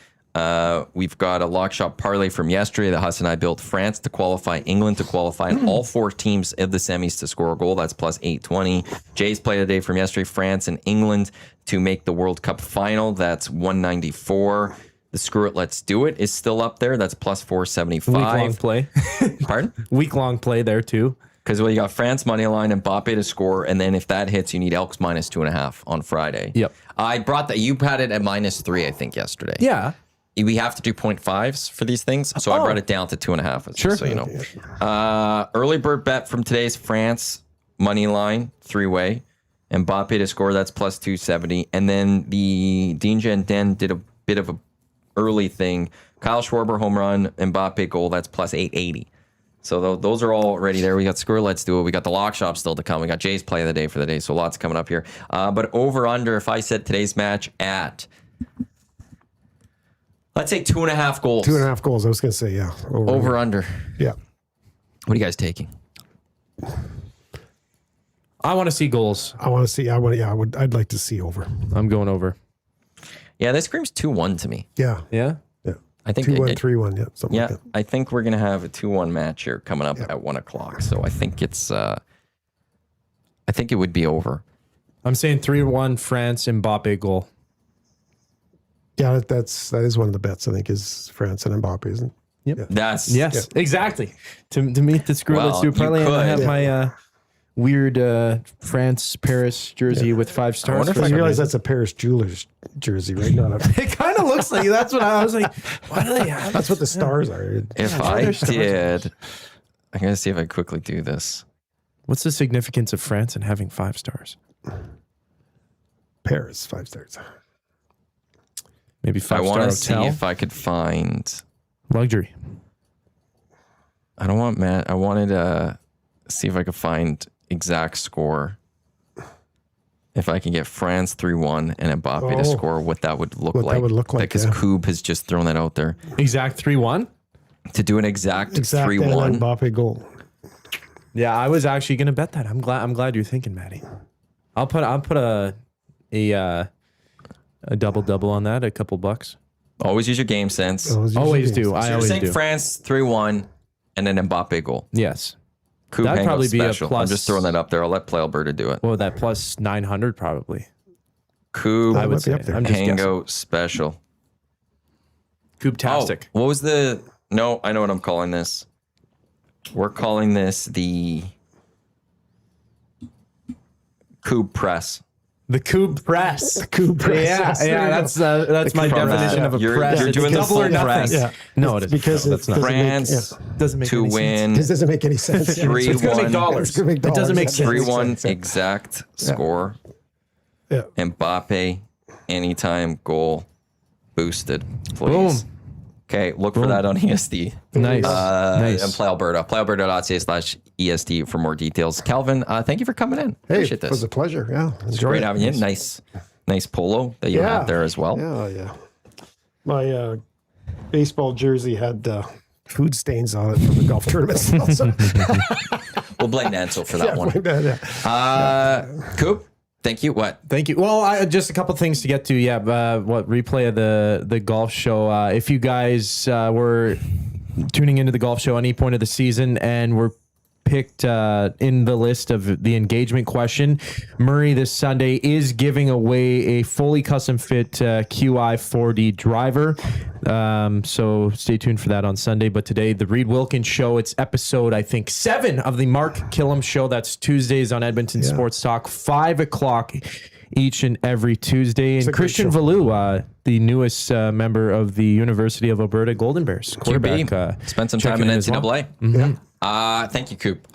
we've got a lock shop parlay from yesterday that Huss and I built. France to qualify, England to qualify, and all 4 teams of the semis to score a goal. That's plus 820. Jay's play of the day from yesterday, France and England to make the World Cup final. That's 194. The Screw It, Let's Do It is still up there. That's plus 475. Week-long play. Pardon? Week-long play there, too. Because you got France money line and Mbappe to score, and then if that hits, you need Elks minus 2.5 on Friday. Yep. I brought that. You had it at -3, I think, yesterday. Yeah. We have to do 0.5s for these things, so I brought it down to 2.5. Sure. So you know. Early bird bet from today's France money line 3-way, and Mbappe to score. That's plus 270, and then the Dinja and Den did a bit of a early thing. Kyle Schwarber home run, Mbappe goal. That's plus 880. So those are all already there. We got Screw, Let's Do It. We got the lock shop still to come. We got Jay's play of the day for the day. So lots coming up here. But over under, if I set today's match at, let's say 2.5 goals. 2.5 goals. I was going to say, yeah. Over under. Yeah. What are you guys taking? I want to see goals. I'd like to see over. I'm going over. Yeah, this screams 2-1 to me. Yeah. Yeah? Yeah. I think 2-1, 3-1, yeah. Something like that. I think we're gonna have a 2-1 match here coming up at 1 o'clock. So I think it's I think it would be over. I'm saying 3-1 France Mbappe goal. Yeah, that is one of the bets, I think, is France and Mbappe, isn't it? Yep. That's Exactly. To meet the Screw, Let's Do It parlay, and I have my weird France Paris jersey with 5 stars. I wonder if I realize that's a Paris Jewelers jersey, right? It kind of looks like that's what I was like. Why do they have? That's what the stars are. If I did, I'm gonna see if I quickly do this. What's the significance of France and having 5 stars? Paris 5 stars. Maybe 5-star I want hotel. to see if I could find luxury. I don't want Matt. I wanted to see if I could find exact score. If I can get France 3-1 and Mbappe to score, what that would look like. That would look like, because Kub has just thrown that out there. Exact 3-1? to do an exact 3-1. and Mbappe goal. Yeah, I was actually going to bet that. I'm glad you're thinking, Matty. I'll put a double on that, a couple bucks. Always use your game sense. Always do. So I you're always saying do. France 3-1 and then Mbappe goal. Yes. Kub That'd Hangout probably be a special. I'm plus- just throwing that up there. I'll let Play Alberta do it. Well, that plus 900 probably. Kub I would be say. up there. I'm just guessing. Hangout special. Kubtastic. What was the... No, I know what I'm calling this. We're calling this the Kub Press. The Kub press. Kub press. Yeah, that's my From, definition of a you're- press. you're It's doing the double or full nothing. press. Yeah. No, it isn't. Because No, it that's not. doesn't France Doesn't make to any sense. win This doesn't make any sense. It's going to 3-1. make dollars. It's gonna make It doesn't dollars. make sense. 3-1 exact score. Yeah. Mbappe, anytime goal boosted. Please. Boom. Okay, look for that on ESD. Nice. Nice. And Play Alberta. PlayAlberta.ca/ESD for more details. Kelvin, thank you for coming in. Hey, Appreciate it was this. a pleasure. Yeah. It's great having you in. Nice polo that you have there as well. Yeah. My baseball jersey had food stains on it from the golf tournaments. Also. We'll blame Nansel for that one. Yeah. Coop, thank you. What? Thank you. Well, just a couple things to get to. Yeah, replay of the golf show. If you guys were tuning into the golf show any point of the season and were picked in the list of the engagement question, Murray this Sunday is giving away a fully custom fit QI 4D driver. So stay tuned for that on Sunday. But today, the Reed Wilkins Show, it's episode, I think, 7 of the Mark Killam Show. That's Tuesdays on Edmonton Sports Talk, 5 o'clock each and every Tuesday. And Christian Valou, the newest member of the University of Alberta Golden Bears quarterback. Spent some time in NCAA. Yeah. Thank you, Coop.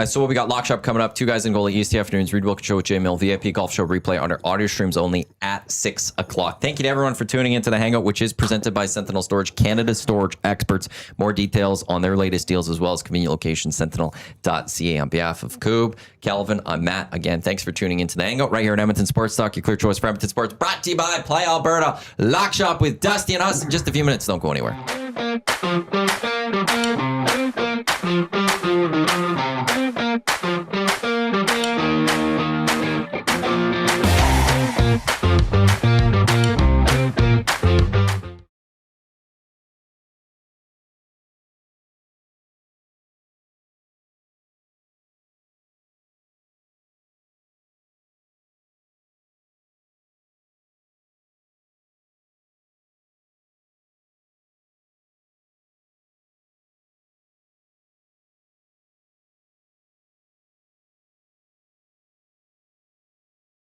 So we got Lock Shop coming up. 2 Guys in Goal at EST Afternoons. Reed Wilkins Show with Jay Mill. VIP Golf Show replay under audio streams only at 6 o'clock. Thank you to everyone for tuning into the Hangout, which is presented by Sentinel Storage, Canada's storage experts. More details on their latest deals as well as convenient location, sentinel.ca. On behalf of Coop, Kelvin, I'm Matt. Again, thanks for tuning into the Hangout right here at Edmonton Sports Talk, your clear choice for Edmonton Sports. Brought to you by Play Alberta. Lock Shop with Dusty and us in just a few minutes. Don't go anywhere.